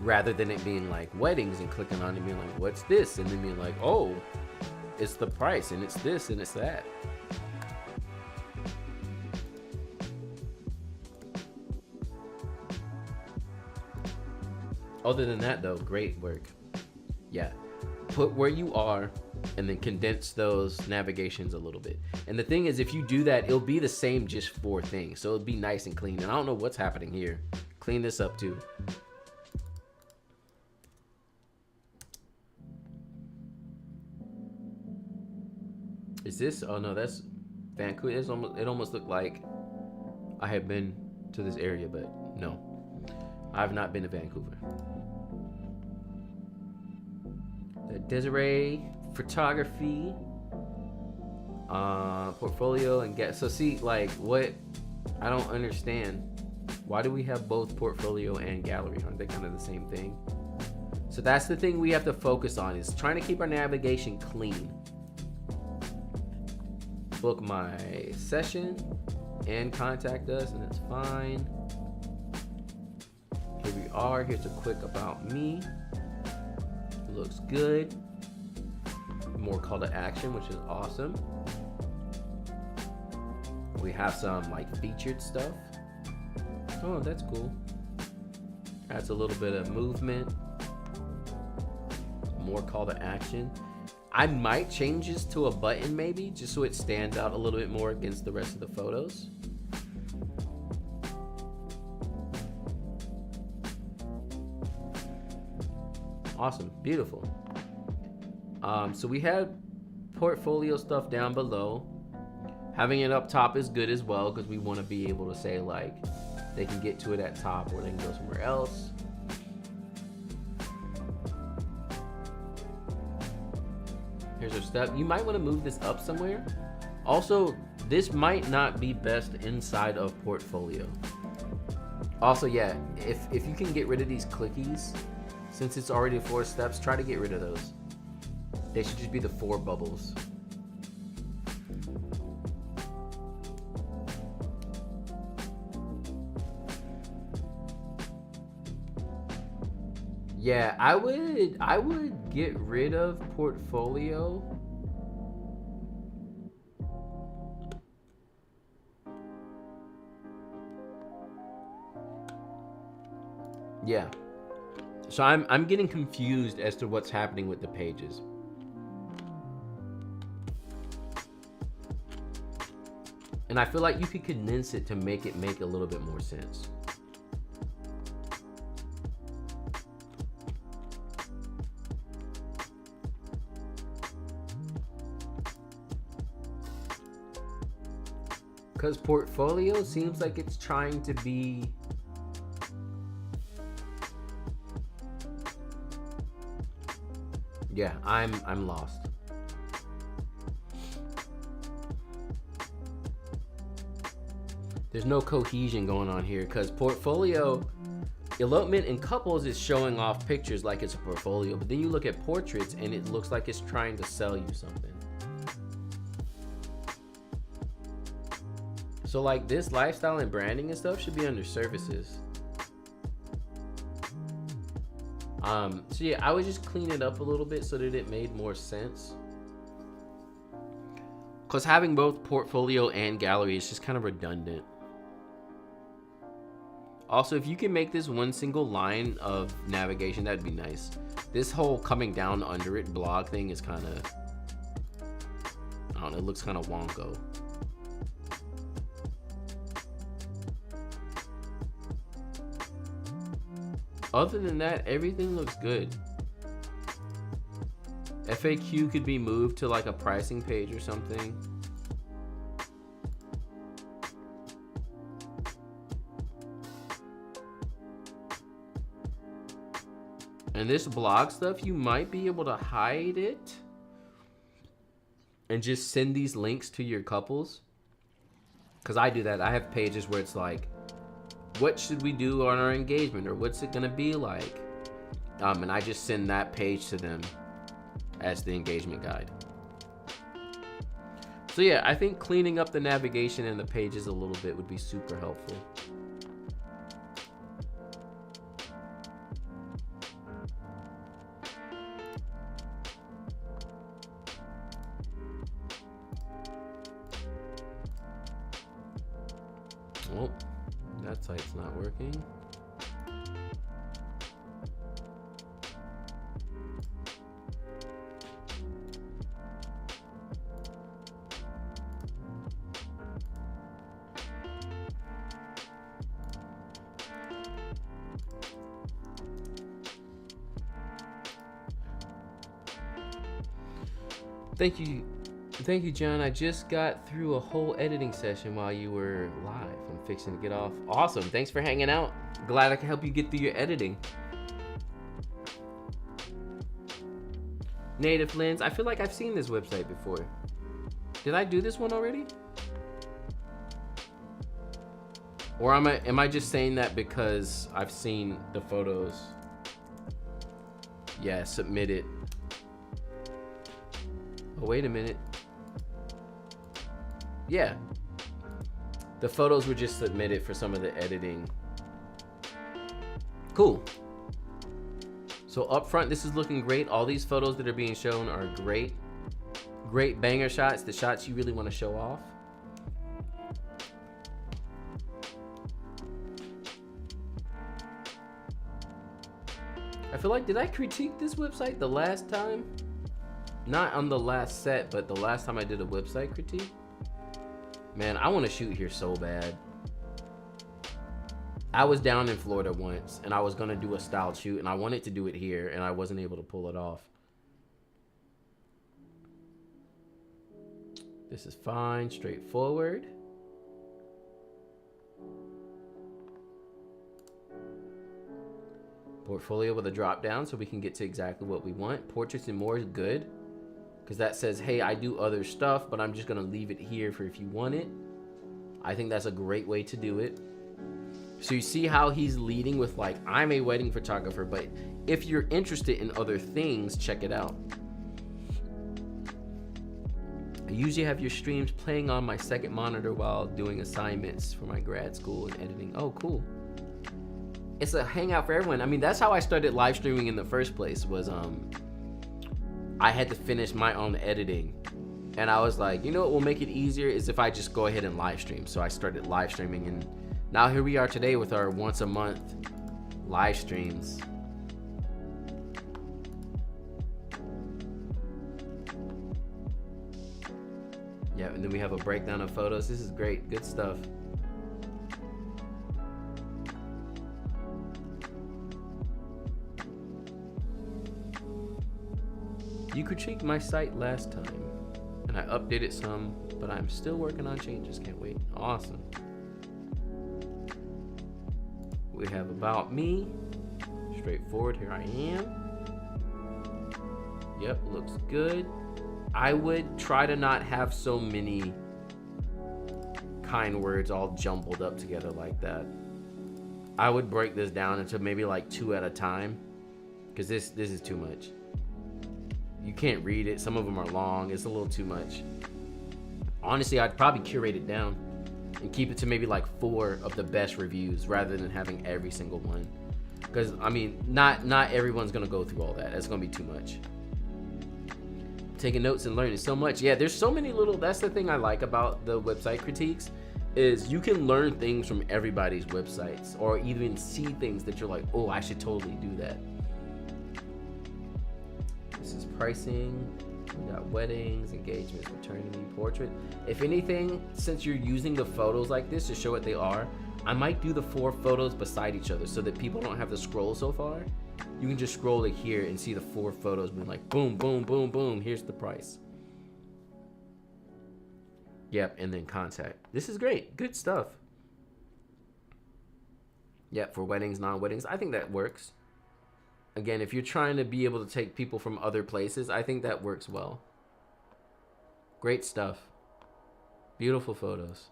Rather than it being like weddings and clicking on it and being like, what's this? And then being like, oh, it's the price and it's this and it's that. Other than that though, great work. Yeah. Put where you are and then condense those navigations a little bit. And the thing is, if you do that, it'll be the same just for things. So it'll be nice and clean. And I don't know what's happening here. Clean this up too. Is this? Oh no, that's Vancouver. It almost looked like I have been to this area, but no, I've not been to Vancouver. Desiree photography, portfolio and get. So see, like, what I don't understand. Why do we have both portfolio and gallery? Aren't they kind of the same thing? So that's the thing we have to focus on, is trying to keep our navigation clean. Book my session and contact us, and it's fine. Here we are. Here's a quick about me. Looks good. More call to action, which is awesome. We have some like featured stuff. Oh, that's cool. Adds a little bit of movement. More call to action. I might change this to a button maybe, just so it stands out a little bit more against the rest of the photos. Awesome, beautiful. So we had portfolio stuff down below. Having it up top is good as well, because we want to be able to say like they can get to it at top or they can go somewhere else. Here's our step. You might want to move this up somewhere. Also, this might not be best inside of portfolio. Also, yeah, if you can get rid of these clickies, since it's already 4 steps, try to get rid of those. They should just be the 4 bubbles. Yeah, I would get rid of portfolio. Yeah. So I'm getting confused as to what's happening with the pages. And I feel like you could condense it to make it make a little bit more sense. Because portfolio seems like it's trying to be yeah, I'm lost. There's no cohesion going on here, because portfolio, elopement and couples is showing off pictures like it's a portfolio, but then you look at portraits and it looks like it's trying to sell you something. So like this lifestyle and branding and stuff should be under services. So yeah, I would just clean it up a little bit so that it made more sense. Because having both portfolio and gallery is just kind of redundant. Also, if you can make this one single line of navigation, that'd be nice. This whole coming down under it blog thing is kind of, I don't know, it looks kind of wonko. Other than that, everything looks good. FAQ could be moved to like a pricing page or something. And this blog stuff, you might be able to hide it and just send these links to your couples. Because I do that. I have pages where it's like, what should we do on our engagement, or what's it gonna be like? And I just send that page to them as the engagement guide. So yeah, I think cleaning up the navigation and the pages a little bit would be super helpful. Well, that site's not working. Thank you, John. I just got through a whole editing session while you were live. I'm fixing to get off. Awesome. Thanks for hanging out. Glad I can help you get through your editing. Native Lens. I feel like I've seen this website before. Did I do this one already? Or am I just saying that because I've seen the photos? Yeah, submit it. Oh, wait a minute. Yeah. The photos were just submitted for some of the editing. Cool. So up front, this is looking great. All these photos that are being shown are great. Great banger shots, the shots you really want to show off. I feel like, did I critique this website the last time? Not on the last set, but the last time I did a website critique. Man, I want to shoot here so bad. I was down in Florida once, and I was going to do a style shoot, and I wanted to do it here, and I wasn't able to pull it off. This is fine, straightforward. Portfolio with a drop down so we can get to exactly what we want. Portraits and more is good, because that says, hey, I do other stuff, but I'm just going to leave it here for if you want it. I think that's a great way to do it. So you see how he's leading with like, I'm a wedding photographer, but if you're interested in other things, check it out. I usually have your streams playing on my second monitor while doing assignments for my grad school and editing. Oh, cool. It's a hangout for everyone. I mean, that's how I started live streaming in the first place, was I had to finish my own editing. And I was like, you know what will make it easier is if I just go ahead and live stream. So I started live streaming, and now here we are today with our once a month live streams. Yeah, and then we have a breakdown of photos. This is great, good stuff. You critiqued my site last time, and I updated some, but I'm still working on changes. Can't wait. Awesome. We have about me. Straightforward. Here I am. Yep, looks good. I would try to not have so many kind words all jumbled up together like that. I would break this down into maybe like 2 at a time, because this is too much. You can't read it. Some of them are long. It's a little too much. Honestly, I'd probably curate it down and keep it to maybe like 4 of the best reviews rather than having every single one. Because, I mean, not everyone's going to go through all that. That's going to be too much. Taking notes and learning so much. Yeah, there's so many little... That's the thing I like about the website critiques, is you can learn things from everybody's websites, or even see things that you're like, oh, I should totally do that. This is pricing. We got weddings, engagements, maternity, portrait. If anything, since you're using the photos like this to show what they are, I might do the 4 photos beside each other so that people don't have to scroll so far. You can just scroll it here and see the 4 photos being like, boom, boom, boom, boom. Here's the price. Yep, and then contact. This is great. Good stuff. Yep, for weddings, non-weddings. I think that works. Again, if you're trying to be able to take people from other places, I think that works well. Great stuff. Beautiful photos.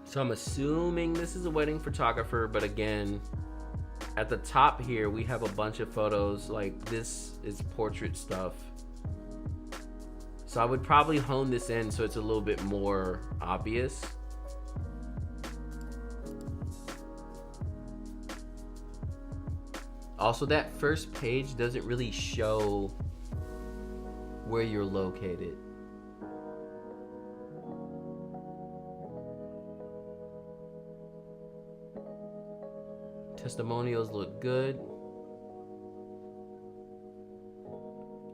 So I'm assuming this is a wedding photographer, but again, at the top here, we have a bunch of photos. Like, this is portrait stuff. So I would probably hone this in so it's a little bit more obvious. Also, that first page doesn't really show where you're located. Testimonials look good.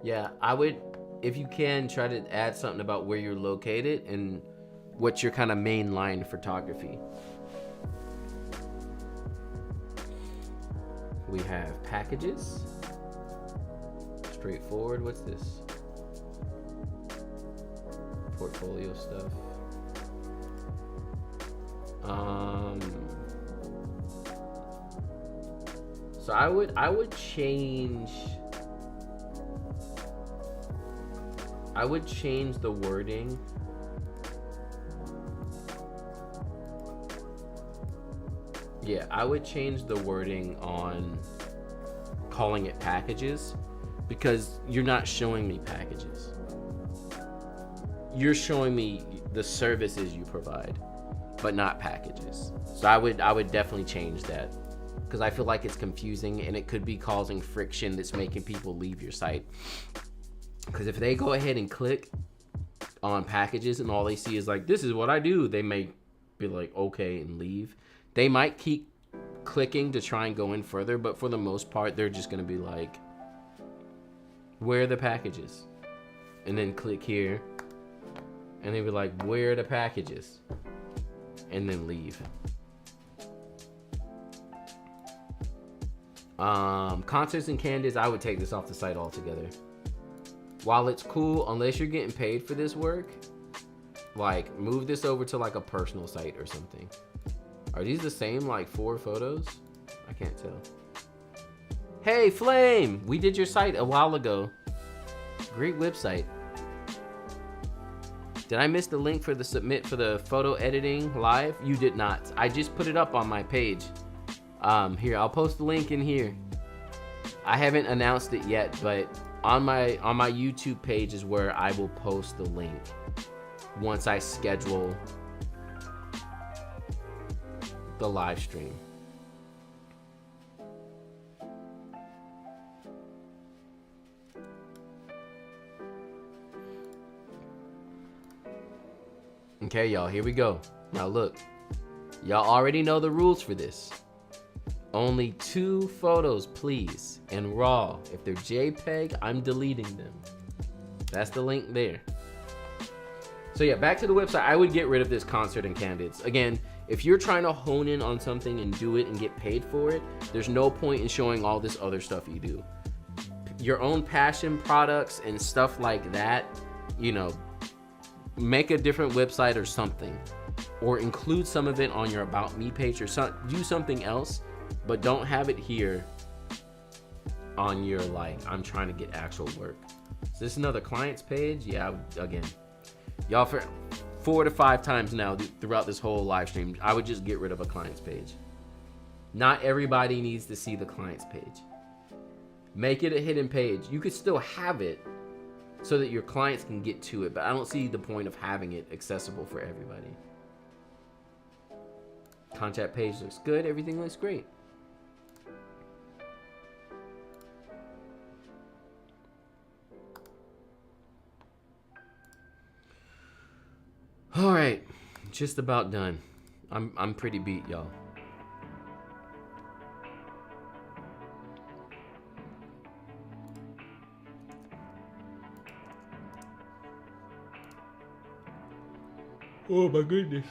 Yeah, I would, if you can, try to add something about where you're located and what's your kind of main line photography. We have packages. Straightforward. What's this? Portfolio stuff. So I would change the wording. Yeah, I would change the wording on calling it packages, because you're not showing me packages. You're showing me the services you provide, but not packages. So I would definitely change that, because I feel like it's confusing and it could be causing friction that's making people leave your site. Because if they go ahead and click on packages and all they see is like, this is what I do, they may be like, okay, and leave. They might keep clicking to try and go in further, but for the most part, they're just going to be like, where are the packages? And then click here, and they be like, where are the packages? And then leave. Concerts and candidates, I would take this off the site altogether. While it's cool, unless you're getting paid for this work, like, move this over to like a personal site or something. Are these the same, like, 4 photos? I can't tell. Hey, Flame! We did your site a while ago. Great website. Did I miss the link for the submit for the photo editing live? You did not. I just put it up on my page. Here, I'll post the link in here. I haven't announced it yet, but on my YouTube page is where I will post the link once I schedule the live stream. Okay, y'all, here we go. Now look, y'all already know the rules for this. Only 2 photos, please, and raw. If they're JPEG, I'm deleting them. That's the link there. So yeah, back to the website. I would get rid of this concert and candidates. Again, if you're trying to hone in on something and do it and get paid for it, there's no point in showing all this other stuff you do. Your own passion products and stuff like that, you know, make a different website or something, or include some of it on your About Me page, or do something else, but don't have it here on your, like, I'm trying to get actual work. Is this another client's page? Yeah, again, y'all, for 4 to 5 times now throughout this whole live stream, I would just get rid of a client's page. Not everybody needs to see the client's page. Make it a hidden page. You could still have it so that your clients can get to it, but I don't see the point of having it accessible for everybody. Contact page looks good. Everything looks great. All right, just about done. I'm pretty beat, y'all. Oh my goodness.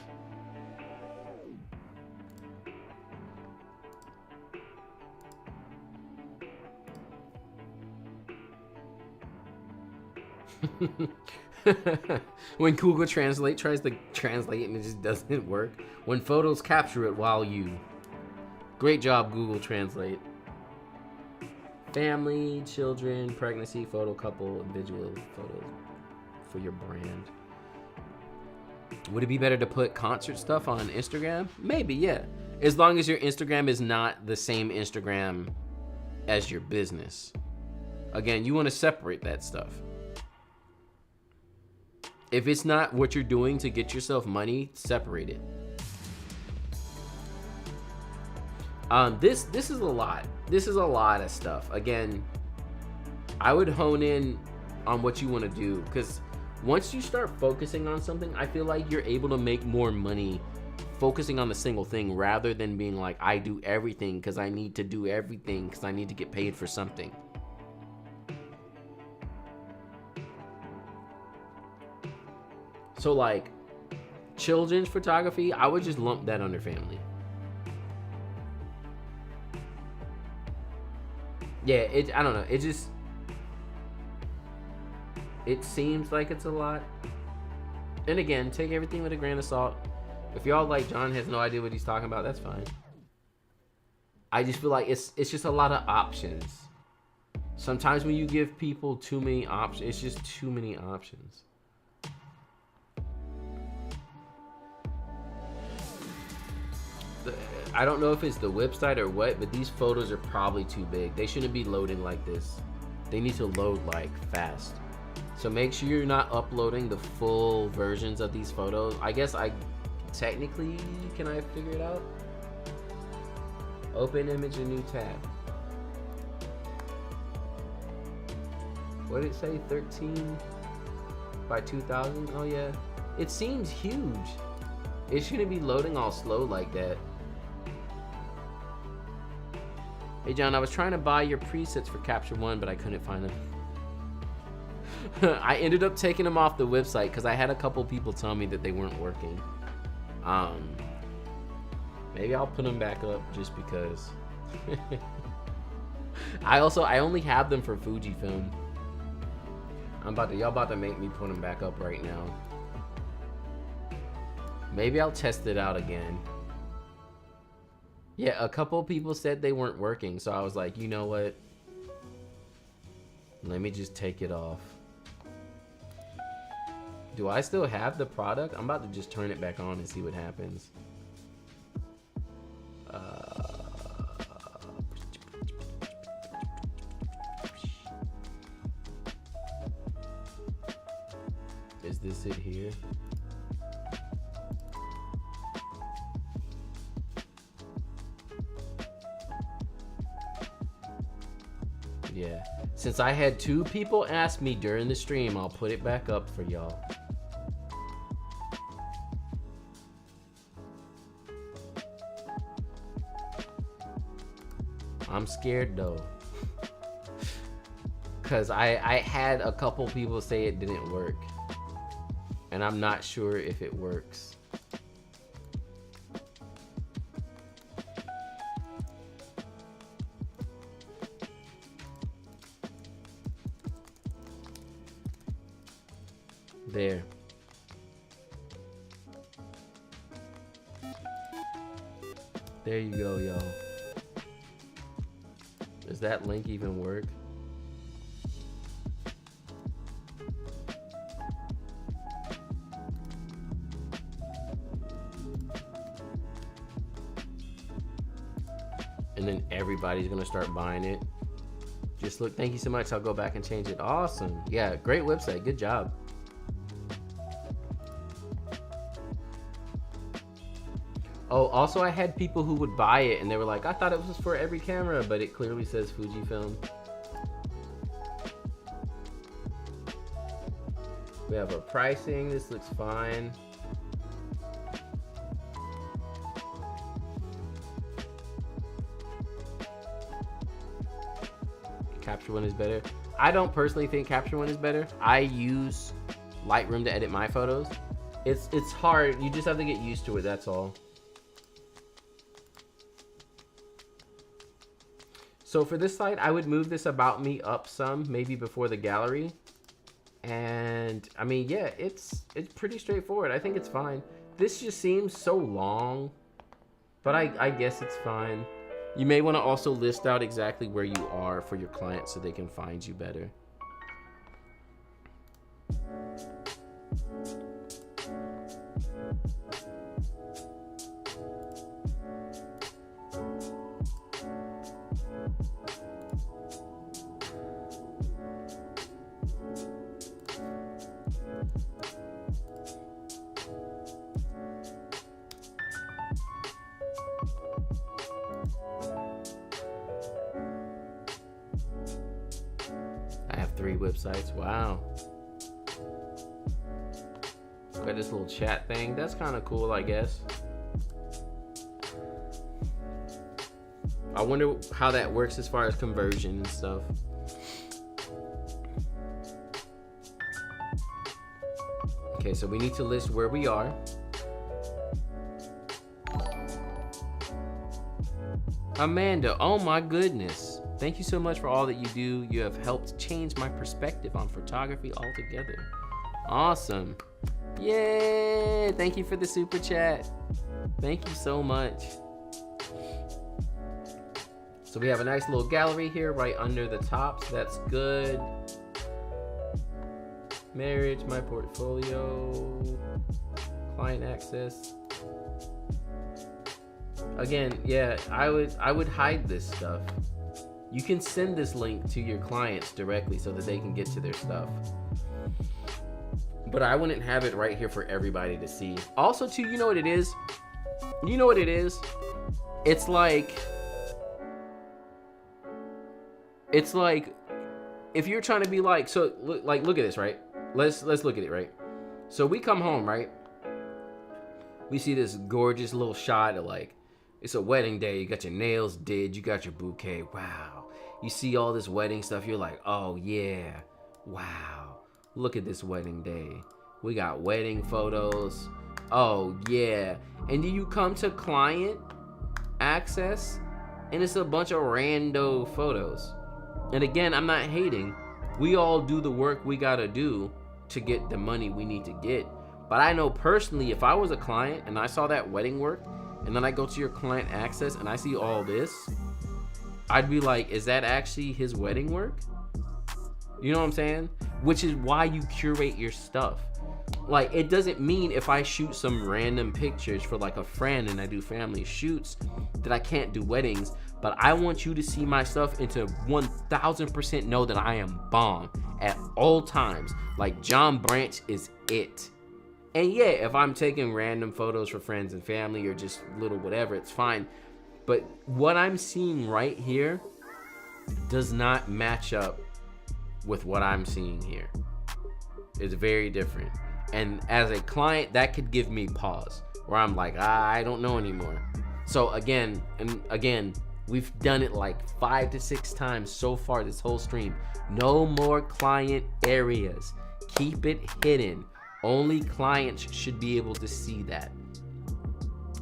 When Google Translate tries to translate and it just doesn't work. When photos capture it while you. Great job, Google Translate. Family, children, pregnancy, photo, couple, individual photos for your brand. Would it be better to put concert stuff on Instagram? Maybe, yeah. As long as your Instagram is not the same Instagram as your business. Again, you want to separate that stuff. If it's not what you're doing to get yourself money, separate it. This is a lot. This is a lot of stuff. Again, I would hone in on what you want to do, because once you start focusing on something, I feel like you're able to make more money focusing on the single thing rather than being like, I do everything because I need to do everything because I need to get paid for something. So like children's photography, I would just lump that under family. Yeah, I don't know. It seems like it's a lot. And again, take everything with a grain of salt. If y'all like John has no idea what he's talking about, that's fine. I just feel like it's just a lot of options. Sometimes when you give people too many options, it's just too many options. I don't know if it's the website or what, but these photos are probably too big. They shouldn't be loading like this. They need to load like fast. So make sure you're not uploading the full versions of these photos. I guess technically, can I figure it out? Open image, a new tab. What did it say? 13 by 2000? Oh yeah. It seems huge. It shouldn't be loading all slow like that. Hey John, I was trying to buy your presets for Capture One, but I couldn't find them. I ended up taking them off the website because I had a couple people tell me that they weren't working. Maybe I'll put them back up just because. I only have them for Fujifilm. Y'all about to make me put them back up right now. Maybe I'll test it out again. Yeah, a couple people said they weren't working, so I was like, you know what? Let me just take it off. Do I still have the product? I'm about to just turn it back on and see what happens. Is this it here? Yeah. Since I had 2 people ask me during the stream, I'll put it back up for y'all. I'm scared though. Cause I had a couple people say it didn't work. And I'm not sure if it works. There. There you go, y'all. Does that link even work? And then everybody's gonna start buying it. Just look, thank you so much. I'll go back and change it. Awesome. Yeah, great website. Good job. Oh, also I had people who would buy it and they were like, I thought it was for every camera, but it clearly says Fujifilm. We have our pricing. This looks fine. Capture One is better. I don't personally think Capture One is better. I use Lightroom to edit my photos. It's hard. You just have to get used to it, that's all. So for this side, I would move this about me up some, maybe before the gallery. And I mean, yeah, it's pretty straightforward. I think it's fine. This just seems so long, but I guess it's fine. You may want to also list out exactly where you are for your clients so they can find you better. I have 3 websites. Wow. Got this little chat thing. That's kind of cool, I guess. I wonder how that works as far as conversion and stuff. Okay, so we need to list where we are. Amanda, oh my goodness. Thank you so much for all that you do. You have helped change my perspective on photography altogether. Awesome. Yay! Thank you for the super chat. Thank you so much. So we have a nice little gallery here right under the top, so that's good. Marriage, my portfolio, client access. Again, yeah, I would hide this stuff. You can send this link to your clients directly so that they can get to their stuff. But I wouldn't have it right here for everybody to see. Also, too, you know what it is? You know what it is? It's like if you're trying to be like, so like, look at this, right? Let's look at it, right? So we come home, right? We see this gorgeous little shot of like, it's a wedding day. You got your nails did. You got your bouquet. Wow. You see all this wedding stuff. You're like, oh yeah. Wow. Look at this wedding day. We got wedding photos. Oh yeah. And then you come to client access and it's a bunch of rando photos. And again, I'm not hating. We all do the work we gotta do to get the money we need to get. But I know personally, if I was a client and I saw that wedding work, and then I go to your client access and I see all this, I'd be like, is that actually his wedding work? You know what I'm saying? Which is why you curate your stuff. Like, it doesn't mean if I shoot some random pictures for like a friend and I do family shoots that I can't do weddings, but I want you to see my stuff and to 1000% know that I am bomb at all times. Like, John Branch is it. And yeah, if I'm taking random photos for friends and family or just little whatever, it's fine. But what I'm seeing right here does not match up with what I'm seeing here. It's very different. And as a client, that could give me pause where I'm like, I don't know anymore. So again, we've done it like 5 to 6 times so far this whole stream. No more client areas. Keep it hidden. Only clients should be able to see that.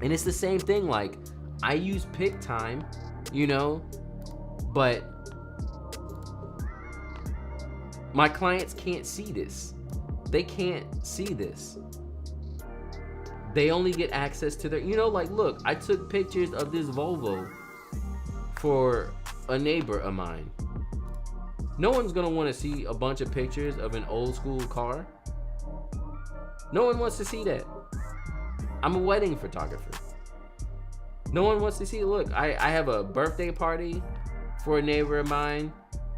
And it's the same thing, like, I use pick time, you know, but my clients can't see this. They can't see this. They only get access to their, you know, like, look, I took pictures of this Volvo for a neighbor of mine. No one's gonna want to see a bunch of pictures of an old school car. No one wants to see that. I'm a wedding photographer. No one wants to see it. Look, I have a birthday party for a neighbor of mine,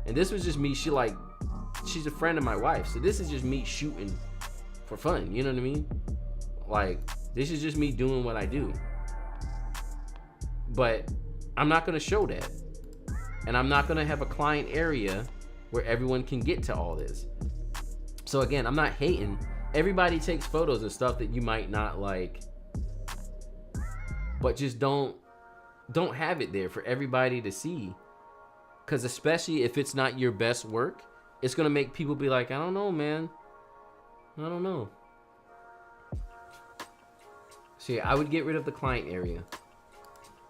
and this was just me. She's a friend of my wife, so this is just me shooting for fun. You know what I mean? Like, this is just me doing what I do. But I'm not gonna show that, and I'm not gonna have a client area where everyone can get to all this. So again, I'm not hating. Everybody takes photos of stuff that you might not like, but just don't have it there for everybody to see. Because especially if it's not your best work, it's gonna make people be like, I don't know, man. I don't know. So yeah, I would get rid of the client area.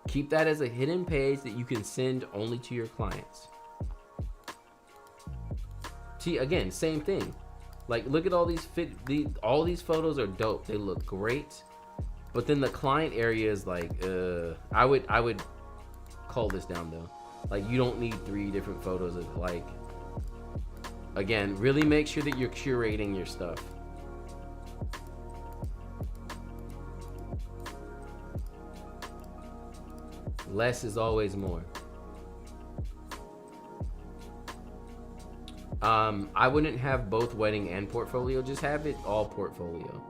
Keep that as a hidden page that you can send only to your clients. See, again, same thing. Like, look at all these all these photos are dope. They look great. But then the client area is like, I would call this down though. Like, you don't need 3 different photos of, like, again, really make sure that you're curating your stuff. Less is always more. I wouldn't have both wedding and portfolio. Just have it all portfolio.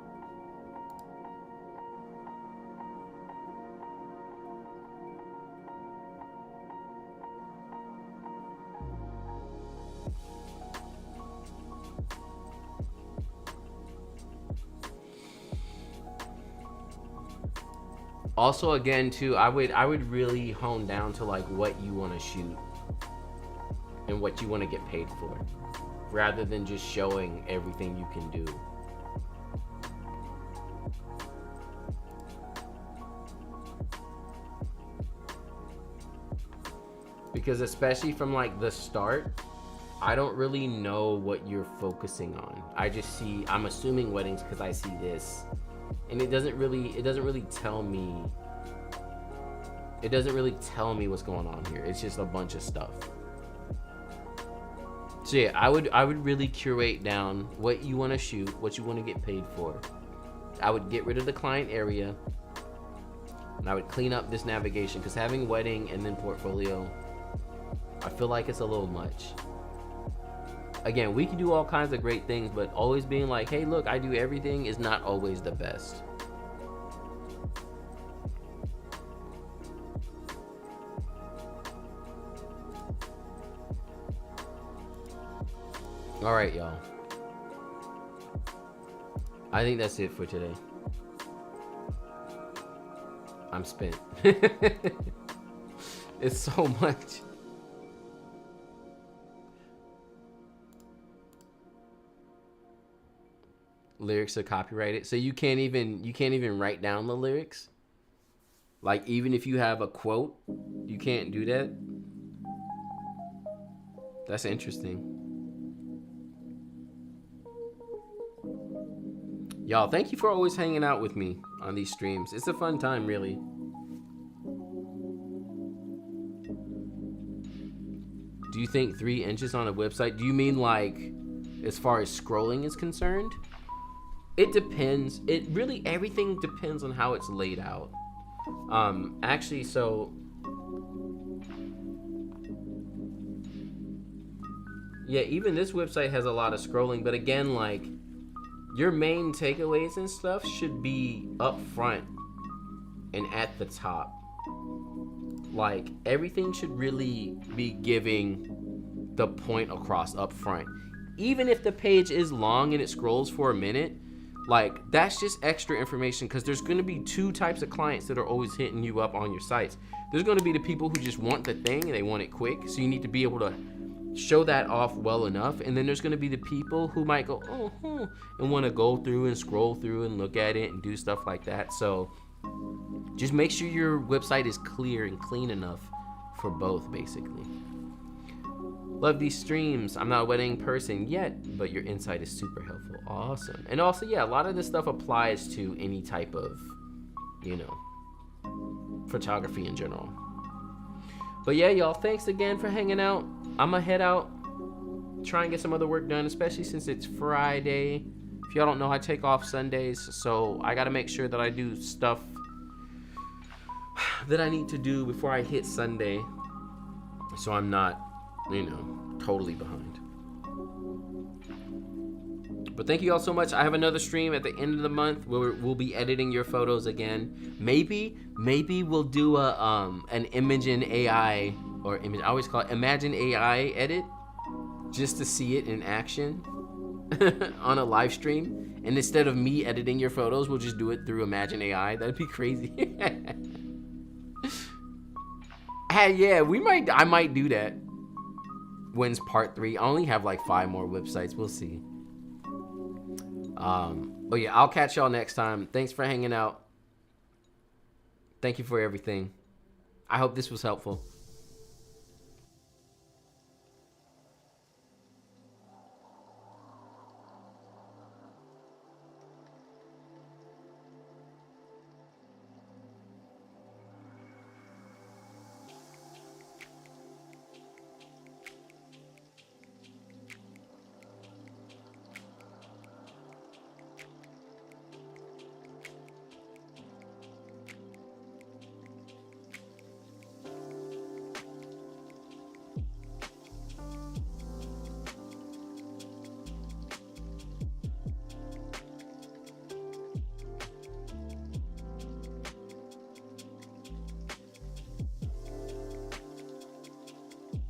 Also, again, too, I would really hone down to like what you want to shoot and what you want to get paid for, rather than just showing everything you can do. Because especially from like the start, I don't really know what you're focusing on. I'm assuming weddings because I see this. And it doesn't really tell me what's going on here. It's just a bunch of stuff. So yeah, I would really curate down what you want to shoot, what you want to get paid for. I would get rid of the client area, and I would clean up this navigation, because having wedding and then portfolio, I feel like it's a little much. Again, we can do all kinds of great things, but always being like, hey, look, I do everything is not always the best. All right, y'all. I think that's it for today. I'm spent. It's so much. Lyrics are copyrighted, so you can't even write down the lyrics. Like, even if you have a quote, you can't do that. That's interesting. Y'all, thank you for always hanging out with me on these streams. It's a fun time, really. Do you think 3 inches on a website? Do you mean like as far as scrolling is concerned? It depends. Everything depends on how it's laid out. Actually, so yeah, even this website has a lot of scrolling, but again, like, your main takeaways and stuff should be up front and at the top. Like, everything should really be giving the point across up front. Even if the page is long and it scrolls for a minute, like, that's just extra information, because there's going to be 2 types of clients that are always hitting you up on your sites. There's going to be the people who just want the thing and they want it quick, so you need to be able to show that off well enough. And then there's going to be the people who might go, and want to go through and scroll through and look at it and do stuff like that. So just make sure your website is clear and clean enough for both, basically. Love these streams. I'm not a wedding person yet, but your insight is super helpful. Awesome. And also, yeah, a lot of this stuff applies to any type of, photography in general. But yeah, y'all, thanks again for hanging out. I'm gonna head out, try and get some other work done, especially since it's Friday. If y'all don't know, I take off Sundays, so I gotta make sure that I do stuff that I need to do before I hit Sunday, so I'm not, totally behind. But thank you all so much. I have another stream at the end of the month where we'll be editing your photos again. Maybe we'll do an Imagen AI, I always call it Imagine AI edit, just to see it in action on a live stream. And instead of me editing your photos, we'll just do it through Imagine AI. That'd be crazy. Hey, yeah, I might do that. When's part 3? I only have like 5 more websites. We'll see. But yeah, I'll catch y'all next time. Thanks for hanging out. Thank you for everything. I hope this was helpful.